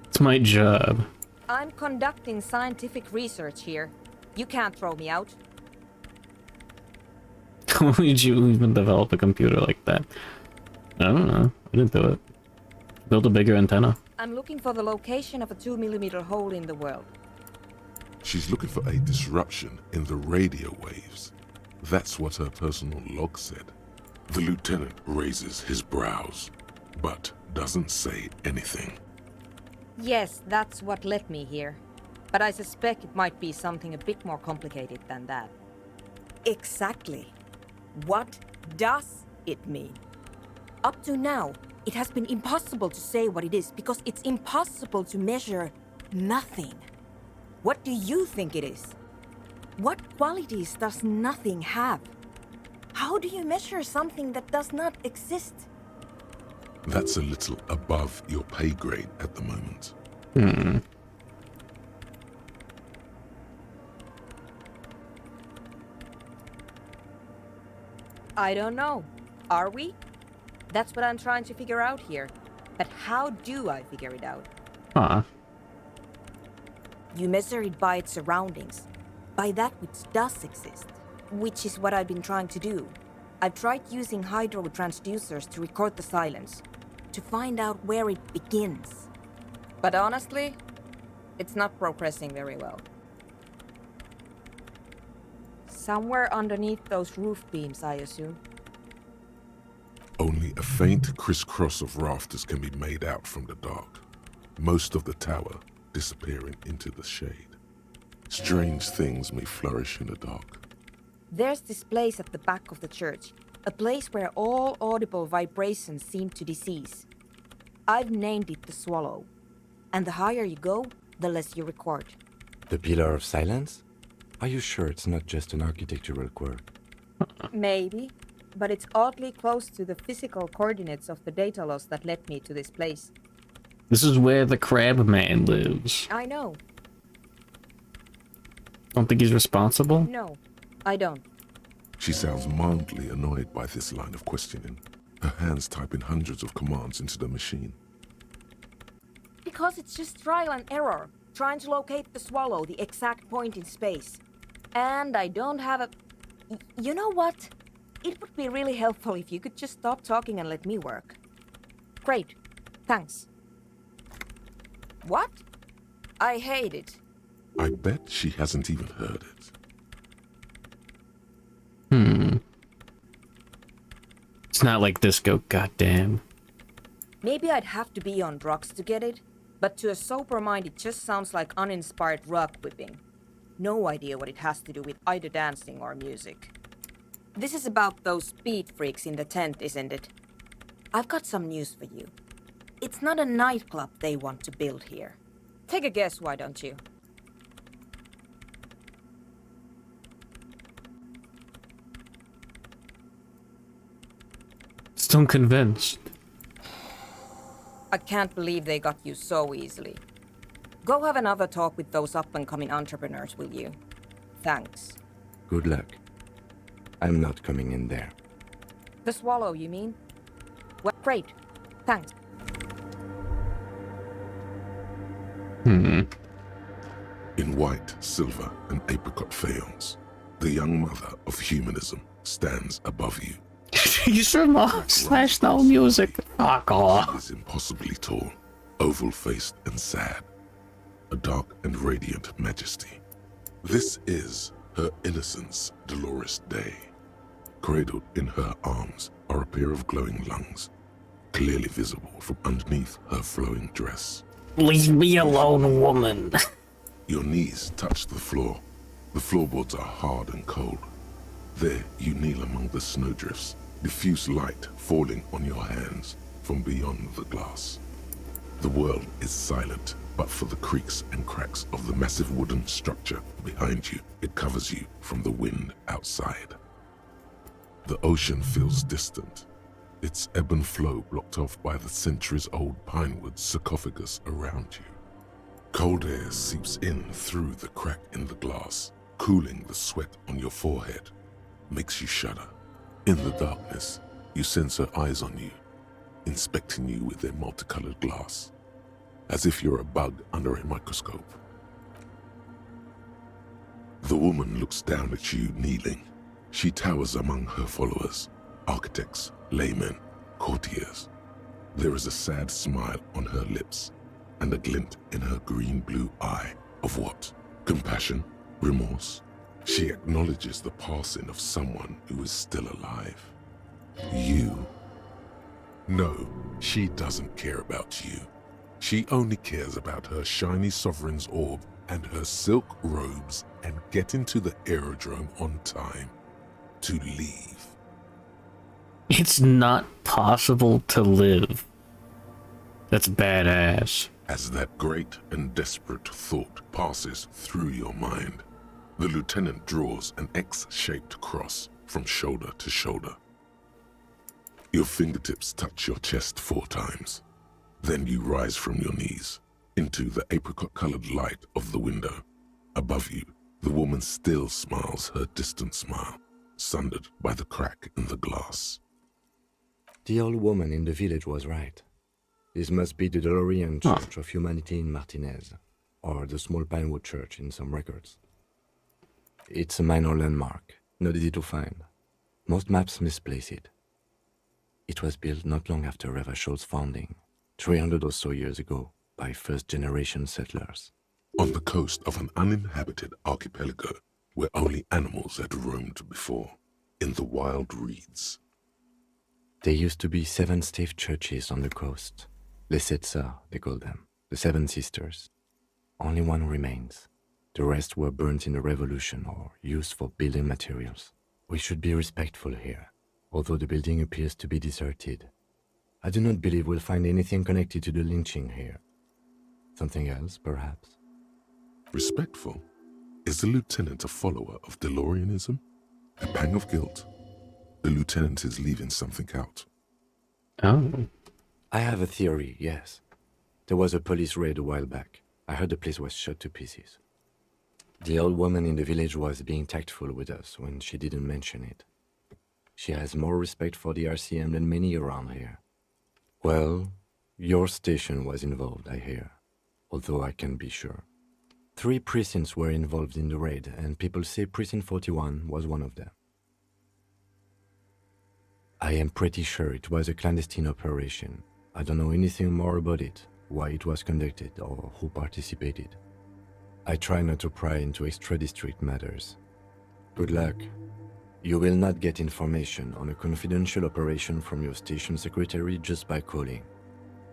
It's my job. I'm conducting scientific research here. You can't throw me out. Why would you even develop a computer like that? I don't know. I didn't do it. Build a bigger antenna. I'm looking for the location of a 2mm hole in the world. She's looking for a disruption in the radio waves. That's what her personal log said. The lieutenant raises his brows, but doesn't say anything. Yes, that's what led me here. But I suspect it might be something a bit more complicated than that. Exactly. What does it mean? Up to now, it has been impossible to say what it is because it's impossible to measure nothing. What do you think it is? What qualities does nothing have? How do you measure something that does not exist? That's a little above your pay grade at the moment. I don't know. Are we? That's what I'm trying to figure out here. But how do I figure it out? Huh. You measure it by its surroundings, by that which does exist, which is what I've been trying to do. I've tried using hydro transducers to record the silence, to find out where it begins. But honestly, it's not progressing very well. Somewhere underneath those roof beams, I assume. Only a faint crisscross of rafters can be made out from the dark, most of the tower disappearing into the shade. Strange things may flourish in the dark. There's this place at the back of the church, a place where all audible vibrations seem to decease. I've named it the Swallow, and the higher you go, the less you record. The Pillar of Silence? Are you sure it's not just an architectural quirk? Maybe, but it's oddly close to the physical coordinates of the data loss that led me to this place. This is where the crab man lives. I know. Don't think he's responsible? No, I don't. She sounds mildly annoyed by this line of questioning, her hands typing hundreds of commands into the machine. Because it's just trial and error, trying to locate the Swallow, the exact point in space. And I don't have a... You know what? It would be really helpful if you could just stop talking and let me work. Great. Thanks. What? I hate it. I bet she hasn't even heard it. It's not like disco, goddamn. Maybe I'd have to be on drugs to get it, but to a sober mind it just sounds like uninspired rug whipping. No idea what it has to do with either dancing or music. This is about those speed freaks in the tent, isn't it? I've got some news for you. It's not a nightclub they want to build here. Take a guess, why don't you? Still convinced. I can't believe they got you so easily. Go have another talk with those up-and-coming entrepreneurs, will you? Thanks. Good luck. I'm not coming in there. The Swallow, you mean? Well, great. Thanks. In white, silver, and apricot faience, the young mother of humanism stands above you. He's from /no music. Fuck off. She is impossibly tall, oval-faced and sad, a dark and radiant majesty. This is her innocence, Dolores Day. Cradled in her arms are a pair of glowing lungs, clearly visible from underneath her flowing dress. Leave me alone, woman. Your knees touch the floor. The floorboards are hard and cold. There you kneel among the snowdrifts, diffuse light falling on your hands from beyond the glass. The world is silent, but for the creaks and cracks of the massive wooden structure behind you, it covers you from the wind outside. The ocean feels distant, its ebb and flow blocked off by the centuries-old pinewood sarcophagus around you. Cold air seeps in through the crack in the glass, cooling the sweat on your forehead, makes you shudder. In the darkness, you sense her eyes on you, inspecting you with their multicolored glass, as if you're a bug under a microscope. The woman looks down at you kneeling. She towers among her followers, architects, laymen, courtiers. There is a sad smile on her lips and a glint in her green-blue eye of what? Compassion? Remorse? She acknowledges the passing of someone who is still alive. You. No, she doesn't care about you. She only cares about her shiny sovereign's orb and her silk robes and getting to the aerodrome on time to leave. It's not possible to live. That's badass. As that great and desperate thought passes through your mind, the lieutenant draws an X-shaped cross from shoulder to shoulder. Your fingertips touch your chest 4 times. Then you rise from your knees into the apricot-colored light of the window. Above you, the woman still smiles her distant smile, sundered by the crack in the glass. The old woman in the village was right. This must be the DeLorean Church of Humanity in Martinez, or the small Pinewood Church in some records. It's a minor landmark, not easy to find. Most maps misplace it. It was built not long after Revachol's founding, 300 or so years ago, by first-generation settlers. On the coast of an uninhabited archipelago where only animals had roamed before, in the wild reeds. There used to be 7 stave churches on the coast. Les Sept Sœurs, they call them, the 7 sisters. Only one remains. The rest were burnt in the revolution or used for building materials. We should be respectful here, although the building appears to be deserted. I do not believe we'll find anything connected to the lynching here. Something else, perhaps? Respectful? Is the lieutenant a follower of DeLoreanism? A pang of guilt? The lieutenant is leaving something out. Oh. I have a theory, yes. There was a police raid a while back. I heard the place was shot to pieces. The old woman in the village was being tactful with us when she didn't mention it. She has more respect for the RCM than many around here. Well, your station was involved, I hear, although I can't be sure. 3 precincts were involved in the raid, and people say Precinct 41 was one of them. I am pretty sure it was a clandestine operation. I don't know anything more about it, why it was conducted, or who participated. I try not to pry into extra-district matters. Good luck. You will not get information on a confidential operation from your station secretary just by calling.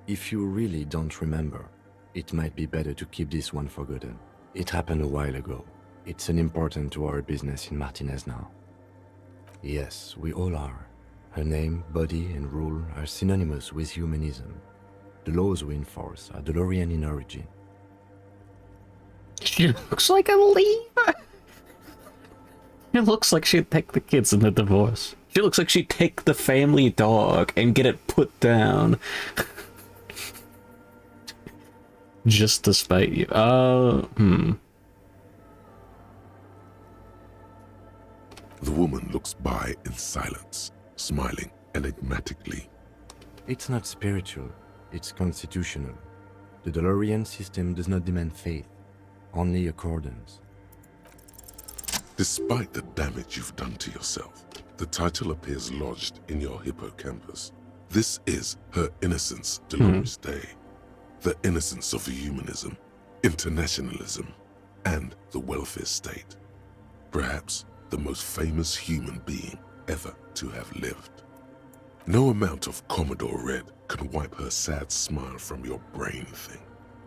If you really don't remember, it might be better to keep this one forgotten. It happened a while ago. It's unimportant to our business in Martinez now. Yes, we all are. Her name, body, and rule are synonymous with humanism. The laws we enforce are DeLorean in origin. She looks like a leaver. It looks like she'd take the kids in the divorce. She looks like she'd take the family dog and get it put down. Just to spite you. The woman looks by in silence, smiling enigmatically. It's not spiritual, it's constitutional. The DeLorean system does not demand faith, only accordance. Despite the damage you've done to yourself, the title appears lodged in your hippocampus. This is Her Innocence Dolores Day. The innocence of humanism, internationalism, and the welfare state. Perhaps the most famous human being ever to have lived. No amount of Commodore Red can wipe her sad smile from your brain thing.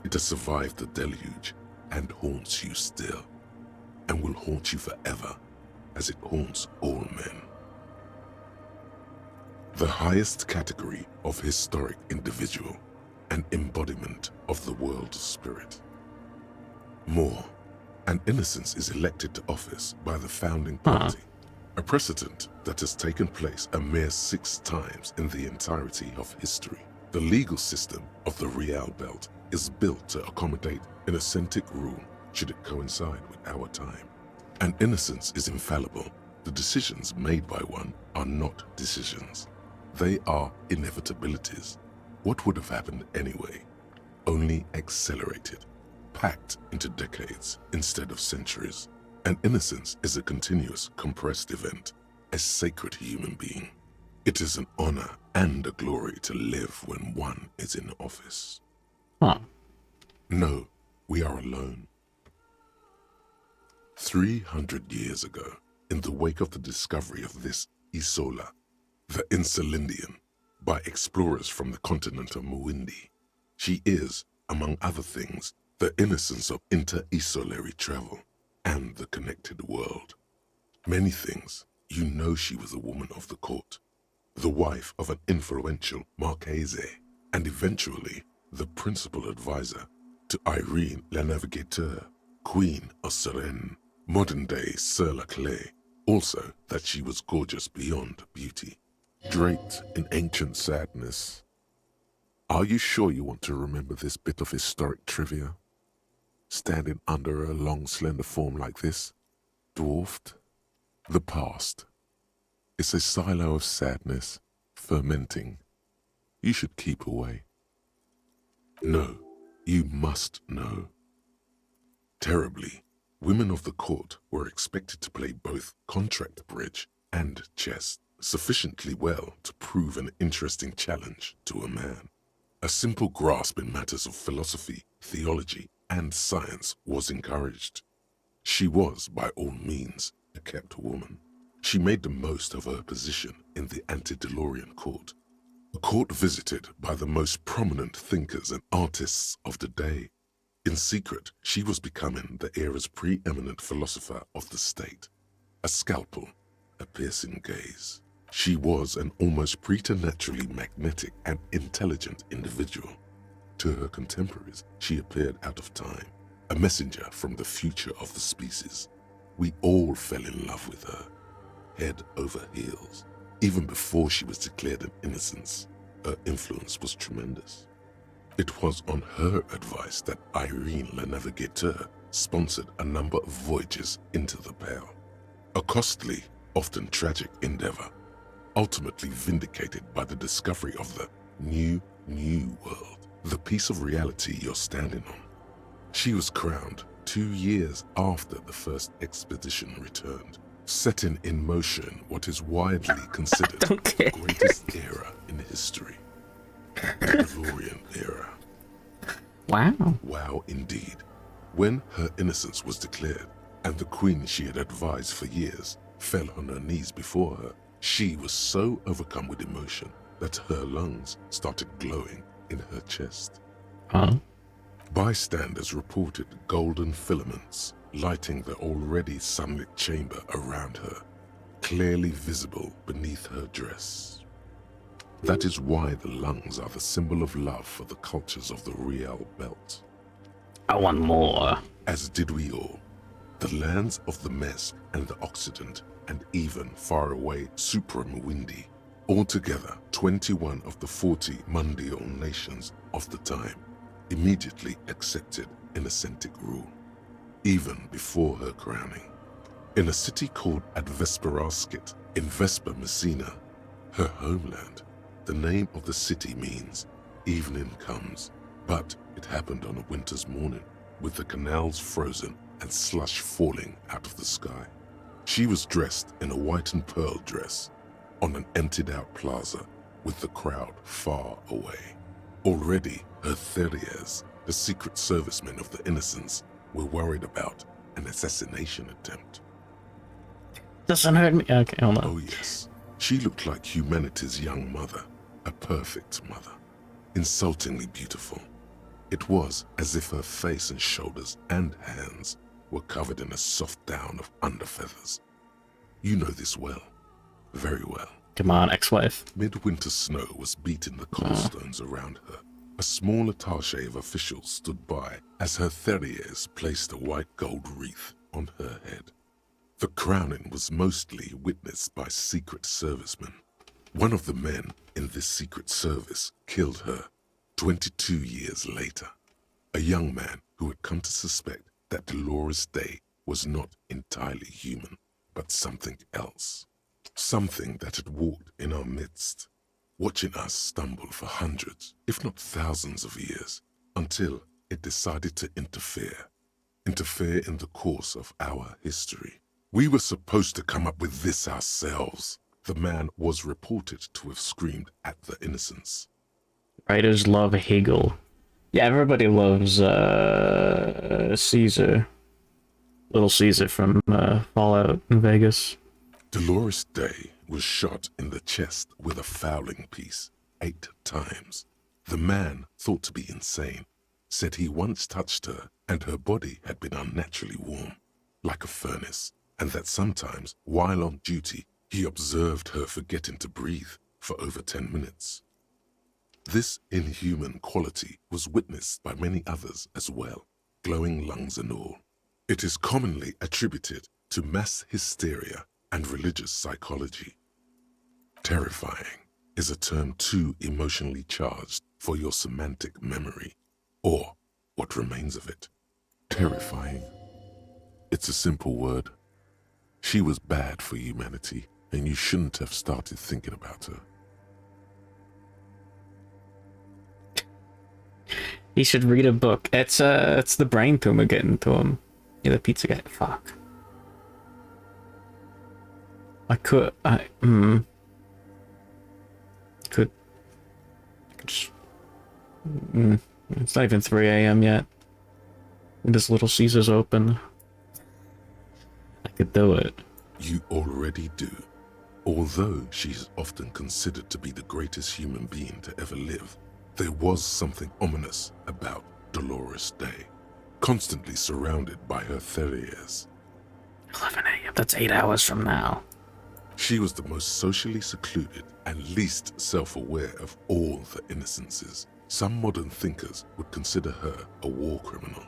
It has survived the deluge and haunts you still, and will haunt you forever as it haunts all men. The highest category of historic individual, an embodiment of the world spirit. More, an innocence is elected to office by the founding party, a precedent that has taken place a mere 6 times in the entirety of history. The legal system of the Real Belt is built to accommodate an authentic rule should it coincide with our time. An innocence is infallible. The decisions made by one are not decisions. They are inevitabilities. What would have happened anyway? Only accelerated, packed into decades instead of centuries. And innocence is a continuous, compressed event, a sacred human being. It is an honor and a glory to live when one is in office. Huh. No, we are alone. 300 years ago, in the wake of the discovery of this Isola, the Insulindian, by explorers from the continent of Muindi, she is, among other things, the innocence of inter-isolary travel and the connected world. Many things, you know she was a woman of the court, the wife of an influential Marchese, and eventually the principal advisor to Irene La Navigateur, Queen of Suresnes, modern-day Sir La Clé, also that she was gorgeous beyond beauty, draped in ancient sadness. Are you sure you want to remember this bit of historic trivia? Standing under a long, slender form like this, dwarfed, the past. It's a silo of sadness, fermenting. You should keep away. No, you must know. Terribly, women of the court were expected to play both contract bridge and chess sufficiently well to prove an interesting challenge to a man. A simple grasp in matters of philosophy, theology, and science was encouraged. She was, by all means, a kept woman. She made the most of her position in the antediluvian court, a court visited by the most prominent thinkers and artists of the day. In secret, she was becoming the era's preeminent philosopher of the state. A scalpel, a piercing gaze. She was an almost preternaturally magnetic and intelligent individual. To her contemporaries, she appeared out of time, a messenger from the future of the species. We all fell in love with her, head over heels. Even before she was declared an innocence, her influence was tremendous. It was on her advice that Irene La Navigateur sponsored a number of voyages into the Pale. A costly, often tragic endeavor, ultimately vindicated by the discovery of the new world, the piece of reality you're standing on. She was crowned 2 years after the first expedition returned, setting in motion what is widely considered the greatest era in history. The Delorean era. Wow. Wow indeed. When her innocence was declared, and the queen she had advised for years fell on her knees before her, she was so overcome with emotion that her lungs started glowing in her chest. Huh? Bystanders reported golden filaments lighting the already sunlit chamber around her, clearly visible beneath her dress. That is why the lungs are the symbol of love for the cultures of the Real Belt. I want more. As did we all. The lands of the Mesk and the Occident, and even far away Supramuindi, altogether 21 of the 40 Mundial nations of the time, immediately accepted Innocentic rule, even before her crowning. In a city called Advesperaskit in Vespa Messina, her homeland, the name of the city means evening comes, but it happened on a winter's morning, with the canals frozen and slush falling out of the sky. She was dressed in a white and pearl dress on an emptied-out plaza with the crowd far away. Already, her Theriers, the secret servicemen of the Innocents, were worried about an assassination attempt. Doesn't hurt me. Okay, hold on. Oh yes, she looked like humanity's young mother, a perfect mother, insultingly beautiful. It was as if her face and shoulders and hands were covered in a soft down of underfeathers. You know this well, very well. Come on, ex-wife. Midwinter snow was beating the cobblestones around her. A small attaché of officials stood by as her Theriers placed a white gold wreath on her head. The crowning was mostly witnessed by secret servicemen. One of the men in this secret service killed her 22 years later. A young man who had come to suspect that Dolores Day was not entirely human, but something else. Something that had walked in our midst, watching us stumble for hundreds, if not thousands of years, until it decided to interfere. interfere in the course of our history. We were supposed to come up with this ourselves. The man was reported to have screamed at the innocents. Writers love Hegel. Yeah, everybody loves Caesar. Little Caesar from Fallout in Vegas. Dolores Day was shot in the chest with a fowling piece 8 times. The man, thought to be insane, said he once touched her and her body had been unnaturally warm, like a furnace, and that sometimes, while on duty, he observed her forgetting to breathe for over 10 minutes. This inhuman quality was witnessed by many others as well, glowing lungs and all. It is commonly attributed to mass hysteria and religious psychology. Terrifying is a term too emotionally charged for your semantic memory, or what remains of it. Terrifying. It's a simple word. She was bad for humanity, and you shouldn't have started thinking about her. He should read a book. It's the brain tumor getting to him. Yeah, the pizza guy. Fuck. Could just, it's not even 3 a.m. yet. This Little Caesar's open. I could do it. You already do. Although she's often considered to be the greatest human being to ever live, there was something ominous about Dolores Day, constantly surrounded by her terriers. 11 a.m. That's 8 hours from now. She was the most socially secluded and least self-aware of all the innocences. Some modern thinkers would consider her a war criminal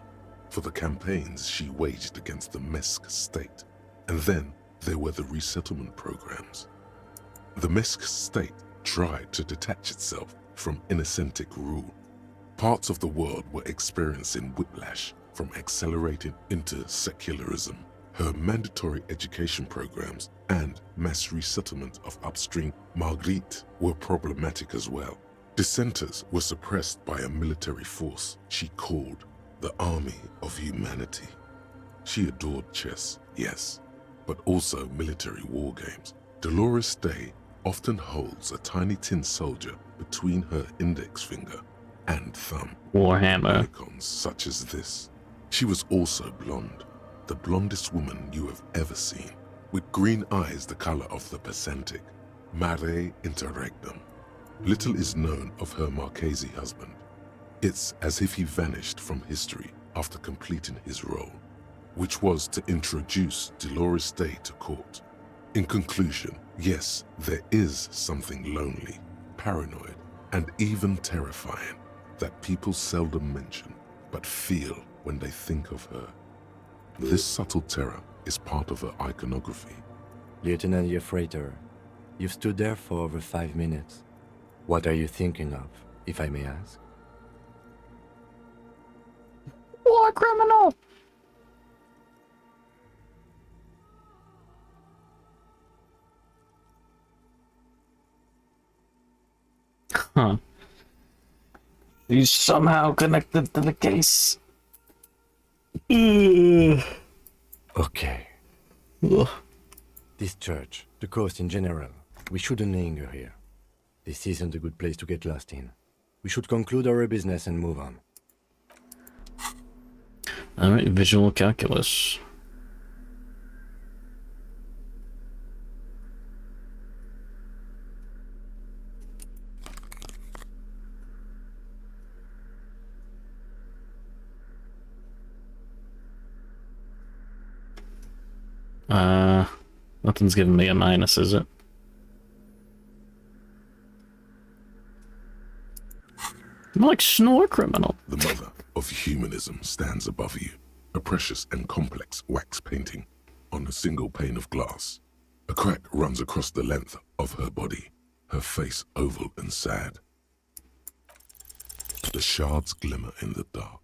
for the campaigns she waged against the Mesk state. And then there were the resettlement programs. The Mesk state tried to detach itself from innocentic rule. Parts of the world were experiencing whiplash from accelerating into secularism. Her mandatory education programs and mass resettlement of upstream Marguerite were problematic as well. Dissenters were suppressed by a military force she called the Army of Humanity. She adored chess, yes, but also military war games. Dolores Day often holds a tiny tin soldier between her index finger and thumb. Warhammer. Icons such as this. She was also blonde, the blondest woman you have ever seen, with green eyes the color of the Pacific, mare interregnum. Little is known of her Marchese husband. It's as if he vanished from history after completing his role, which was to introduce Dolores Day to court. In conclusion, yes, there is something lonely, paranoid, and even terrifying that people seldom mention, but feel when they think of her. This subtle terror is part of her iconography. Lieutenant Yefrater, you've stood there for over 5 minutes. What are you thinking of, if I may ask? War criminal! Huh. He's somehow connected to the case. Okay. This church, the coast in general, we shouldn't linger here. This isn't a good place to get lost in. We should conclude our business and move on. Alright, visual calculus. Nothing's giving me a minus, is it? I'm like snore criminal. The mother of humanism stands above you, a precious and complex wax painting on a single pane of glass. A crack runs across the length of her body, her face oval and sad. The shards glimmer in the dark.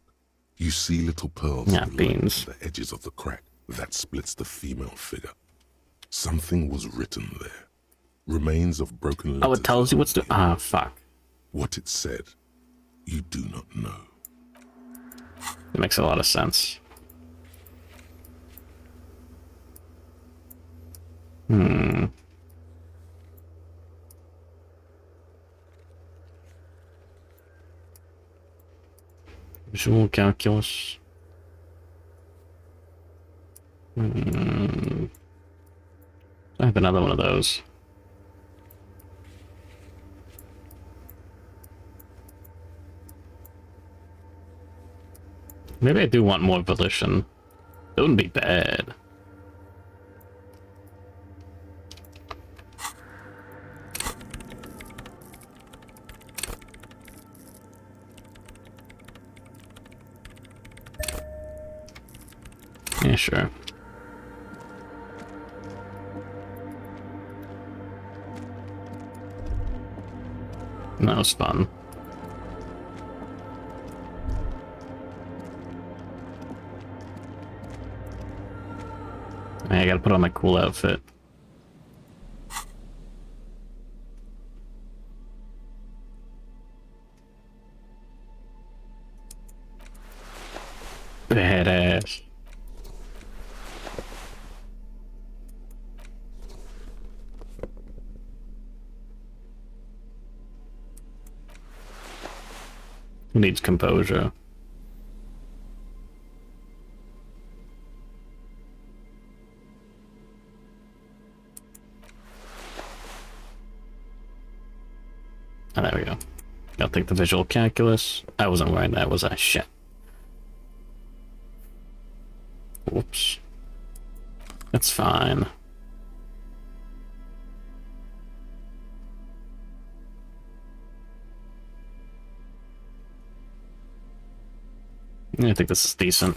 You see little pearls of light on the edges of the crack that splits the female figure. Something was written there. Remains of broken letters. Oh, it tells you what's the... Ah, fuck. What it said, you do not know. It makes a lot of sense. Hmm. Visual calculus. Hmm. I have another one of those. Maybe I do want more volition. That wouldn't be bad. Yeah, sure. That was fun. I gotta put on my cool outfit. Badass. Who needs composure? Oh, there we go. I'll take the visual calculus. I wasn't wearing that, was I? Shit. Whoops. That's fine. I think this is decent.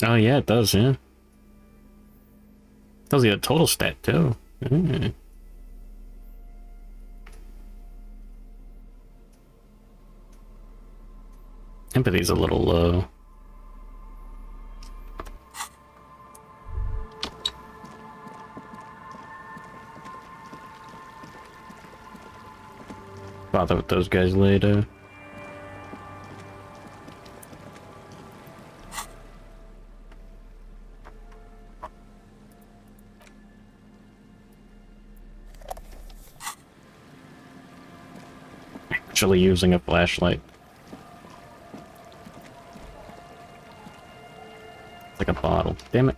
Oh yeah, it does, yeah. Tells you a total stat too. Mm. Empathy's a little low. Bother with those guys later. Actually using a flashlight. It's like a bottle. Damn it.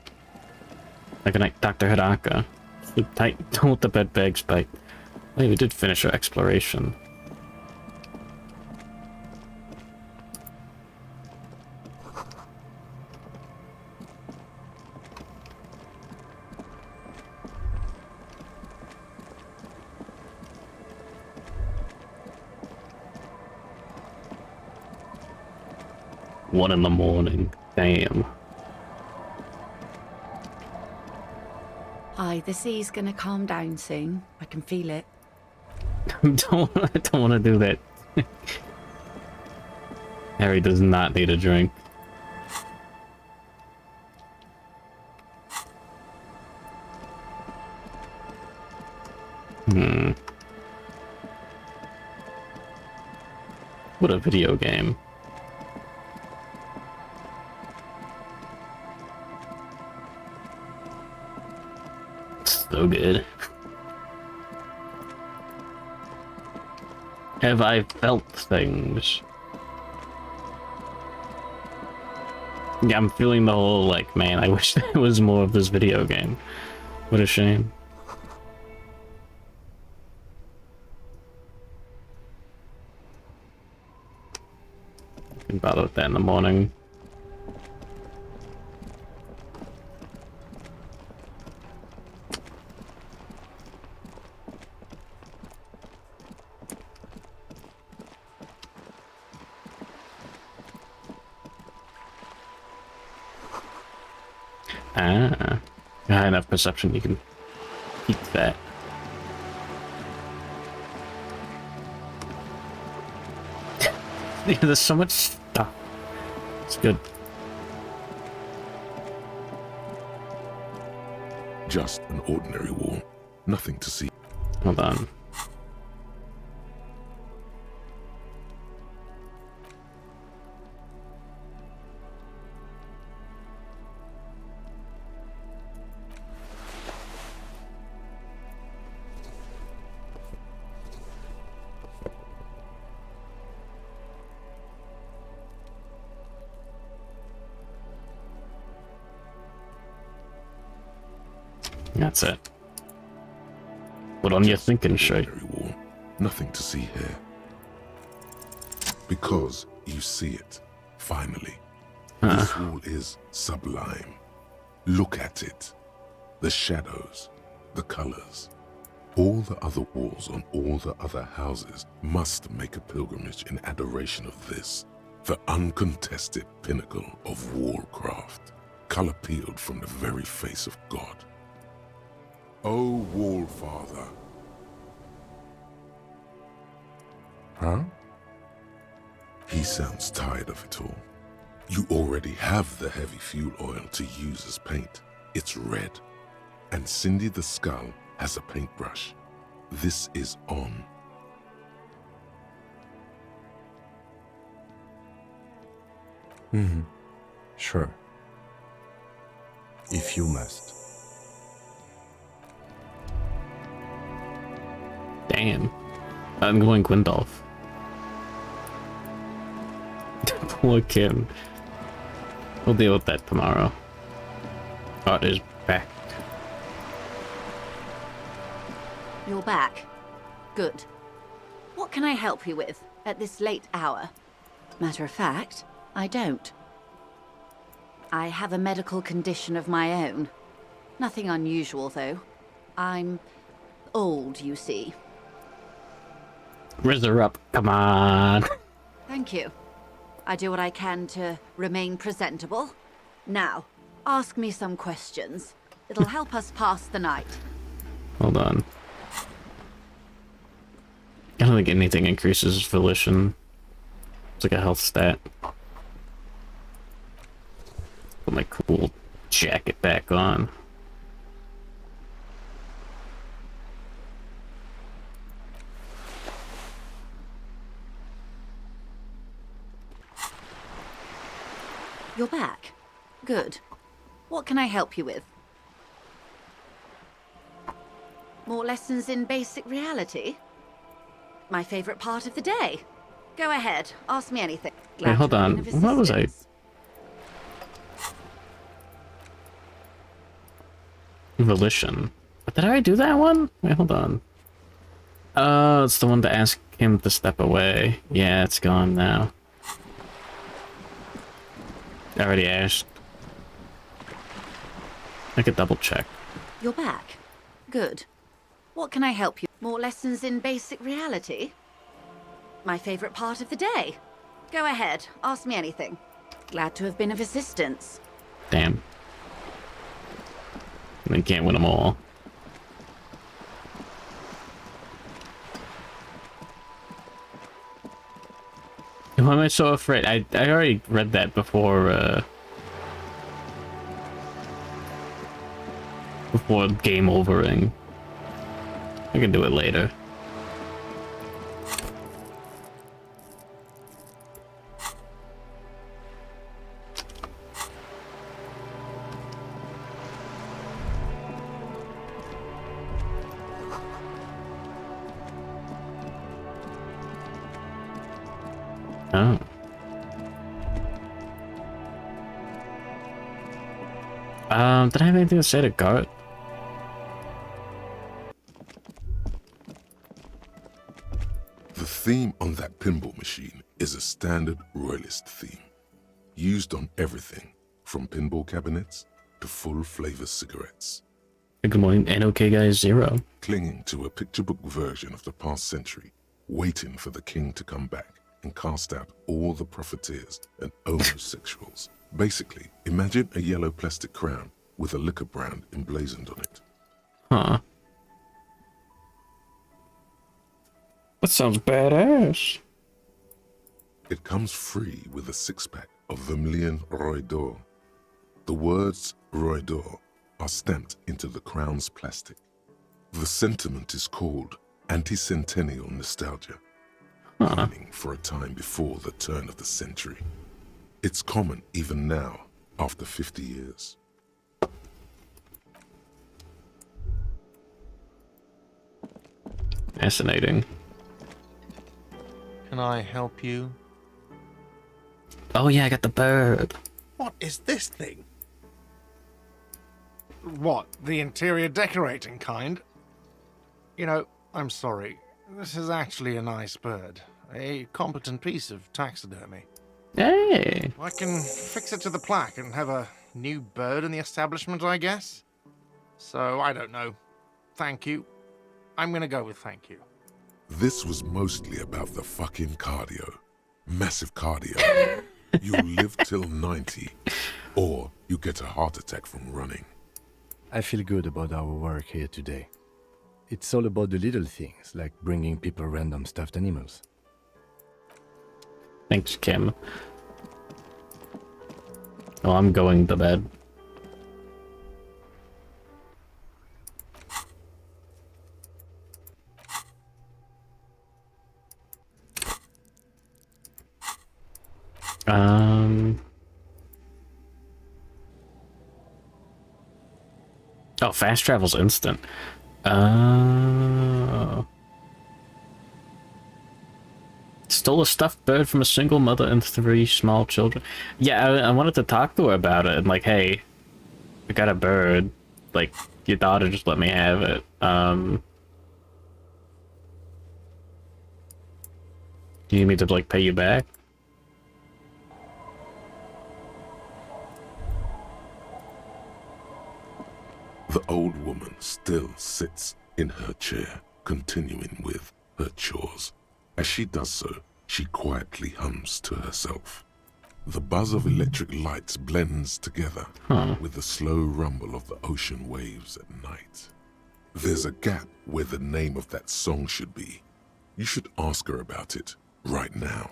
Like a night, Dr. Hidaka. Sleep tight, don't let the bed bags bite. Hey, we did finish our exploration. One in the morning. Damn. Hi, the sea's gonna calm down soon. I can feel it. I don't want to do that. Harry does not need a drink. What a video game. So good. Have I felt things? Yeah, I'm feeling the whole, like, man, I wish there was more of this video game. What a shame. I can bother with that in the morning. Ah, high enough perception, you can keep that. Yeah, there's so much stuff. It's good. Just an ordinary wall. Nothing to see. Hold on. That's it. What on your thinking, Shay? Wall. Nothing to see here. Because you see it, finally. This wall is sublime. Look at it. The shadows, the colors. All the other walls on all the other houses must make a pilgrimage in adoration of this, the uncontested pinnacle of wallcraft, color peeled from the very face of God. O Wallfather. Huh? He sounds tired of it all. You already have the heavy fuel oil to use as paint. It's red. And Cindy the Skull has a paintbrush. This is on. Sure. If you must. Damn. I'm going Gwendolf. Poor Kim. We'll deal with that tomorrow. Art is back. You're back. Good. What can I help you with at this late hour? Matter of fact, I don't. I have a medical condition of my own. Nothing unusual, though. I'm old, you see. Raise her up. Come on. Thank you. I do what I can to remain presentable. Now, ask me some questions. It'll help us pass the night. Hold on. I don't think anything increases volition. It's like a health stat. Put my cool jacket back on. You're back. Good. What can I help you with? More lessons in basic reality? My favorite part of the day. Go ahead, ask me anything. Wait, hold on. What was I? Volition. Did I already do that one? Wait, hold on. Oh, it's the one to ask him to step away. Yeah, it's gone now. I already asked. I could double check. You're back. Good. What can I help you? More lessons in basic reality? My favorite part of the day. Go ahead, ask me anything. Glad to have been of assistance. Damn. I can't win them all. Why am I so afraid? I already read that before, before game overing. I can do it later. Oh. Did I have anything to say to Garrett? The theme on that pinball machine is a standard royalist theme, used on everything from pinball cabinets to full-flavor cigarettes. Good morning, NOK guys 0. Clinging to a picture book version of the past century, waiting for the king to come back and cast out all the profiteers and homosexuals. Basically, imagine a yellow plastic crown with a liquor brand emblazoned on it. Huh. That sounds badass. It comes free with a six-pack of Vermilion Roy d'Or. The words Roy d'Or are stamped into the crown's plastic. The sentiment is called anti-centennial nostalgia, meaning for a time before the turn of the century. It's common even now, after 50 years. Fascinating. Can I help you? Oh yeah, I got the bird. What is this thing? What, the interior decorating kind? You know, I'm sorry. This is actually a nice bird. A competent piece of taxidermy. Hey! I can fix it to the plaque and have a new bird in the establishment, I guess. So, I don't know. Thank you. I'm gonna go with thank you. This was mostly about the fucking cardio. Massive cardio. You'll live till 90, or you get a heart attack from running. I feel good about our work here today. It's all about the little things, like bringing people random stuffed animals. Thanks, Kim. Oh, I'm going to bed. Oh, fast travel's instant. Stole a stuffed bird from a single mother and 3 small children. Yeah, I wanted to talk to her about it and like, hey, I got a bird. Like, your daughter just let me have it. Do you need me to like pay you back? The old woman still sits in her chair, continuing with her chores. As she does so, she quietly hums to herself. The buzz of electric lights blends together with the slow rumble of the ocean waves at night. There's a gap where the name of that song should be. You should ask her about it right now.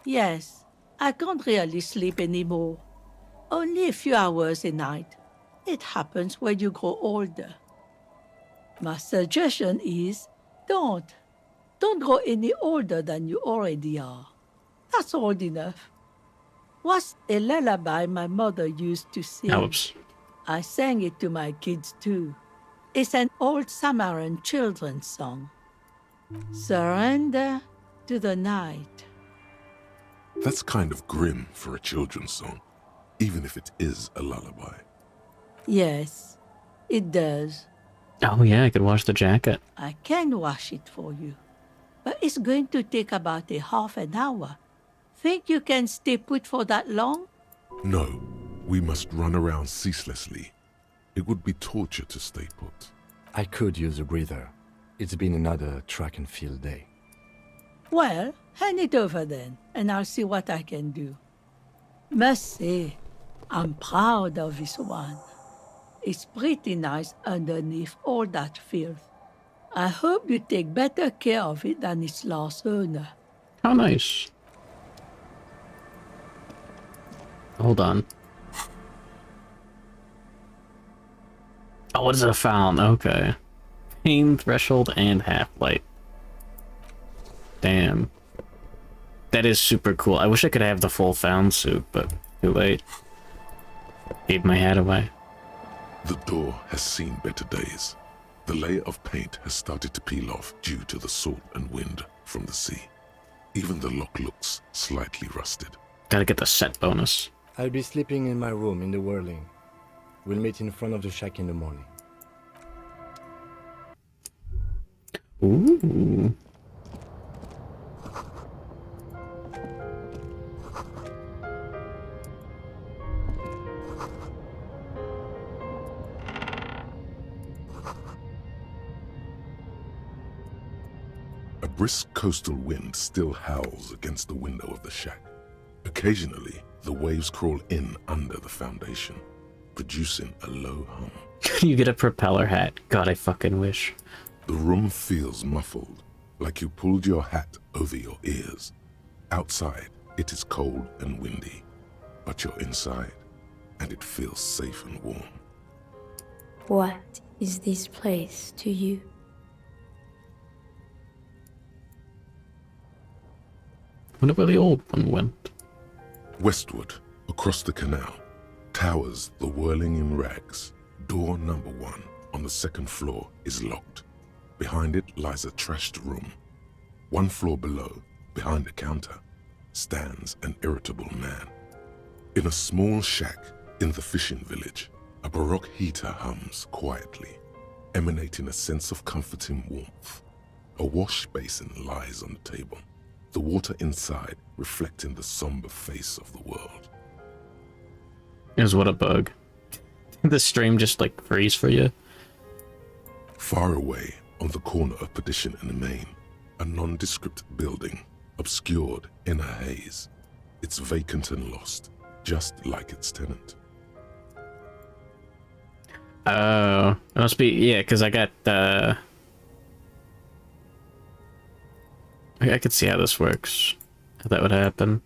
Yes, I can't really sleep anymore. Only a few hours a night. It happens when you grow older. My suggestion is, don't grow any older than you already are. That's old enough. What's a lullaby my mother used to sing? Oops. I sang it to my kids too. It's an old Samaran children's song. Surrender to the night. That's kind of grim for a children's song, even if it is a lullaby. Yes, it does. Oh yeah, I could wash the jacket. I can wash it for you, but it's going to take about a half an hour. Think you can stay put for that long? No, we must run around ceaselessly. It would be torture to stay put. I could use a breather. It's been another track and field day. Well, hand it over then, and I'll see what I can do. Must say, I'm proud of this one. It's pretty nice underneath all that filth. I hope you take better care of it than its last owner. How nice. Hold on. Oh, what is it found? Okay. Pain threshold and half-light. Damn. That is super cool. I wish I could have the full found suit, but too late. Gave my hat away. The door has seen better days. The layer of paint has started to peel off due to the salt and wind from the sea. Even the lock looks slightly rusted. Gotta get the set bonus. I'll be sleeping in my room in the whirling. We'll meet in front of the shack in the morning. Ooh. A brisk coastal wind still howls against the window of the shack. Occasionally, the waves crawl in under the foundation, producing a low hum. You get a propeller hat. God, I fucking wish. The room feels muffled, like you pulled your hat over your ears. Outside, it is cold and windy, but you're inside, and it feels safe and warm. What is this place to you? Wonder where the old one went. Westward, across the canal, towers the whirling in rags. Door number 1 on the second floor is locked. Behind it lies a trashed room. 1 floor below, behind a counter, stands an irritable man. In a small shack in the fishing village, A Baroque heater hums quietly, emanating a sense of comforting warmth. A wash basin lies on the table, the water inside reflecting the somber face of the world. Is what a bug. The stream just like freeze for you. Far away, on the corner of Perdition and Main, a nondescript building, obscured in a haze. It's vacant and lost, just like its tenant. Oh, it must be, yeah, because I got, I could see how this works, how that would happen.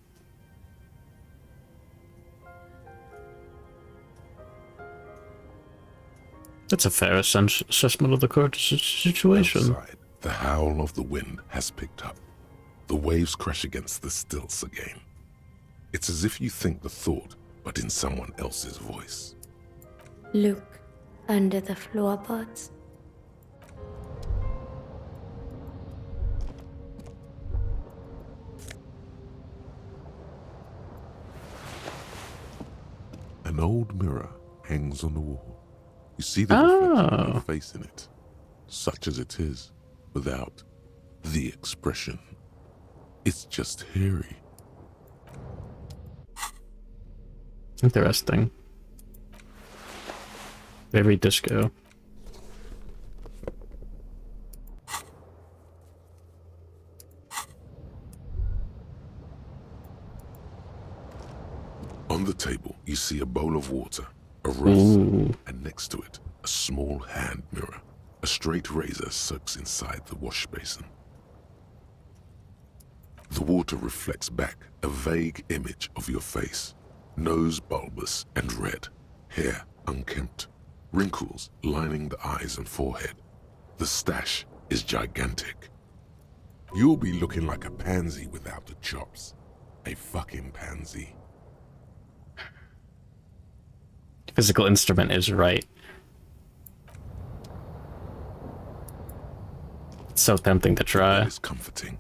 That's a fair assessment of the current situation. Outside, the howl of the wind has picked up. The waves crash against the stilts again. It's as if you think the thought, but in someone else's voice. Look under the floorboards. An old mirror hangs on the wall. You see the reflection of your face in it, such as it is, without the expression. It's just hairy. Interesting. Very disco. On the table, you see a bowl of water, a rose, and next to it, a small hand mirror. A straight razor soaks inside the wash basin. The water reflects back a vague image of your face. Nose bulbous and red, hair unkempt, wrinkles lining the eyes and forehead. The stash is gigantic. You'll be looking like a pansy without the chops. A fucking pansy. Physical instrument is right. It's so tempting to try. It's comforting,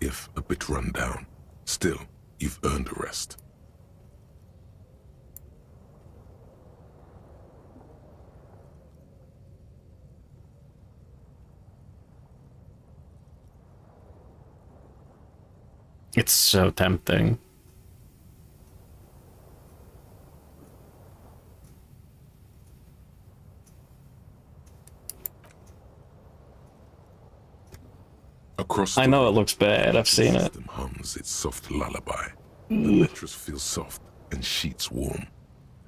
if a bit run down. Still, you've earned a rest. It's so tempting. Across I know it looks bad, I've seen it. The hums its soft lullaby. The mattress feels soft and sheets warm.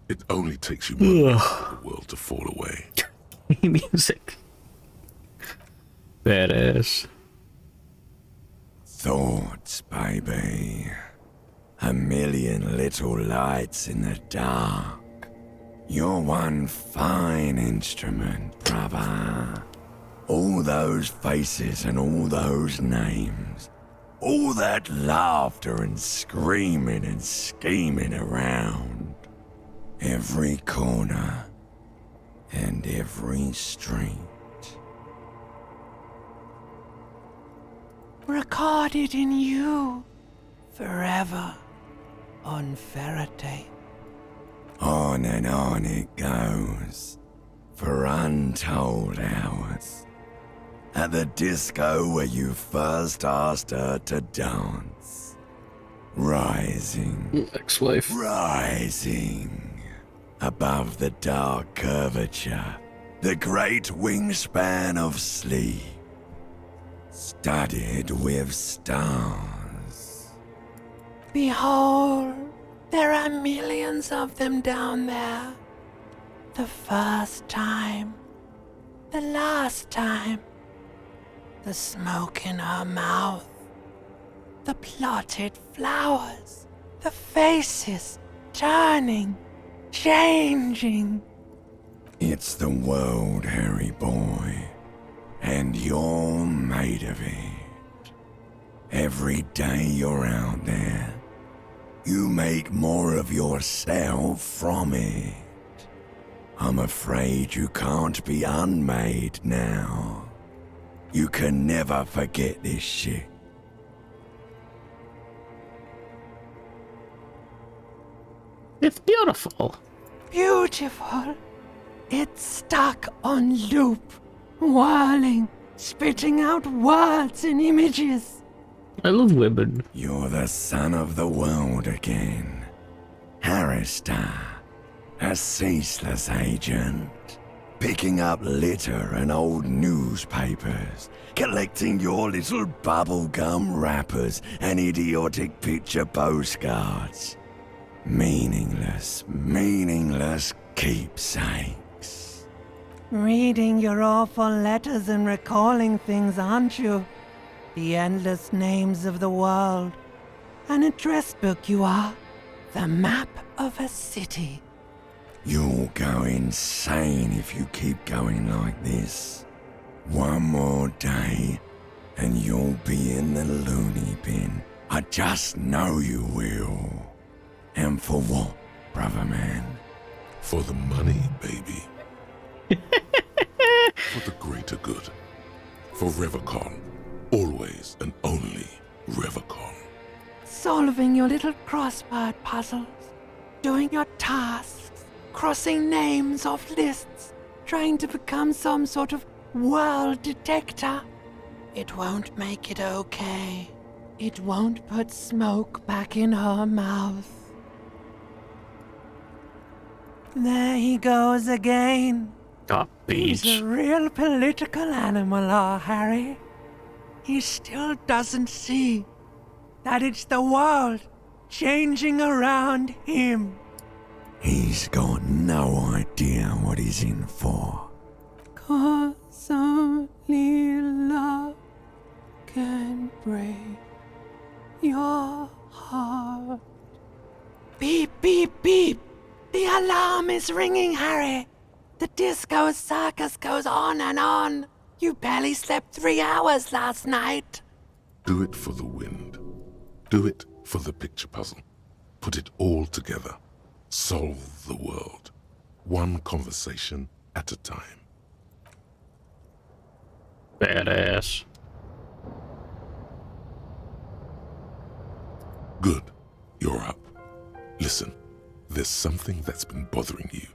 It only takes you moments for the world to fall away. Music. Badass. Thoughts, baby. A million little lights in the dark. You're one fine instrument, brother. All those faces and all those names. All that laughter and screaming and scheming around. Every corner and every street. Recorded in you forever on ferrite. On and on it goes for untold hours. At the disco where you first asked her to dance. Rising. Ex-wife. Rising. Above the dark curvature. The great wingspan of sleep. Studded with stars. Behold, there are millions of them down there. The first time. The last time. The smoke in her mouth. The plotted flowers. The faces turning, changing. It's the world, Harry boy. And you're made of it. Every day you're out there, you make more of yourself from it. I'm afraid you can't be unmade now. You can never forget this shit. It's beautiful. Beautiful. It's stuck on loop, whirling, spitting out words and images. I love women. You're the son of the world again. Harrister, a ceaseless agent. Picking up litter and old newspapers. Collecting your little bubblegum wrappers and idiotic picture postcards. Meaningless keepsakes. Reading your awful letters and recalling things, aren't you? The endless names of the world. An address book you are. The map of a city. You'll go insane if you keep going like this. One more day, and you'll be in the loony bin. I just know you will. And for what, brother man? For the money, baby. For the greater good. For Revacon. Always and only Revacon. Solving your little crossword puzzles. Doing your tasks. Crossing names off lists. Trying to become some sort of world detector. It won't make it okay. It won't put smoke back in her mouth. There he goes again. Ah, He's beach. a real political animal, our Harry. He still doesn't see that it's the world changing around him. He's got no idea what he's in for. 'Cause only love can break your heart. Beep, beep, beep. The alarm is ringing, Harry. The disco circus goes on and on. You barely slept 3 hours last night. Do it for the wind. Do it for the picture puzzle. Put it all together. Solve the world. One conversation at a time. Badass. Good. You're up. Listen, there's something that's been bothering you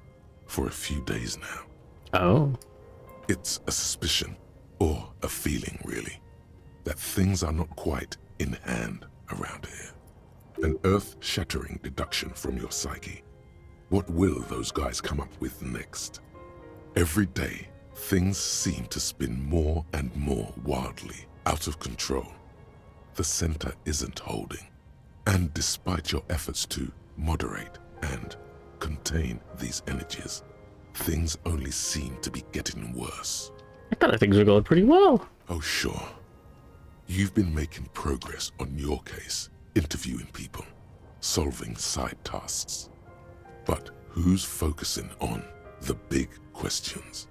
for a few days now. Oh. It's a suspicion, or a feeling really, that things are not quite in hand around here. An earth-shattering deduction from your psyche. What will those guys come up with next? Every day, things seem to spin more and more wildly, out of control. The center isn't holding. And despite your efforts to moderate and contain these energies, things only seem to be getting worse. I thought things were going pretty well. Oh, sure. You've been making progress on your case, interviewing people, solving side tasks. But who's focusing on the big questions?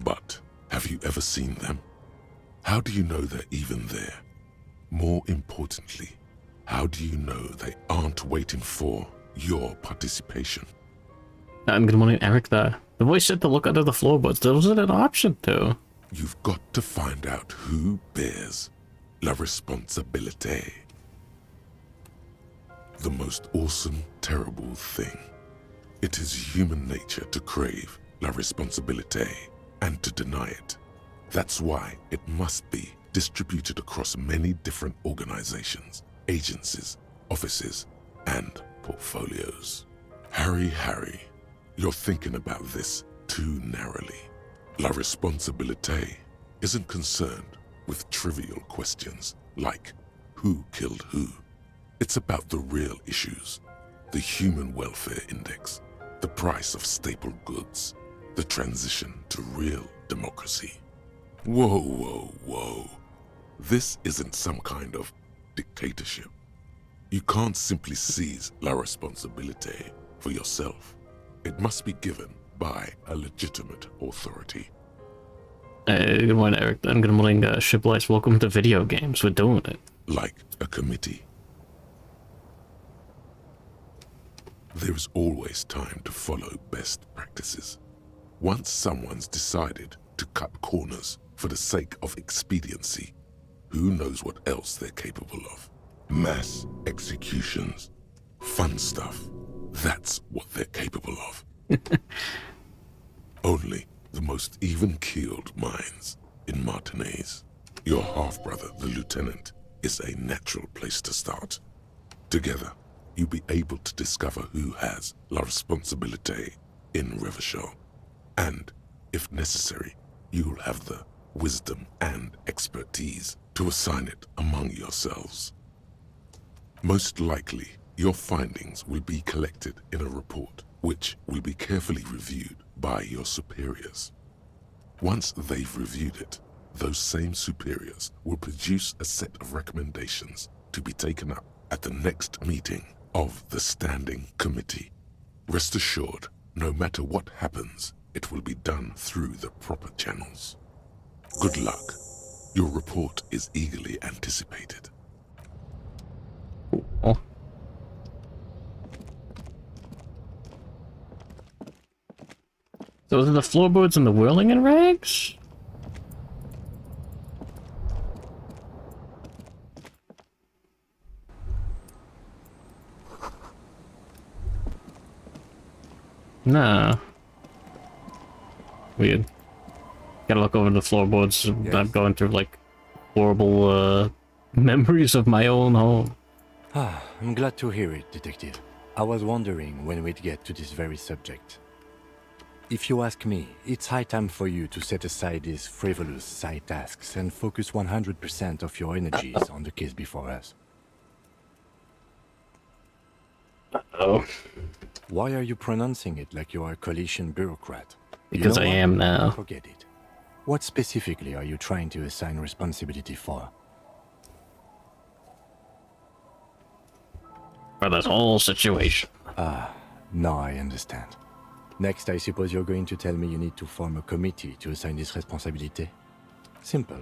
But have you ever seen them? How do you know they're even there? More importantly, how do you know they aren't waiting for your participation? Good morning, Eric there. The voice said to look under the floorboards. There wasn't an option to. You've got to find out who bears la responsabilité. The most awesome, terrible thing. It is human nature to crave la responsabilité and to deny it. That's why it must be distributed across many different organizations, agencies, offices, and portfolios. Harry, you're thinking about this too narrowly. La responsabilité isn't concerned with trivial questions like who killed who. It's about the real issues, the human welfare index, the price of staple goods, the transition to real democracy. Whoa. This isn't some kind of dictatorship. You can't simply seize la responsabilité for yourself. It must be given by a legitimate authority. Good morning, Eric. And good morning, Shiplights. Welcome to video games. We're doing it. Like a committee. There is always time to follow best practices. Once someone's decided to cut corners for the sake of expediency, who knows what else they're capable of? Mass executions, fun stuff, That's what they're capable of. Only the most even-keeled minds in Martinez. Your half-brother, the lieutenant, is a natural place to start. Together, you'll be able to discover who has la responsabilité in Revachol. And, if necessary, you'll have the wisdom and expertise to assign it among yourselves. Most likely, your findings will be collected in a report, which will be carefully reviewed by your superiors. Once they've reviewed it, those same superiors will produce a set of recommendations to be taken up at the next meeting of the Standing Committee. Rest assured, no matter what happens, it will be done through the proper channels. Good luck. Your report is eagerly anticipated. Oh. Those are the floorboards and the whirling in rags? Nah. Weird. Gotta look over the floorboards. Yes. I'm going through, like, horrible, memories of my own home. I'm glad to hear it, Detective. I was wondering when we'd get to this very subject. If you ask me, it's high time for you to set aside these frivolous side tasks and focus 100% of your energies on the case before us. Oh. Why are you pronouncing it like you're a coalition bureaucrat? Because I am now. Forget it. What specifically are you trying to assign responsibility for? For this whole situation. Now I understand. Next, I suppose you're going to tell me you need to form a committee to assign this responsibility? Simple.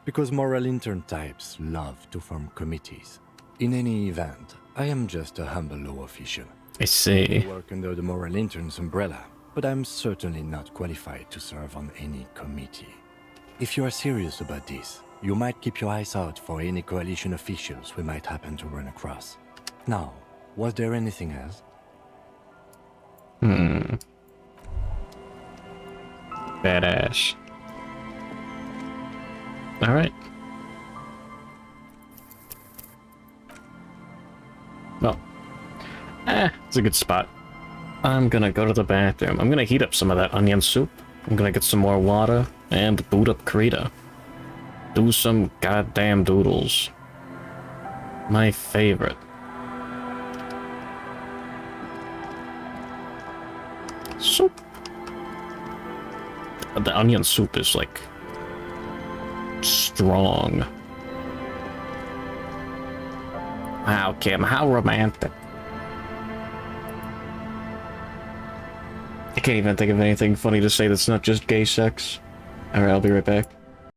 Because moral intern types love to form committees. In any event, I am just a humble law official. I see. I work under the moral intern's umbrella, but I'm certainly not qualified to serve on any committee. If you are serious about this, you might keep your eyes out for any coalition officials we might happen to run across. Now, was there anything else? Badass. Alright. Well. It's a good spot. I'm gonna go to the bathroom. I'm gonna heat up some of that onion soup. I'm gonna get some more water and boot up Krita. Do some goddamn doodles. My favorite. Soup. The onion soup is like strong. Wow, Kim, how romantic. I can't even think of anything funny to say that's not just gay sex. Alright, I'll be right back.